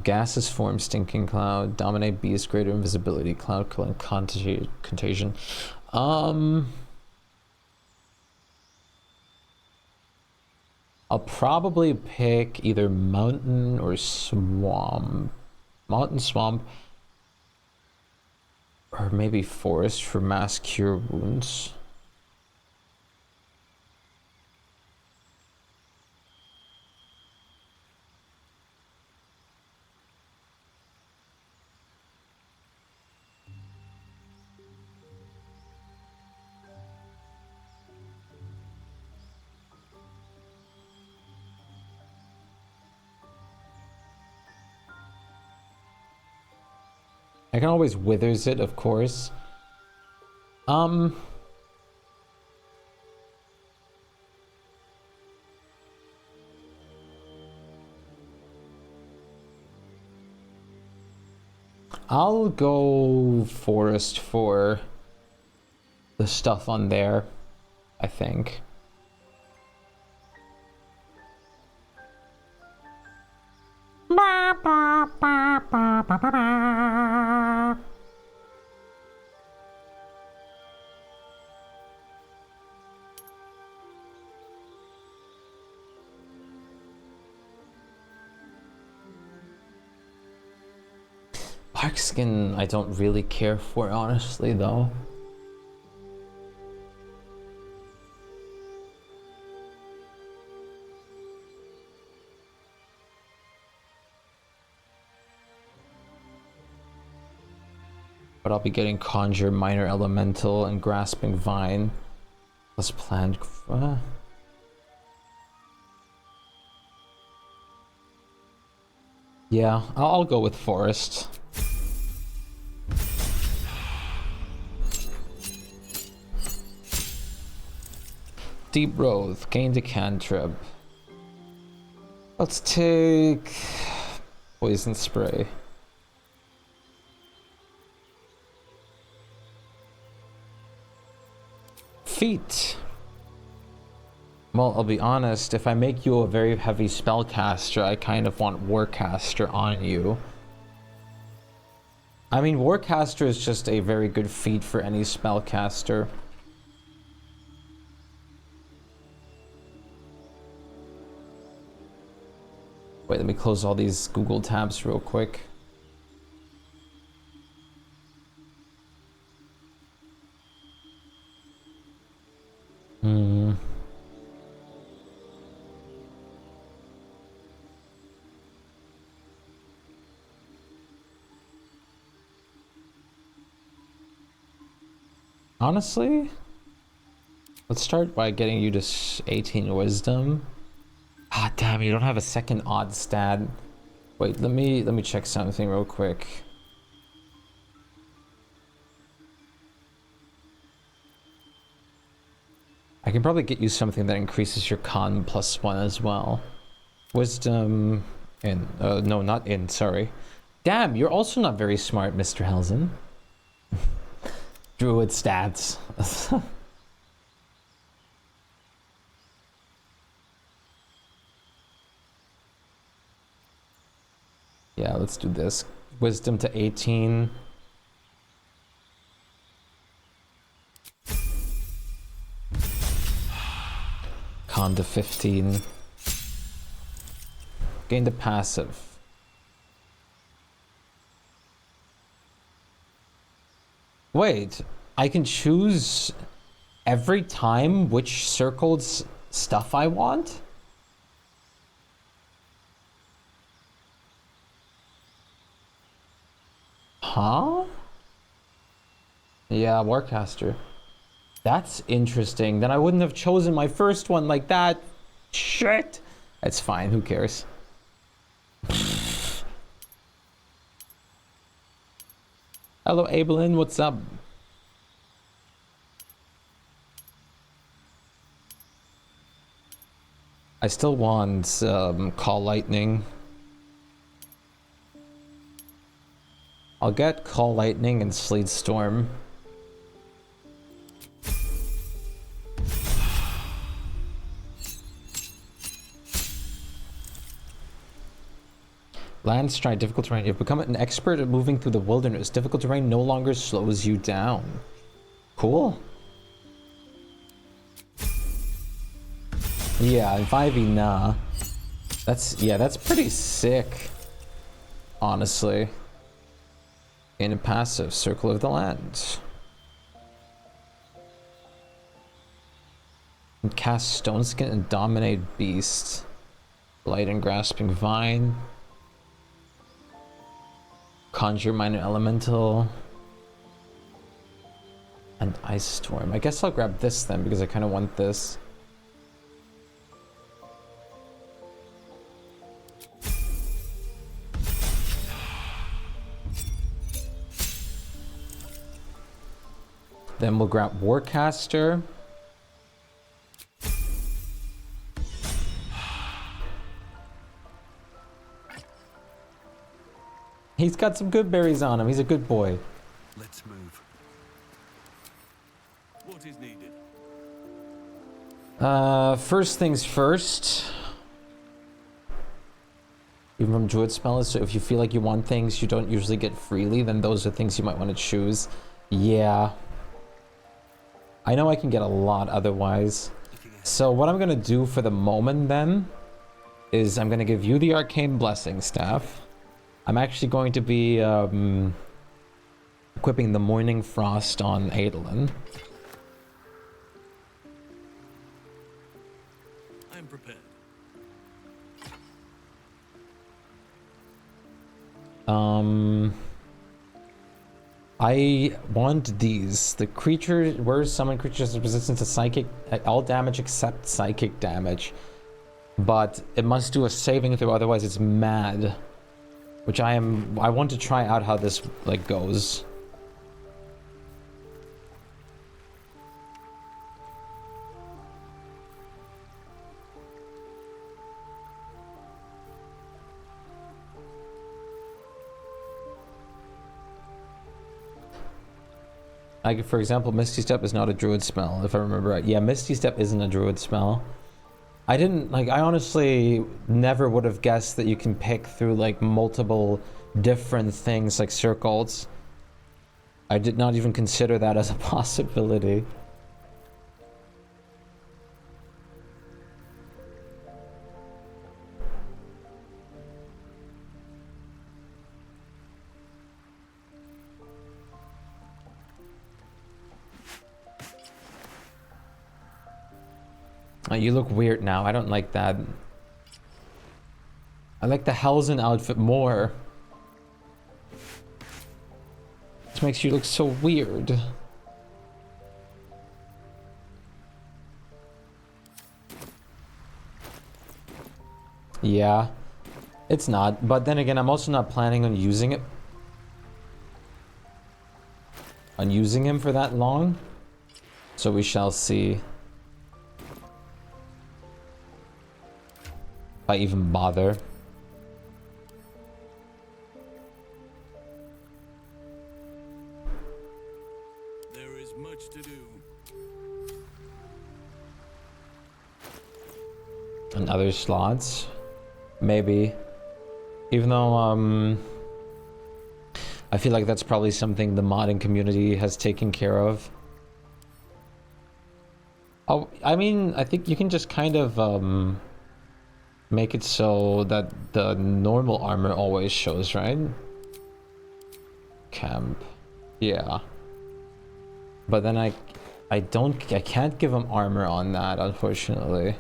Gases Form, Stinking Cloud. Dominate Beast, Greater Invisibility, Cloud Kill, and Contagion. I'll probably pick either Mountain or Swamp. Mountain, Swamp, or maybe Forest for Mass Cure Wounds. I can always Withers it, of course. I'll go forest for the stuff on there, I think. Bark skin I don't really care for, honestly, though. But I'll be getting Conjure, Minor Elemental, and Grasping Vine. Plus planned. Yeah, I'll go with Forest. Deep Growth, gained a cantrip. Let's take Poison Spray. Feet. Well, I'll be honest, if I make you a very heavy spellcaster, I kind of want Warcaster on you. I mean, Warcaster is just a very good feat for any spellcaster. Wait, let me close all these Google tabs real quick. Honestly, let's start by getting you to 18 wisdom. Ah, damn, you don't have a second odd stat. Wait, let me check something real quick. I can probably get you something that increases your con +1 as well. Wisdom in, no, not in, sorry. Damn, you're also not very smart, Mr. Helsen. Druid stats. Yeah, let's do this. Wisdom to 18. Con to 15. Gain the passive. Wait, I can choose every time which circled stuff I want? Huh? Yeah, Warcaster. That's interesting. Then I wouldn't have chosen my first one like that. Shit. It's fine, who cares? Hello, Abelin, what's up? I still want Call Lightning. I'll get Call Lightning and Sleet Storm. Landstride, difficult terrain. You've become an expert at moving through the wilderness. Difficult terrain no longer slows you down. Cool. Yeah, and 5e, nah. That's pretty sick. Honestly. Gain a passive, Circle of the Land. And cast Stone Skin and Dominate Beast. Light and Grasping Vine. Conjure Minor Elemental. And Ice Storm. I guess I'll grab this then because I kind of want this. Then we'll grab Warcaster. He's got some good berries on him. He's a good boy. Let's move. What is needed? First things first. Even from druid spells, so if you feel like you want things you don't usually get freely, then those are things you might want to choose. Yeah. I know I can get a lot otherwise. So what I'm gonna do for the moment then is I'm gonna give you the Arcane Blessing Staff. I'm actually going to be equipping the Morning Frost on Adolin. I'm prepared. I want these. The creature, where summon creatures are resistant to psychic, all damage except psychic damage. But it must do a saving throw, otherwise it's mad. Which I want to try out how this, like, goes. Like, for example, Misty Step is not a druid spell, if I remember right. Yeah, Misty Step isn't a druid spell. I honestly never would have guessed that you can pick through, like, multiple different things, like circles. I did not even consider that as a possibility. Oh, you look weird now. I don't like that. I like the Helzen outfit more. This makes you look so weird. Yeah, it's not. But then again, I'm also not planning on using it. On using him for that long. So we shall see. If I even bother. There is much to do. And other slots? Maybe. Even though, I feel like that's probably something the modding community has taken care of. Oh, I mean, I think you can just kind of, make it so that the normal armor always shows, right? Camp. Yeah. But then I can't give him armor on that, unfortunately.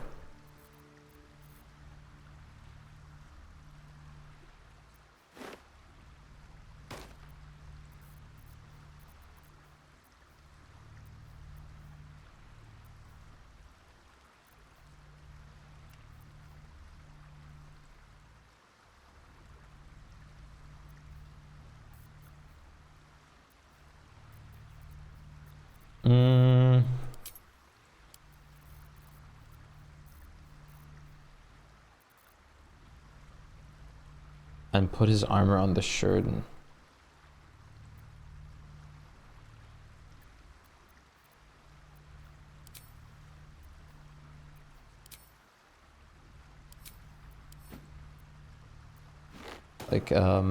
And put his armor on the shirt. Like, I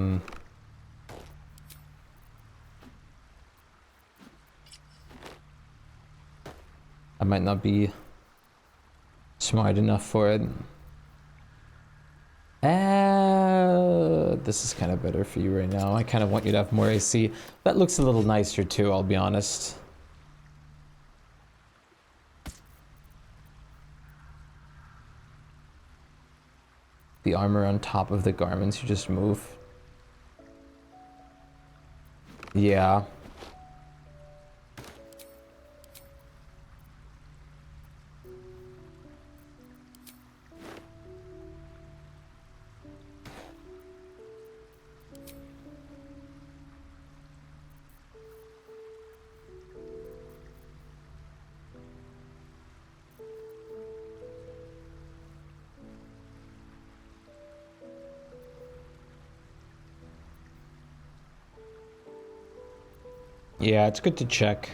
might not be smart enough for it. This is kind of better for you right now. I kind of want you to have more AC. That looks a little nicer too, I'll be honest. The armor on top of the garments you just move. Yeah. Yeah, it's good to check.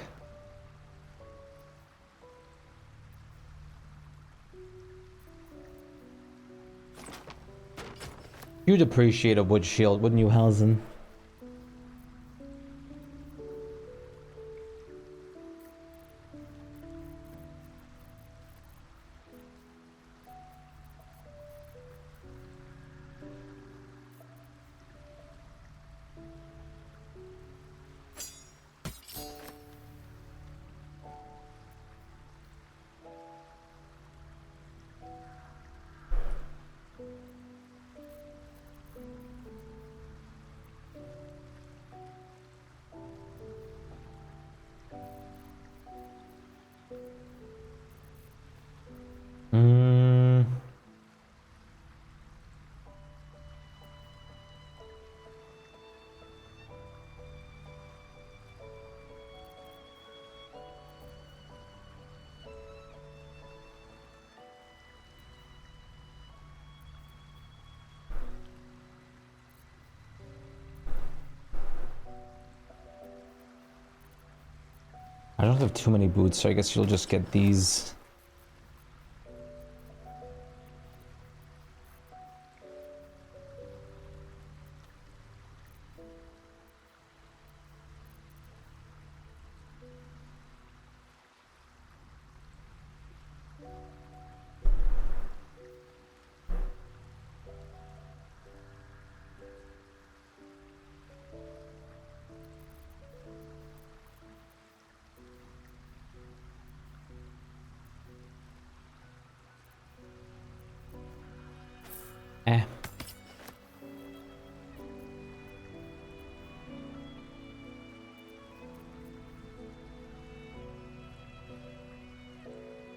You'd appreciate a wood shield, wouldn't you, Halzen? I don't have too many boots, so I guess you'll just get these.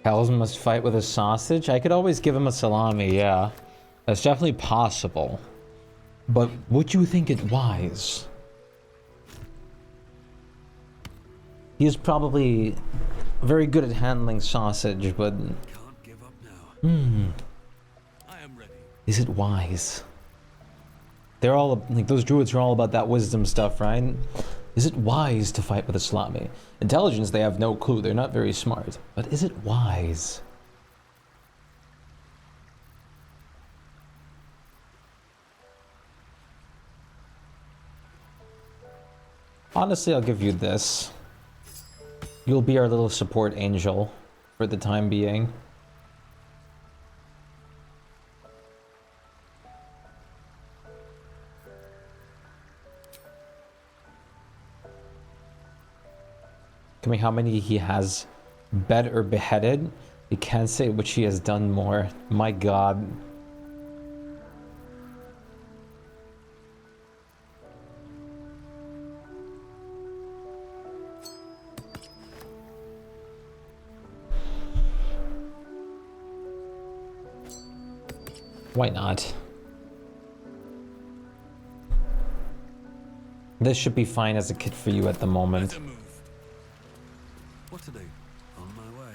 Hells must fight with a sausage? I could always give him a salami, yeah. That's definitely possible. But would you think it wise? He is probably very good at handling sausage, but... Can't give up now. I am ready. Is it wise? They're all, like, those druids are all about that wisdom stuff, right? Is it wise to fight with a salami? Intelligence, they have no clue. They're not very smart. But is it wise? Honestly, I'll give you this. You'll be our little support angel for the time being. Tell me how many he has bed or beheaded. You can't say which he has done more. My god. Why not? This should be fine as a kit for you at the moment. What to do? On my way.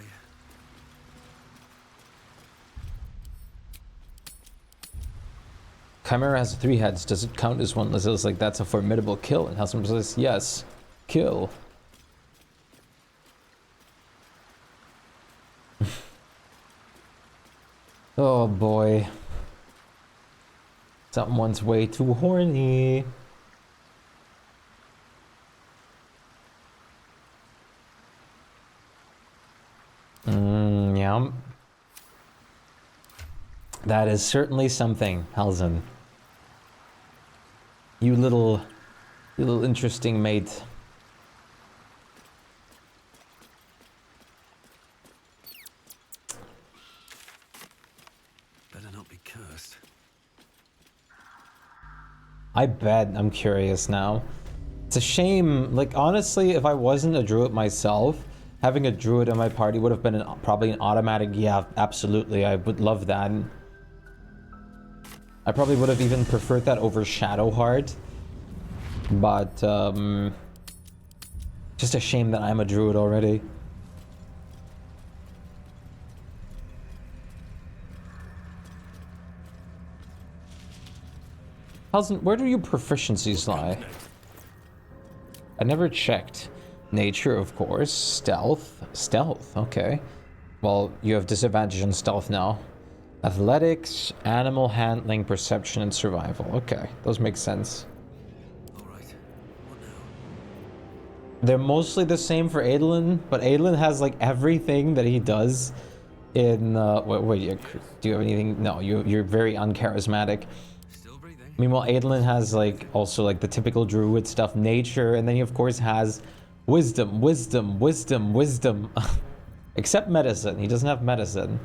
Chimera has 3 heads. Does it count as one? Lazil's like, that's a formidable kill. And Halcyon says, yes. Kill. Oh boy. Someone's way too horny. Yeah. That is certainly something, Halzen. You little interesting mate. Better not be cursed. I bet. I'm curious now. It's a shame. Like, honestly, if I wasn't a druid myself, having a druid in my party would have been probably an automatic, yeah, absolutely. I would love that. I probably would have even preferred that over Shadowheart. But, just a shame that I'm a druid already. Halcyon, where do your proficiencies lie? I never checked. Nature, of course. Stealth. Stealth, okay. Well, you have disadvantage on stealth now. Athletics, animal handling, perception, and survival. Okay, those make sense. They're mostly the same for Adolin, but Adolin has like everything that he does in wait, do you have anything? No, you're very uncharismatic. Meanwhile, Adolin has like also like the typical druid stuff, nature, and then he of course has wisdom. Except medicine. He doesn't have medicine.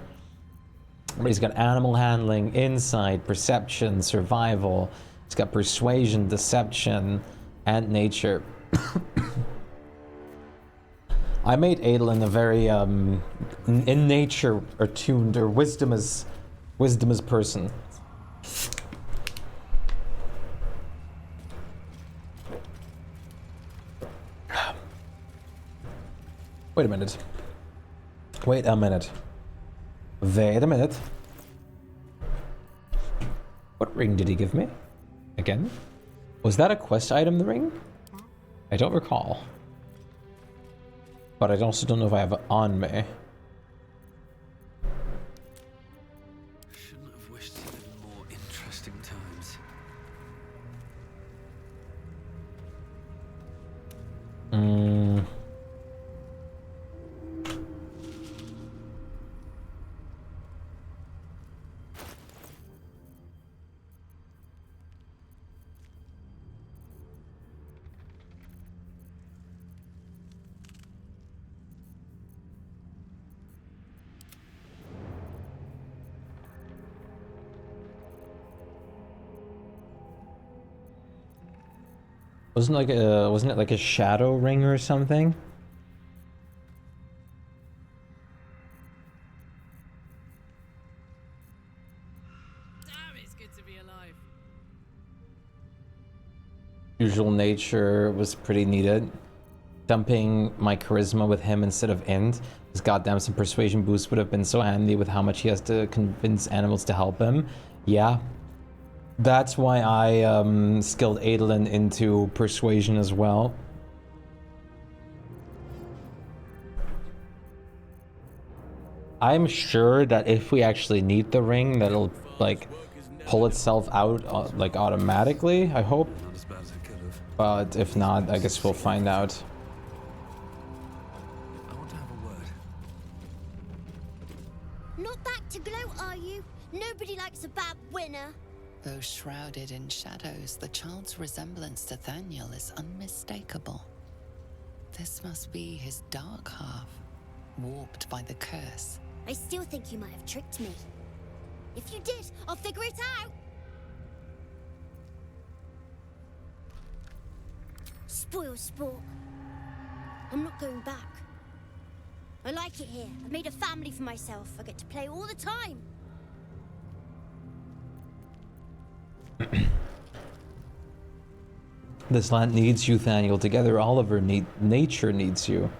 But he's got animal handling, insight, perception, survival. He's got persuasion, deception, and nature. I made Adolin a very in nature attuned or wisdom is person. Wait a minute. Wait a minute. Wait a minute. What ring did he give me? Again? Was that a quest item, the ring? I don't recall. But I also don't know if I have it on me. Shouldn't have wished to live in more interesting times. Wasn't it like a shadow ring or something? Damn, it's good to be alive. Usual nature was pretty needed. Dumping my charisma with him instead of Ind. His goddamn some persuasion boost would have been so handy with how much he has to convince animals to help him. Yeah. That's why I skilled Adolin into persuasion as well. I'm sure that if we actually need the ring, that'll like pull itself out like automatically, I hope. But if not, I guess we'll find out. Not back to gloat, are you? Nobody likes a bad winner. Though shrouded in shadows, the child's resemblance to Thaniel is unmistakable. This must be his dark half, warped by the curse. I still think you might have tricked me. If you did, I'll figure it out. Spoil sport. I'm not going back. I like it here. I've made a family for myself. I get to play all the time. This land needs you, Thaniel. Together, Oliver, nature needs you.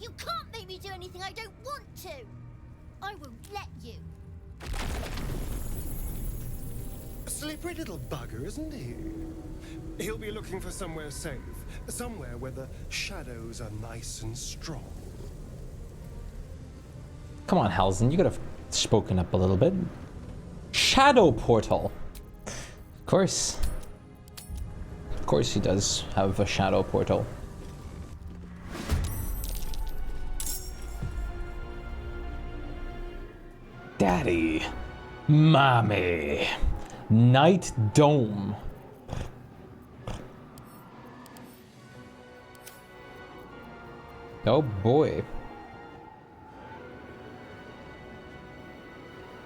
You can't make me do anything I don't want to. I won't let you. A slippery little bugger, isn't he? He'll be looking for somewhere safe. Somewhere where the shadows are nice and strong. Come on, Halzen, you could have spoken up a little bit. Shadow portal. Of course. Of course he does have a shadow portal. Daddy. Mommy. Night Dome. Oh boy.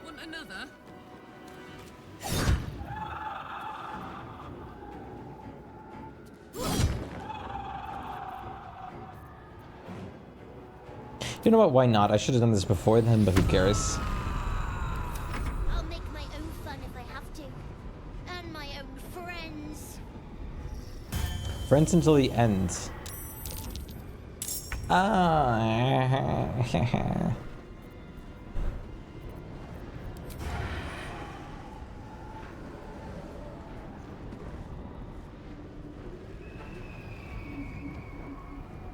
Want another? You know what? Why not? I should have done this before then, but who cares? I'll make my own fun if I have to. And my own friends. Friends until the end. Ah.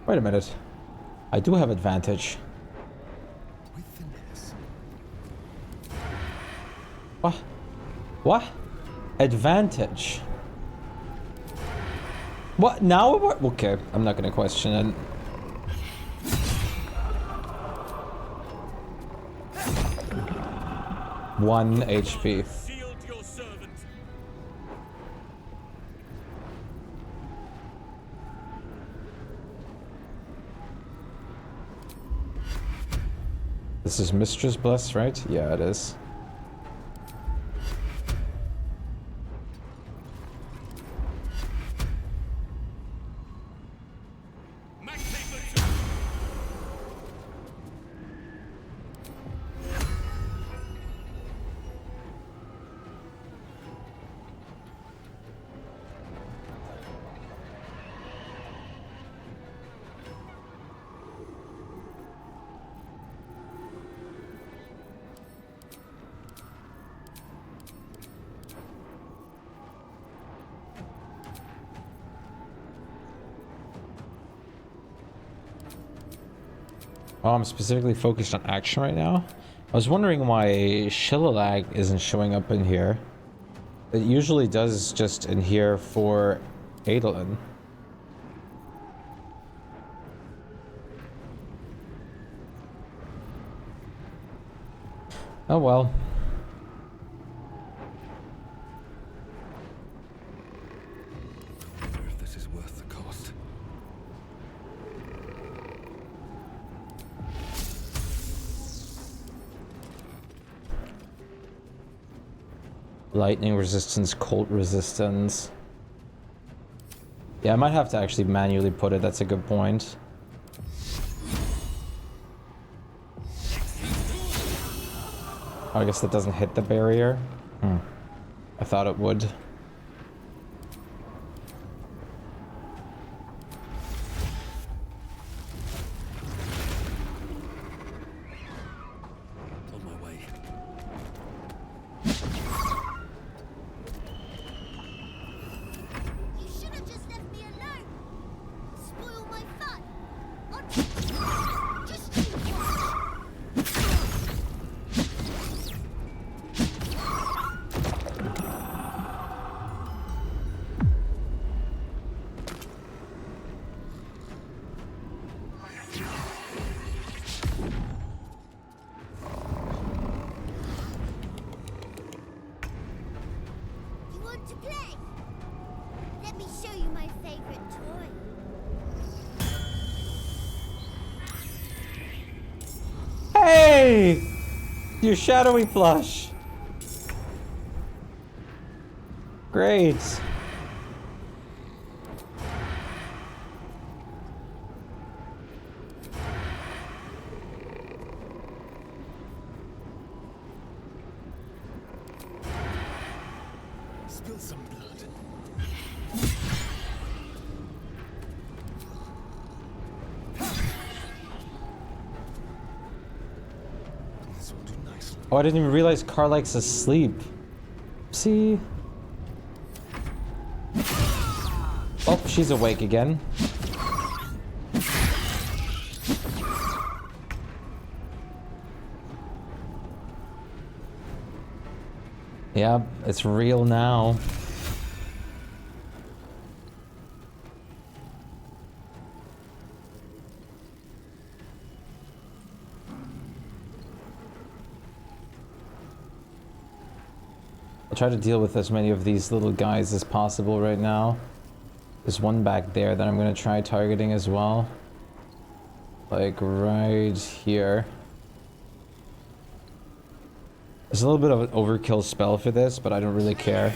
Wait a minute. I do have advantage. What? What? Advantage? What? Now it works? Okay, I'm not gonna question it. One HP. This is Mistress Bless, right? Yeah, it is. Oh, I'm specifically focused on action right now. I was wondering why Shpyke isn't showing up in here. It usually does just in here for Adolin. Oh well. I wonder if this is worth the cost. Lightning resistance, cold resistance. Yeah, I might have to actually manually put it. That's a good point. Oh, I guess that doesn't hit the barrier. I thought it would. On my way. You should have just left me alone. Spoil my fun. Just you watch. You want to play? Let me show you my favorite toy. Hey! Your shadowy plush. Great. Spill some blood. This will do nicely. Oh, I didn't even realize Carlake's asleep. See? Oh, she's awake again. Yeah, it's real now. I'll try to deal with as many of these little guys as possible right now. There's one back there that I'm gonna try targeting as well. Like right here. There's a little bit of an overkill spell for this, but I don't really care.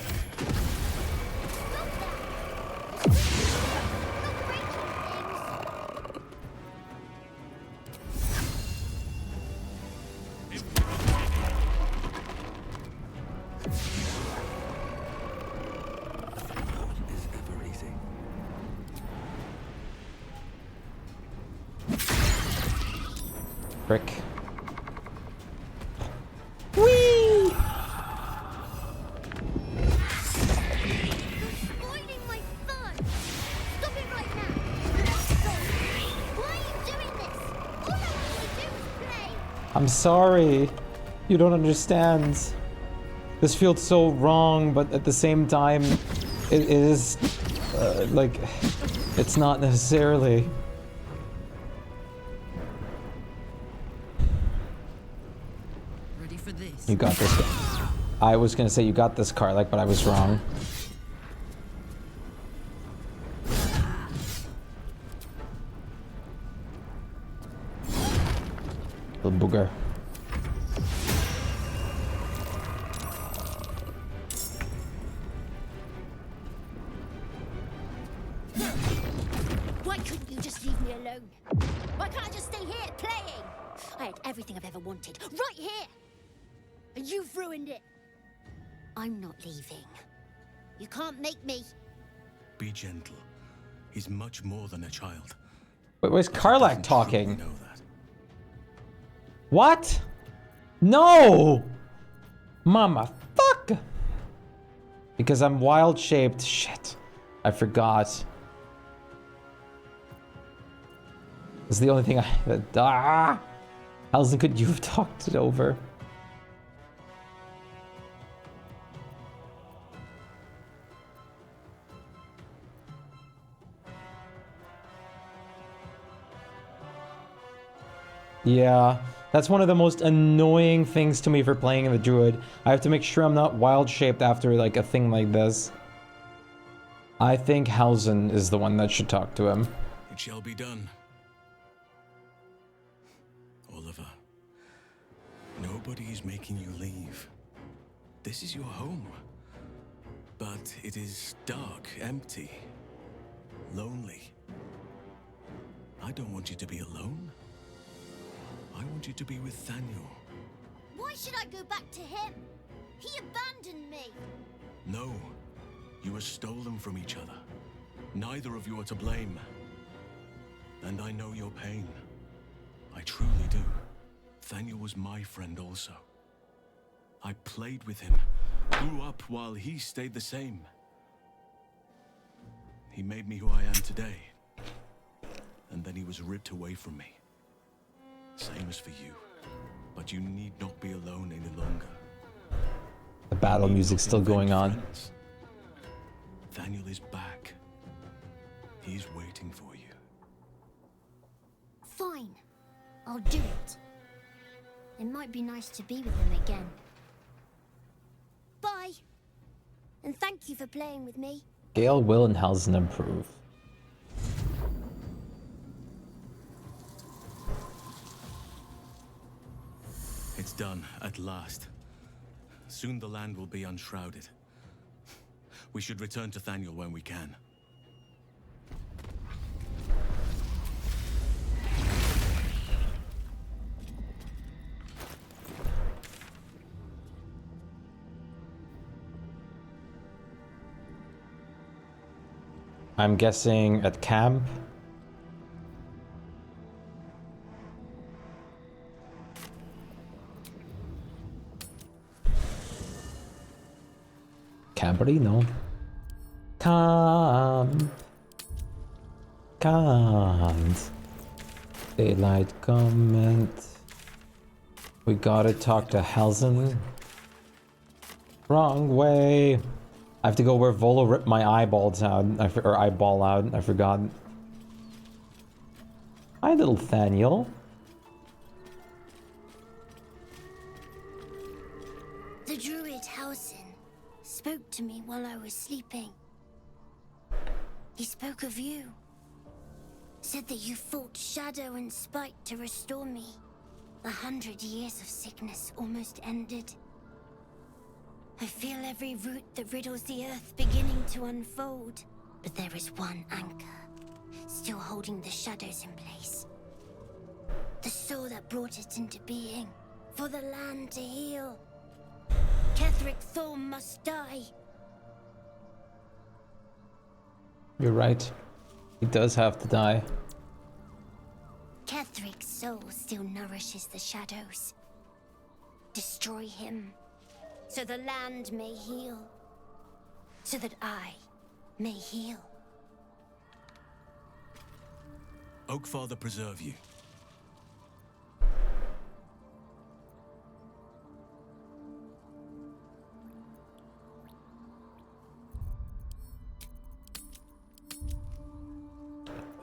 Is ever easy. Frick. Whee! Spoiling my fun. Stop it right now. I'm sorry. You don't understand. This feels so wrong, but at the same time, it is, like, it's not necessarily. Ready for this? You got this. I was gonna say you got this, Karlach, but I was wrong. Little booger. Why couldn't you just leave me alone? Why can't I just stay here playing? I had everything I've ever wanted, right here! And you've ruined it. I'm not leaving. You can't make me. Be gentle. He's much more than a child. Wait, where's Karlach talking? You know that. What? No! Mama, fuck! Because I'm wild-shaped. Shit. I forgot. It's the only thing I... How else could you have talked it over? Yeah, that's one of the most annoying things to me for playing the druid. I have to make sure I'm not wild-shaped after like a thing like this. I think Halsin is the one that should talk to him. It shall be done. Oliver, nobody is making you leave. This is your home. But it is dark, empty, lonely. I don't want you to be alone. I want you to be with Thaniel. Why should I go back to him? He abandoned me. No, you were stolen from each other. Neither of you are to blame. And I know your pain. I truly do. Thaniel was my friend also. I played with him, grew up while he stayed the same. He made me who I am today. And then he was ripped away from me. Same as for you. But you need not be alone any longer. The battle music's still going on. Friends. Thaniel is back. He's waiting for you. Fine. I'll do it. It might be nice to be with him again. Bye. And thank you for playing with me. Gale, Will, and Halsin improve. It's done, at last. Soon the land will be unshrouded. We should return to Thaniel when we can. I'm guessing at camp. Campery? No. Can't. Daylight comment. We gotta talk to Halsin. Wrong way. I have to go where Volo ripped my eyeballs out. Or eyeball out. I forgot. Hi, little Thaniel. The druid Halsin spoke to me while I was sleeping. He spoke of you. Said that you fought Shadow and Shpyke to restore me. 100 years of sickness almost ended. I feel every root that riddles the earth beginning to unfold. But there is one anchor, still holding the shadows in place. The soul that brought it into being, for the land to heal. Ketheric Thorm must die. You're right. He does have to die. Ketheric's soul still nourishes the shadows. Destroy him, so the land may heal. So that I may heal. Oakfather preserve you.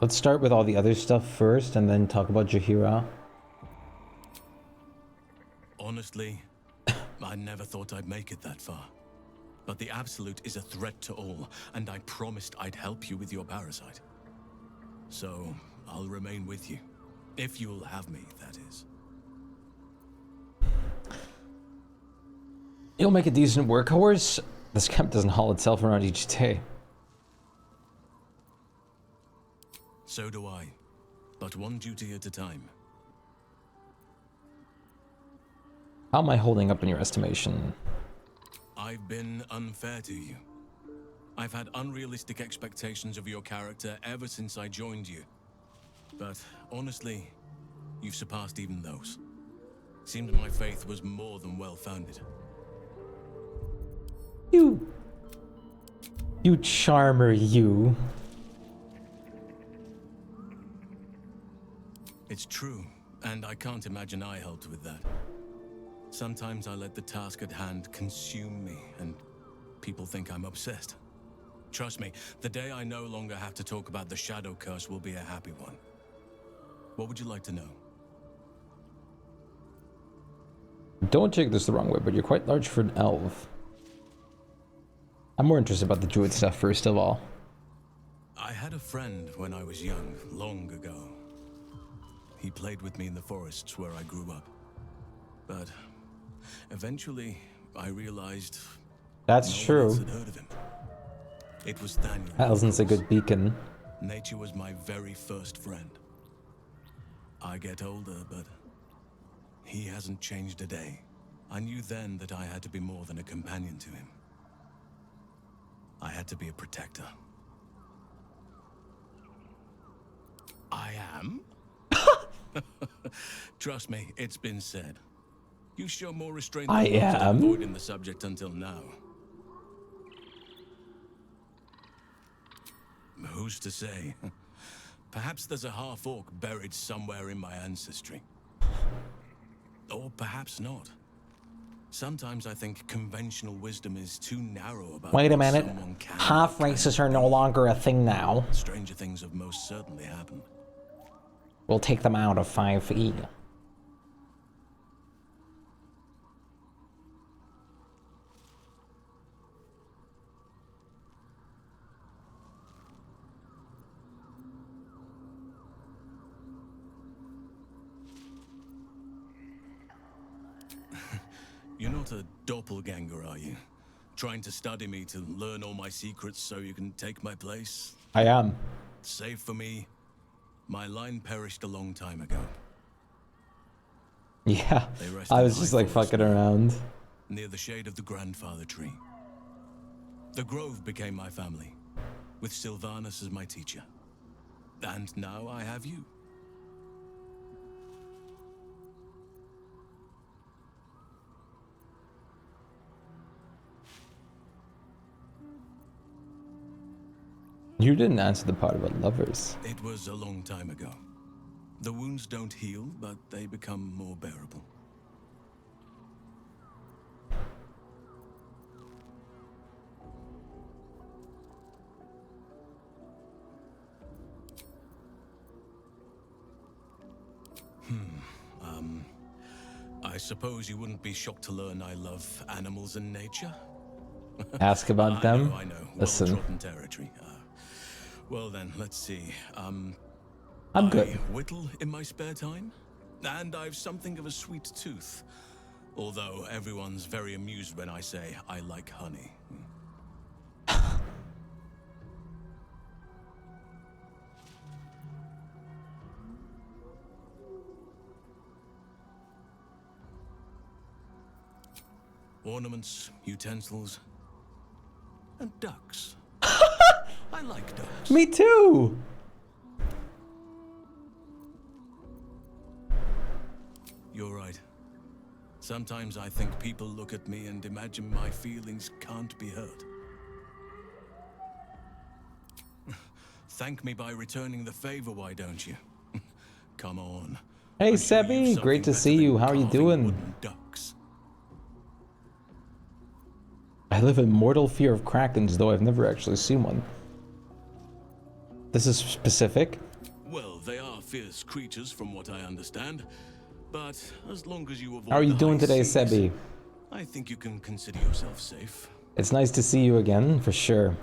Let's start with all the other stuff first and then talk about Jaheira. Honestly, I never thought I'd make it that far. But the Absolute is a threat to all, and I promised I'd help you with your parasite. So, I'll remain with you. If you'll have me, that is. You'll make a decent workhorse. This camp doesn't haul itself around each day. So do I. But one duty at a time. How am I holding up in your estimation? I've been unfair to you. I've had unrealistic expectations of your character ever since I joined you. But honestly, you've surpassed even those. Seems my faith was more than well-founded. You charmer, you. It's true, and I can't imagine I helped with that. Sometimes I let the task at hand consume me, and people think I'm obsessed. Trust me, the day I no longer have to talk about the Shadow Curse will be a happy one. What would you like to know? Don't take this the wrong way, but you're quite large for an elf. I'm more interested about the druid stuff first of all. I had a friend when I was young, long ago. He played with me in the forests where I grew up. But eventually, I realized that's no true. one else had heard of him. It was Daniel. Alzen's a good beacon. Nature was my very first friend. I get older, but he hasn't changed a day. I knew then that I had to be more than a companion to him. I had to be a protector. I am? Trust me, it's been said. You show more restraint than most at avoiding the subject until now. Who's to say? Perhaps there's a half-orc buried somewhere in my ancestry. Or perhaps not. Sometimes I think conventional wisdom is too narrow about Wait a what minute. someone can Half races are no longer a thing now. Stranger things have most certainly happened. We'll take them out of 5e. You're not a doppelganger, are you? Trying to study me to learn all my secrets so you can take my place? I am. Save for me, my line perished a long time ago. Yeah, I was just like fucking around. Near the shade of the grandfather tree. The grove became my family, with Sylvanus as my teacher. And now I have you. You didn't answer the part about lovers. It was a long time ago. The wounds don't heal, but they become more bearable. I suppose you wouldn't be shocked to learn I love animals and nature? Ask about them? I know. Listen. Well-trodden territory. Well then, let's see. I'm good. I whittle in my spare time, and I've something of a sweet tooth. Although everyone's very amused when I say I like honey. Ornaments, utensils, and ducks. I like ducks. Me too! You're right. Sometimes I think people look at me and imagine my feelings can't be hurt. Thank me by returning the favor, why don't you? Come on. Hey Sebi, great to see you. How are you doing? Ducks. I live in mortal fear of krakens, though I've never actually seen one. This is specific. Well, they are fierce creatures from what I understand. But as long as you avoid How are you the doing high today, seas, Sebi? I think you can consider yourself safe. It's nice to see you again, for sure.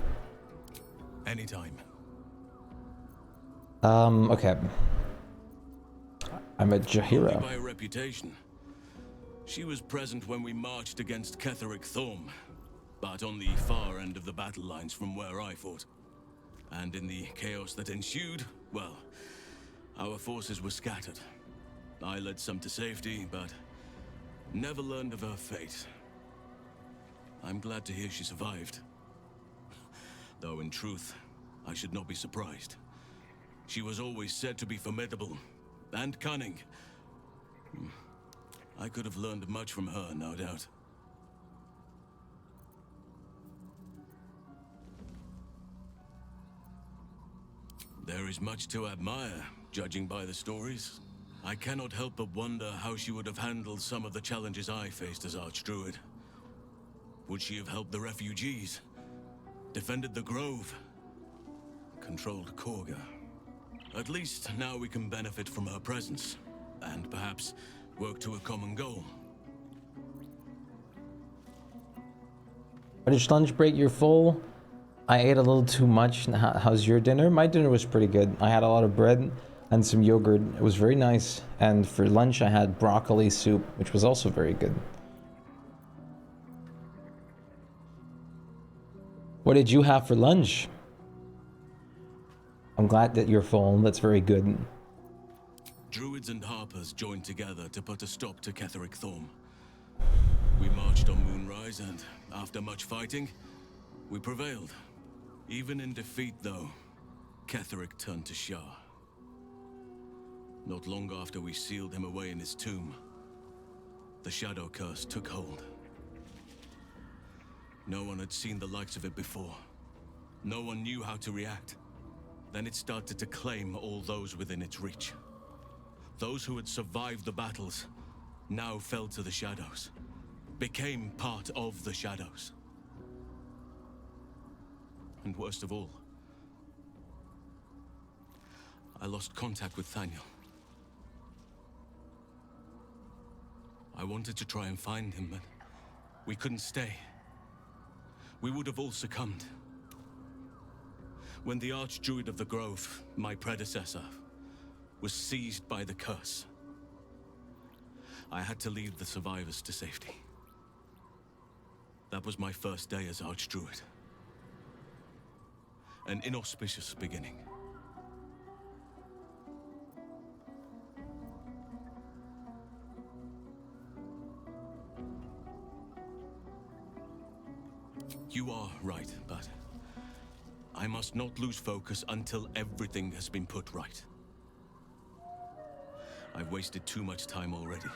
Anytime. Okay. I'm at Jaheira. Only by reputation. She was present when we marched against Ketheric Thorm, but on the far end of the battle lines from where I fought. And in the chaos that ensued, well, our forces were scattered. I led some to safety, but never learned of her fate. I'm glad to hear she survived. Though in truth, I should not be surprised. She was always said to be formidable and cunning. I could have learned much from her, no doubt. There is much to admire, judging by the stories. I cannot help but wonder how she would have handled some of the challenges I faced as Archdruid. Would she have helped the refugees? Defended the Grove? Controlled Korga? At least now we can benefit from her presence, and perhaps work to a common goal. Finished lunch break, you're full. I ate a little too much. How's your dinner? My dinner was pretty good. I had a lot of bread and some yogurt. It was very nice. And for lunch, I had broccoli soup, which was also very good. What did you have for lunch? I'm glad that you're full. That's very good. Druids and Harpers joined together to put a stop to Ketheric Thorm. We marched on Moonrise, and after much fighting, we prevailed. Even in defeat, though, Ketheric turned to Shah. Not long after we sealed him away in his tomb, the Shadow Curse took hold. No one had seen the likes of it before. No one knew how to react. Then it started to claim all those within its reach. Those who had survived the battles now fell to the shadows, became part of the shadows. And worst of all, I lost contact with Thaniel. I wanted to try and find him, but we couldn't stay. We would have all succumbed. When the Archdruid of the Grove, my predecessor, was seized by the curse, I had to lead the survivors to safety. That was my first day as Archdruid. An inauspicious beginning. You are right, but I must not lose focus until everything has been put right. I've wasted too much time already.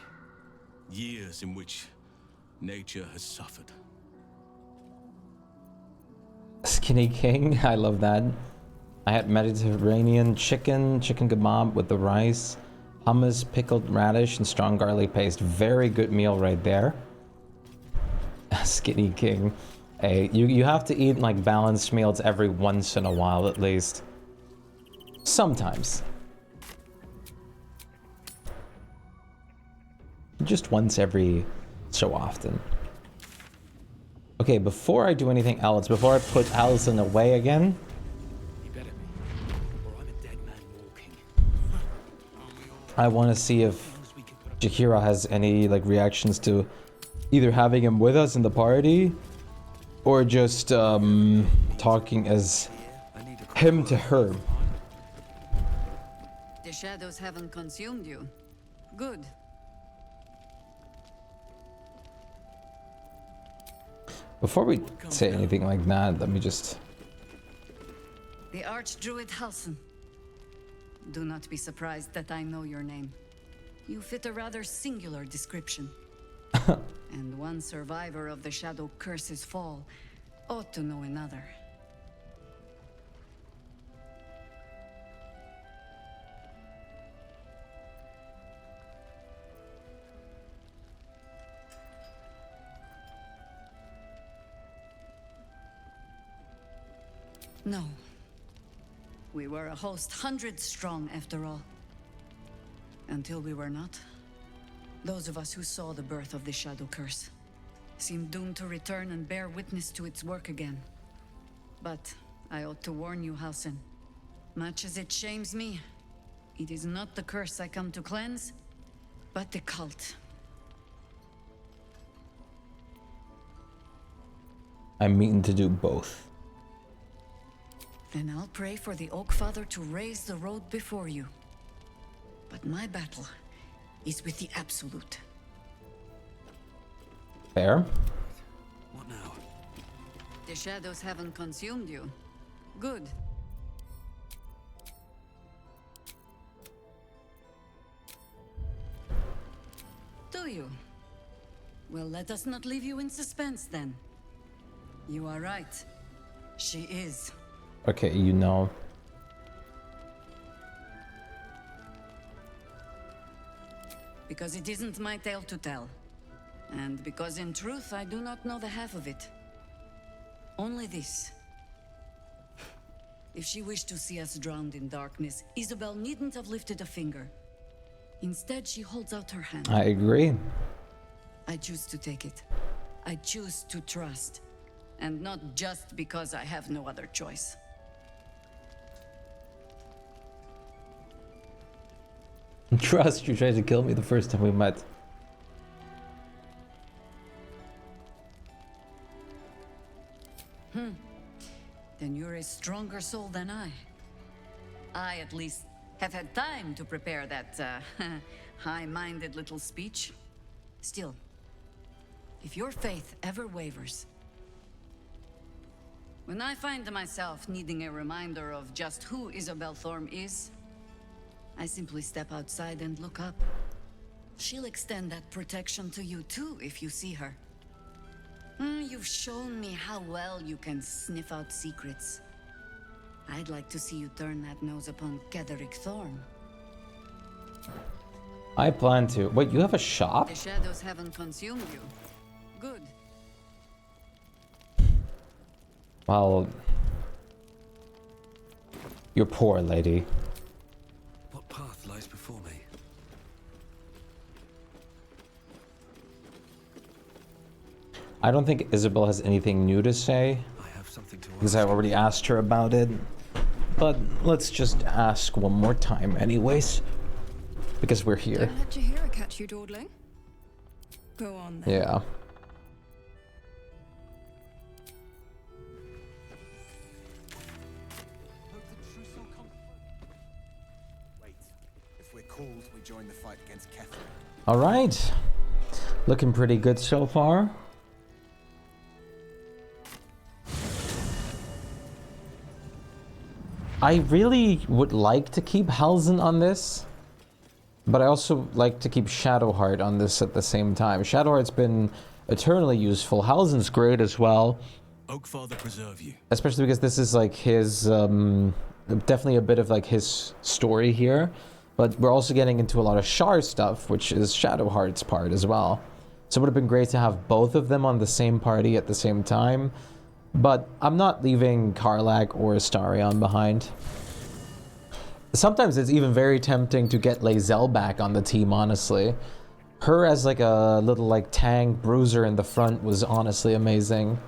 Years in which nature has suffered. Skinny King, I love that. I had Mediterranean chicken kebab with the rice, hummus, pickled radish, and strong garlic paste. Very good meal right there. Skinny King. Hey, you have to eat like balanced meals every once in a while at least. Sometimes. Just once every so often. Okay, before I do anything else, before I put Allison away again. I want to see if Jaheira has any like reactions to either having him with us in the party or just talking as him to her. The shadows haven't consumed you. Good. Before we say anything like that, let me just... The Archdruid Halsin. Do not be surprised that I know your name. You fit a rather singular description. And one survivor of the Shadow Curse's fall ought to know another. No. We were a host 100 strong, after all. Until we were not. Those of us who saw the birth of the Shadow Curse seemed doomed to return and bear witness to its work again. But I ought to warn you, Halsin. Much as it shames me, it is not the curse I come to cleanse, but the cult. I mean to do both. Then I'll pray for the Oak Father to raise the road before you. But my battle is with the Absolute. Fair. What now? The shadows haven't consumed you. Good. Do you? Well, let us not leave you in suspense then. You are right. She is. Okay, you know. Because it isn't my tale to tell. And because in truth I do not know the half of it. Only this. If she wished to see us drowned in darkness, Isabel needn't have lifted a finger. Instead, she holds out her hand. I agree. I choose to take it. I choose to trust. And not just because I have no other choice. Trust, you tried to kill me the first time we met. Then you're a stronger soul than I. I, at least, have had time to prepare that, high-minded little speech. Still, if your faith ever wavers, when I find myself needing a reminder of just who Isabel Thorm is, I simply step outside and look up. She'll extend that protection to you too, if you see her. You've shown me how well you can sniff out secrets. I'd like to see you turn that nose upon Ketheric Thorm. I plan to. Wait, you have a shop? The shadows haven't consumed you. Good. Well, you're poor, lady. What path lies before me? I don't think Isabel has anything new to say. I have something to because I already asked her about it. But let's just ask one more time anyways. Because we're here. Don't let Jahira catch you dawdling. Go on then. Yeah. Wait. If we're called, we join the fight against Ketheric. Alright. Looking pretty good so far. I really would like to keep Halsin on this, but I also like to keep Shadowheart on this at the same time. Shadowheart's been eternally useful. Halsin's great as well. Oakfather preserve you. Especially because this is like his, definitely a bit of like his story here. But we're also getting into a lot of Shar stuff, which is Shadowheart's part as well. So it would have been great to have both of them on the same party at the same time. But I'm not leaving Karlach or Astarion behind. Sometimes it's even very tempting to get Lae'zel back on the team, honestly. Her as like a little like tank bruiser in the front was honestly amazing.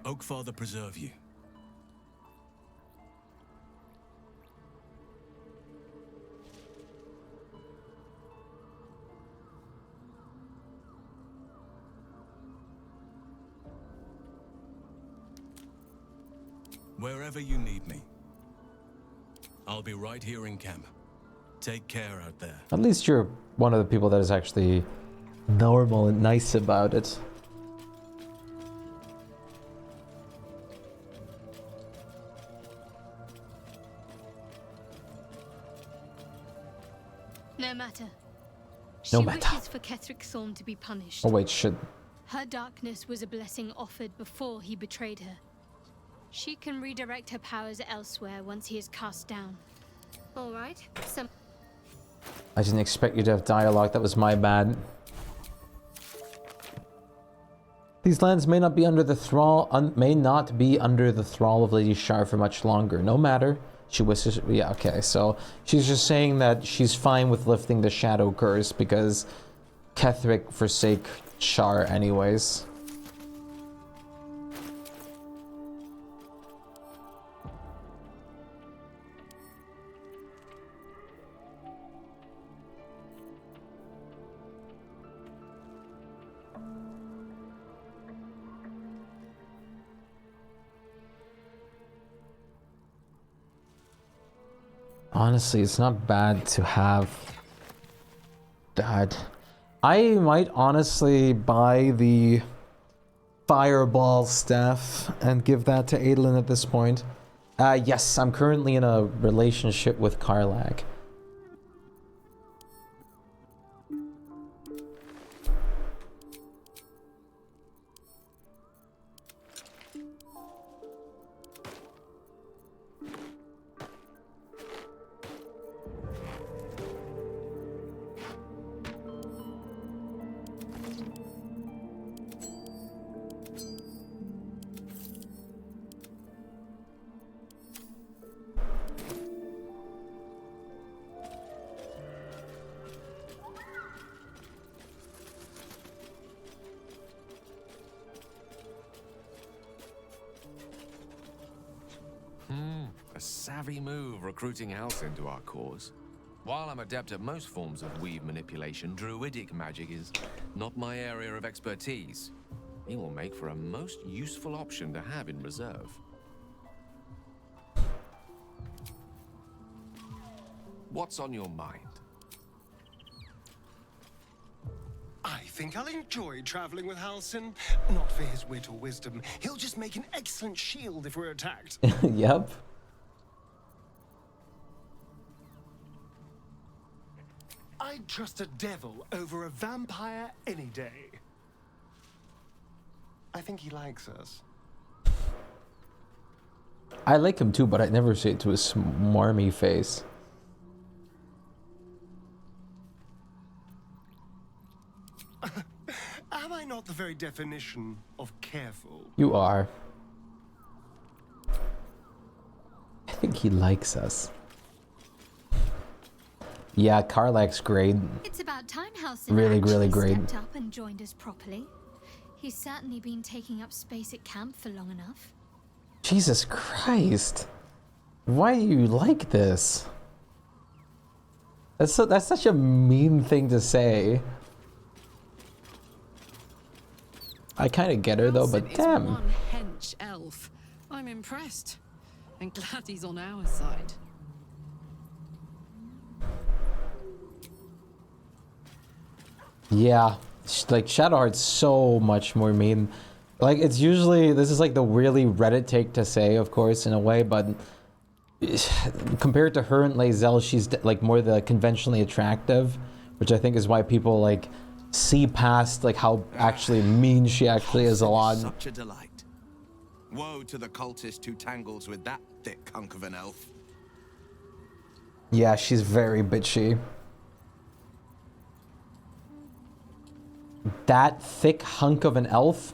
Oakfather preserve you. Wherever you need me, I'll be right here in camp. Take care out there. At least you're one of the people that is actually normal and nice about it. No matter. No She matter. wishes for Ketheric Thorm to be punished. Oh wait, shit. Her darkness was a blessing offered before he betrayed her. She can redirect her powers elsewhere once he is cast down. All right, I didn't expect you to have dialogue. That was my bad. These lands may not be under the thrall of Lady Shar for much longer. No matter. She wishes. Yeah, okay. So she's just saying that she's fine with lifting the shadow curse because Ketheric forsake Shar anyways. Honestly, it's not bad to have that. I might honestly buy the fireball staff and give that to Adolin at this point. Yes, I'm currently in a relationship with Karlach. A savvy move recruiting Halcyon into our cause. While I'm adept at most forms of weave manipulation, druidic magic is not my area of expertise. He will make for a most useful option to have in reserve. What's on your mind? I think I'll enjoy traveling with Halcyon. Not for his wit or wisdom. He'll just make an excellent shield if we're attacked. Yep. I'd trust a devil over a vampire any day. I think he likes us. I like him too, but I'd never say it to his smarmy face. Am I not the very definition of careful? You are. I think he likes us. Yeah, Karlach's great. It's about time Halcyon really great. stepped up and joined us properly. He's certainly been taking up space at camp for long enough. Jesus Christ. Why do you like this? That's such a mean thing to say. I kind of get her though, but damn. One hench elf. I'm impressed. And glad he's on our side. Yeah, like Shadowheart's so much more mean. Like it's usually, this is like the really Reddit take to say, of course, in a way, but compared to her and Lae'zel, she's like more the conventionally attractive, which I think is why people like see past like how actually mean she actually is a lot. Such a delight. Woe to the cultist who tangles with that thick hunk of an elf. Yeah, she's very bitchy. That thick hunk of an elf?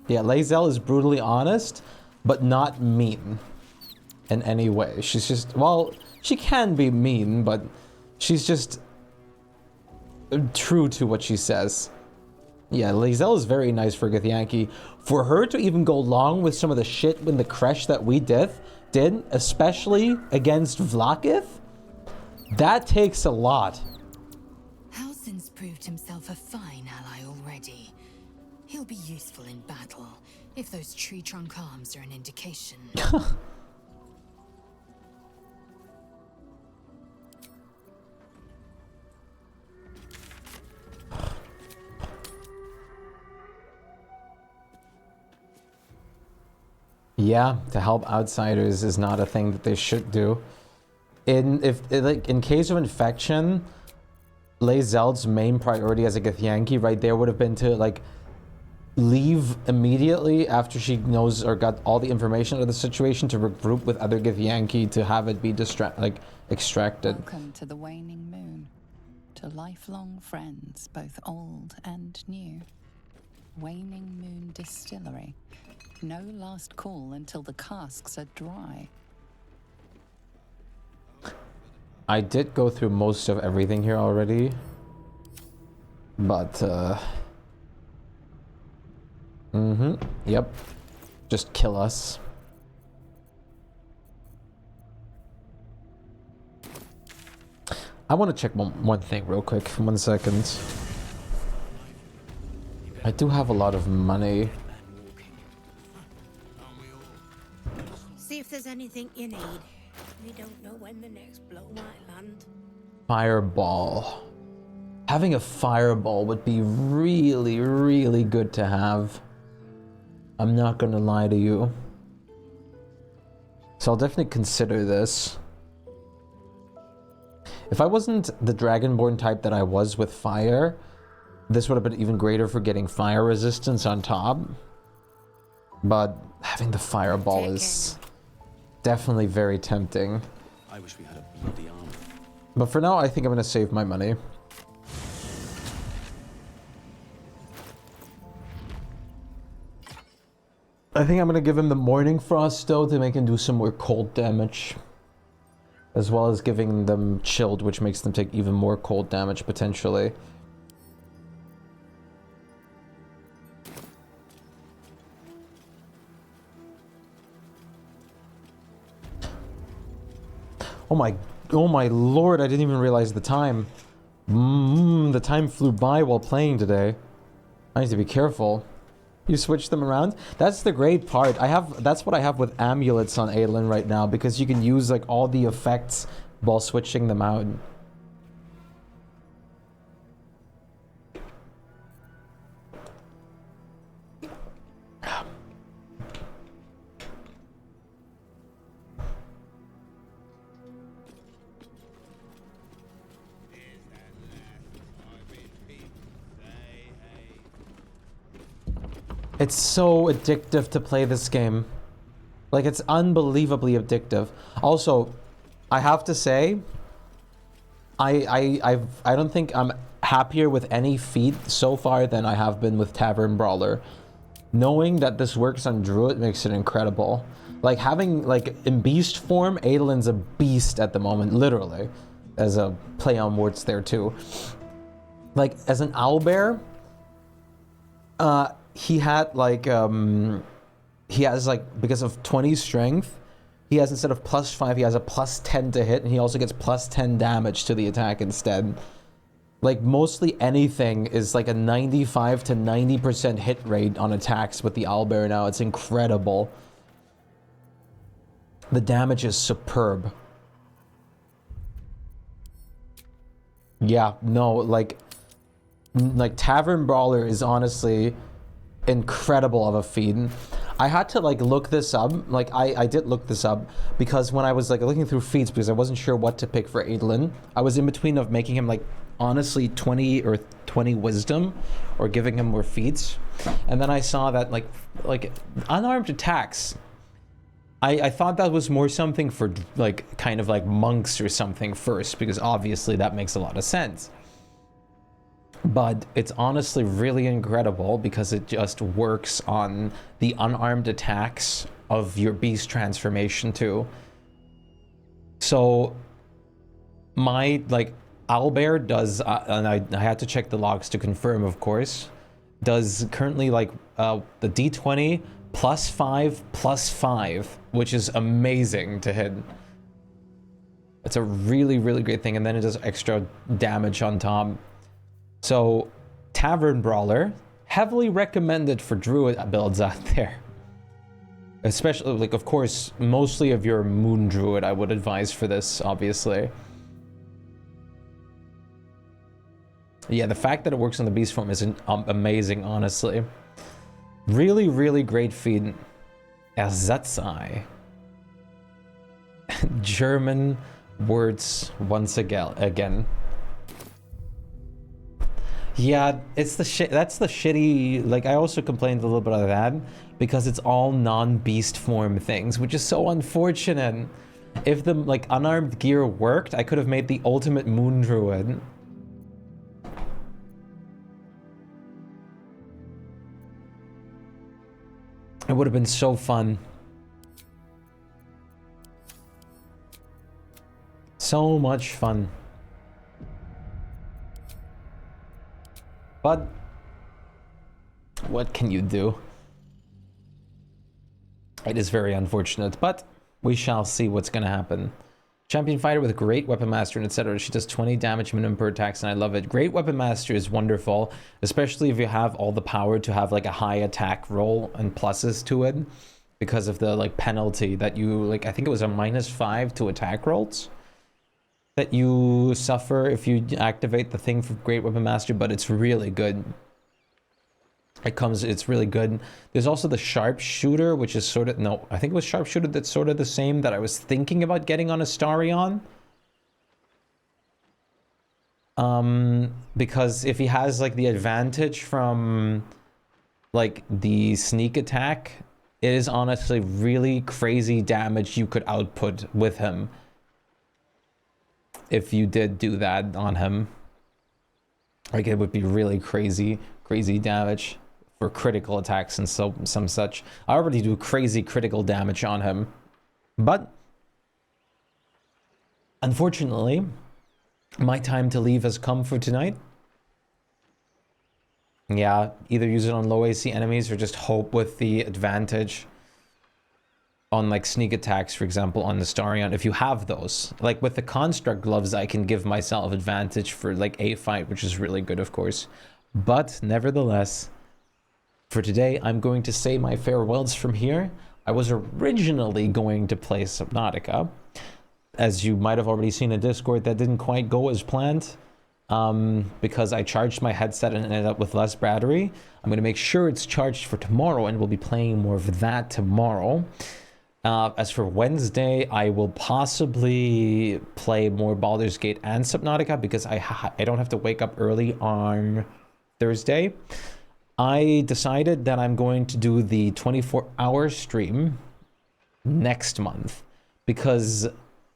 Yeah, Lae'zel is brutally honest, but not mean in any way. She's just, well, she can be mean, but she's just true to what she says. Yeah, Lae'zel is very nice for Githyanki. For her to even go along with some of the shit in the Kresh that we did, especially against Vlaakith, that takes a lot. Halcyon's proved himself a fine ally already. He'll be useful in battle, if those tree trunk arms are an indication. Yeah, to help outsiders is not a thing that they should do. In case of infection, Lae'zel's main priority as a Githyanki right there would have been to like leave immediately after she knows or got all the information of the situation to regroup with other Githyanki to have it be extracted. Welcome to the waning moon. To lifelong friends, both old and new. Waning Moon Distillery. No last call until the casks are dry. I did go through most of everything here already. But, yep. Just kill us. I want to check one thing real quick. 1 second. I do have a lot of money. See if there's anything you need. We don't know when the next blow might land. Fireball. Having a fireball would be really, really good to have. I'm not gonna lie to you. So I'll definitely consider this. If I wasn't the Dragonborn type that I was with fire, this would have been even greater for getting fire resistance on top. But having the fireball is definitely very tempting. I wish we had a bloody armor. But for now, I think I'm gonna save my money. I think I'm gonna give him the Morning Frost though to make him do some more cold damage. As well as giving them chilled, which makes them take even more cold damage potentially. Oh my lord, I didn't even realize the time. The time flew by while playing today. I need to be careful. You switch them around? That's the great part. That's what I have with amulets on Adolin right now, because you can use like all the effects while switching them out. It's so addictive to play this game. Like, it's unbelievably addictive. Also, I have to say, I don't think I'm happier with any feat so far than I have been with Tavern Brawler. Knowing that this works on Druid makes it incredible. Like, having, like, in beast form, Adolin's a beast at the moment, literally. As a play on words there, too. Like, as an owlbear, he had like he has like, because of 20 strength, he has, instead of +5, he has a +10 to hit, and he also gets +10 damage to the attack instead. Like, mostly anything is like a 95 to 90% hit rate on attacks with the owlbear now. It's incredible. The damage is superb. Yeah, no, like Tavern Brawler is honestly incredible of a feat. I had to like look this up. Like I did look this up because when I was like looking through feats, because I wasn't sure what to pick for Adolin, I was in between of making him like honestly 20 or 20 wisdom or giving him more feats. And then I saw that like unarmed attacks, I thought that was more something for like kind of like monks or something first, because obviously that makes a lot of sense. But it's honestly really incredible because it just works on the unarmed attacks of your beast transformation too. So my like owlbear does, and I had to check the logs to confirm, of course, does currently like the D20 +5/+5, which is amazing to hit. It's a really, really great thing, and then it does extra damage on top. So, Tavern Brawler, heavily recommended for Druid builds out there. Especially, like, of course, mostly of your Moon Druid, I would advise for this, obviously. Yeah, the fact that it works on the beast form is amazing, honestly. Really, really great feat. Ersatzei. German words once again. Yeah, it's the shit. That's the shitty. Like, I also complained a little bit of that because it's all non-beast form things, which is so unfortunate. If the like unarmed gear worked, I could have made the ultimate moon druid. It would have been so fun. So much fun. But what can you do? It is very unfortunate, but we shall see what's going to happen. Champion fighter with great weapon master and etc. She does 20 damage minimum per attacks, and I love it. Great weapon master is wonderful, especially if you have all the power to have like a high attack roll and pluses to it, because of the like penalty that you like. I think it was a -5 to attack rolls that you suffer if you activate the thing for great weapon master, but it's really good. It's really good. There's also the sharpshooter, which is sort of, no, I think it was sharpshooter that's sort of the same that I was thinking about getting on Astarion. Because if he has like the advantage from like the sneak attack, it is honestly really crazy damage you could output with him. If you did do that on him. Like it would be really crazy damage. For critical attacks and some such. I already do crazy critical damage on him. But unfortunately, my time to leave has come for tonight. Yeah, either use it on low AC enemies or just hope with the advantage on like sneak attacks, for example, on the Astarion, if you have those. Like with the construct gloves, I can give myself advantage for like a fight, which is really good, of course. But nevertheless, for today, I'm going to say my farewells from here. I was originally going to play Subnautica. As you might have already seen in Discord, that didn't quite go as planned. Because I charged my headset and ended up with less battery. I'm going to make sure it's charged for tomorrow, and we'll be playing more of that tomorrow. As for Wednesday, I will possibly play more Baldur's Gate and Subnautica, because I don't have to wake up early on Thursday. I decided that I'm going to do the 24-hour stream next month, because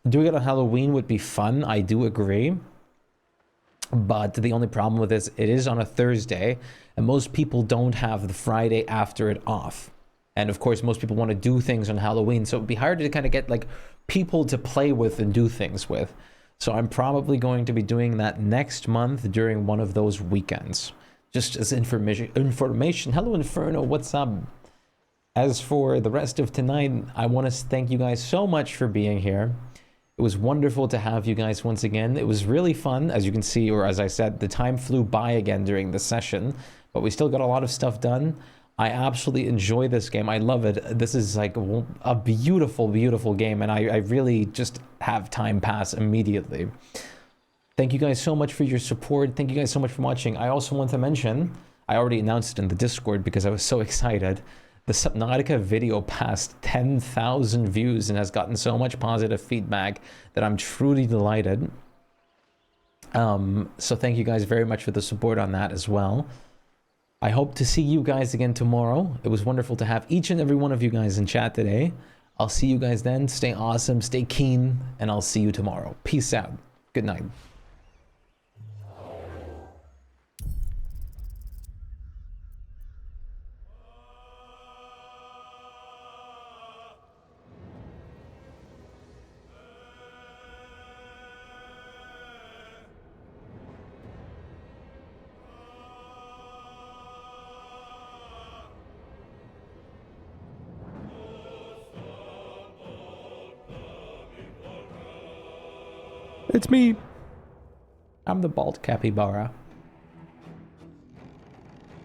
doing it on Halloween would be fun. I do agree. But the only problem with this, it is on a Thursday, and most people don't have the Friday after it off. And of course, most people want to do things on Halloween, so it'd be hard to kind of get like people to play with and do things with. So I'm probably going to be doing that next month during one of those weekends. Just as information. Hello, Inferno. What's up? As for the rest of tonight, I want to thank you guys so much for being here. It was wonderful to have you guys once again. It was really fun, as you can see, or as I said, the time flew by again during the session, but we still got a lot of stuff done. I absolutely enjoy this game. I love it. This is like a beautiful, beautiful game, and I really just have time pass immediately. Thank you guys so much for your support. Thank you guys so much for watching. I also want to mention, I already announced it in the Discord because I was so excited. The Subnautica video passed 10,000 views and has gotten so much positive feedback that I'm truly delighted. So thank you guys very much for the support on that as well. I hope to see you guys again tomorrow. It was wonderful to have each and every one of you guys in chat today. I'll see you guys then. Stay awesome, stay keen, and I'll see you tomorrow. Peace out. Good night. It's me. I'm the bald capybara.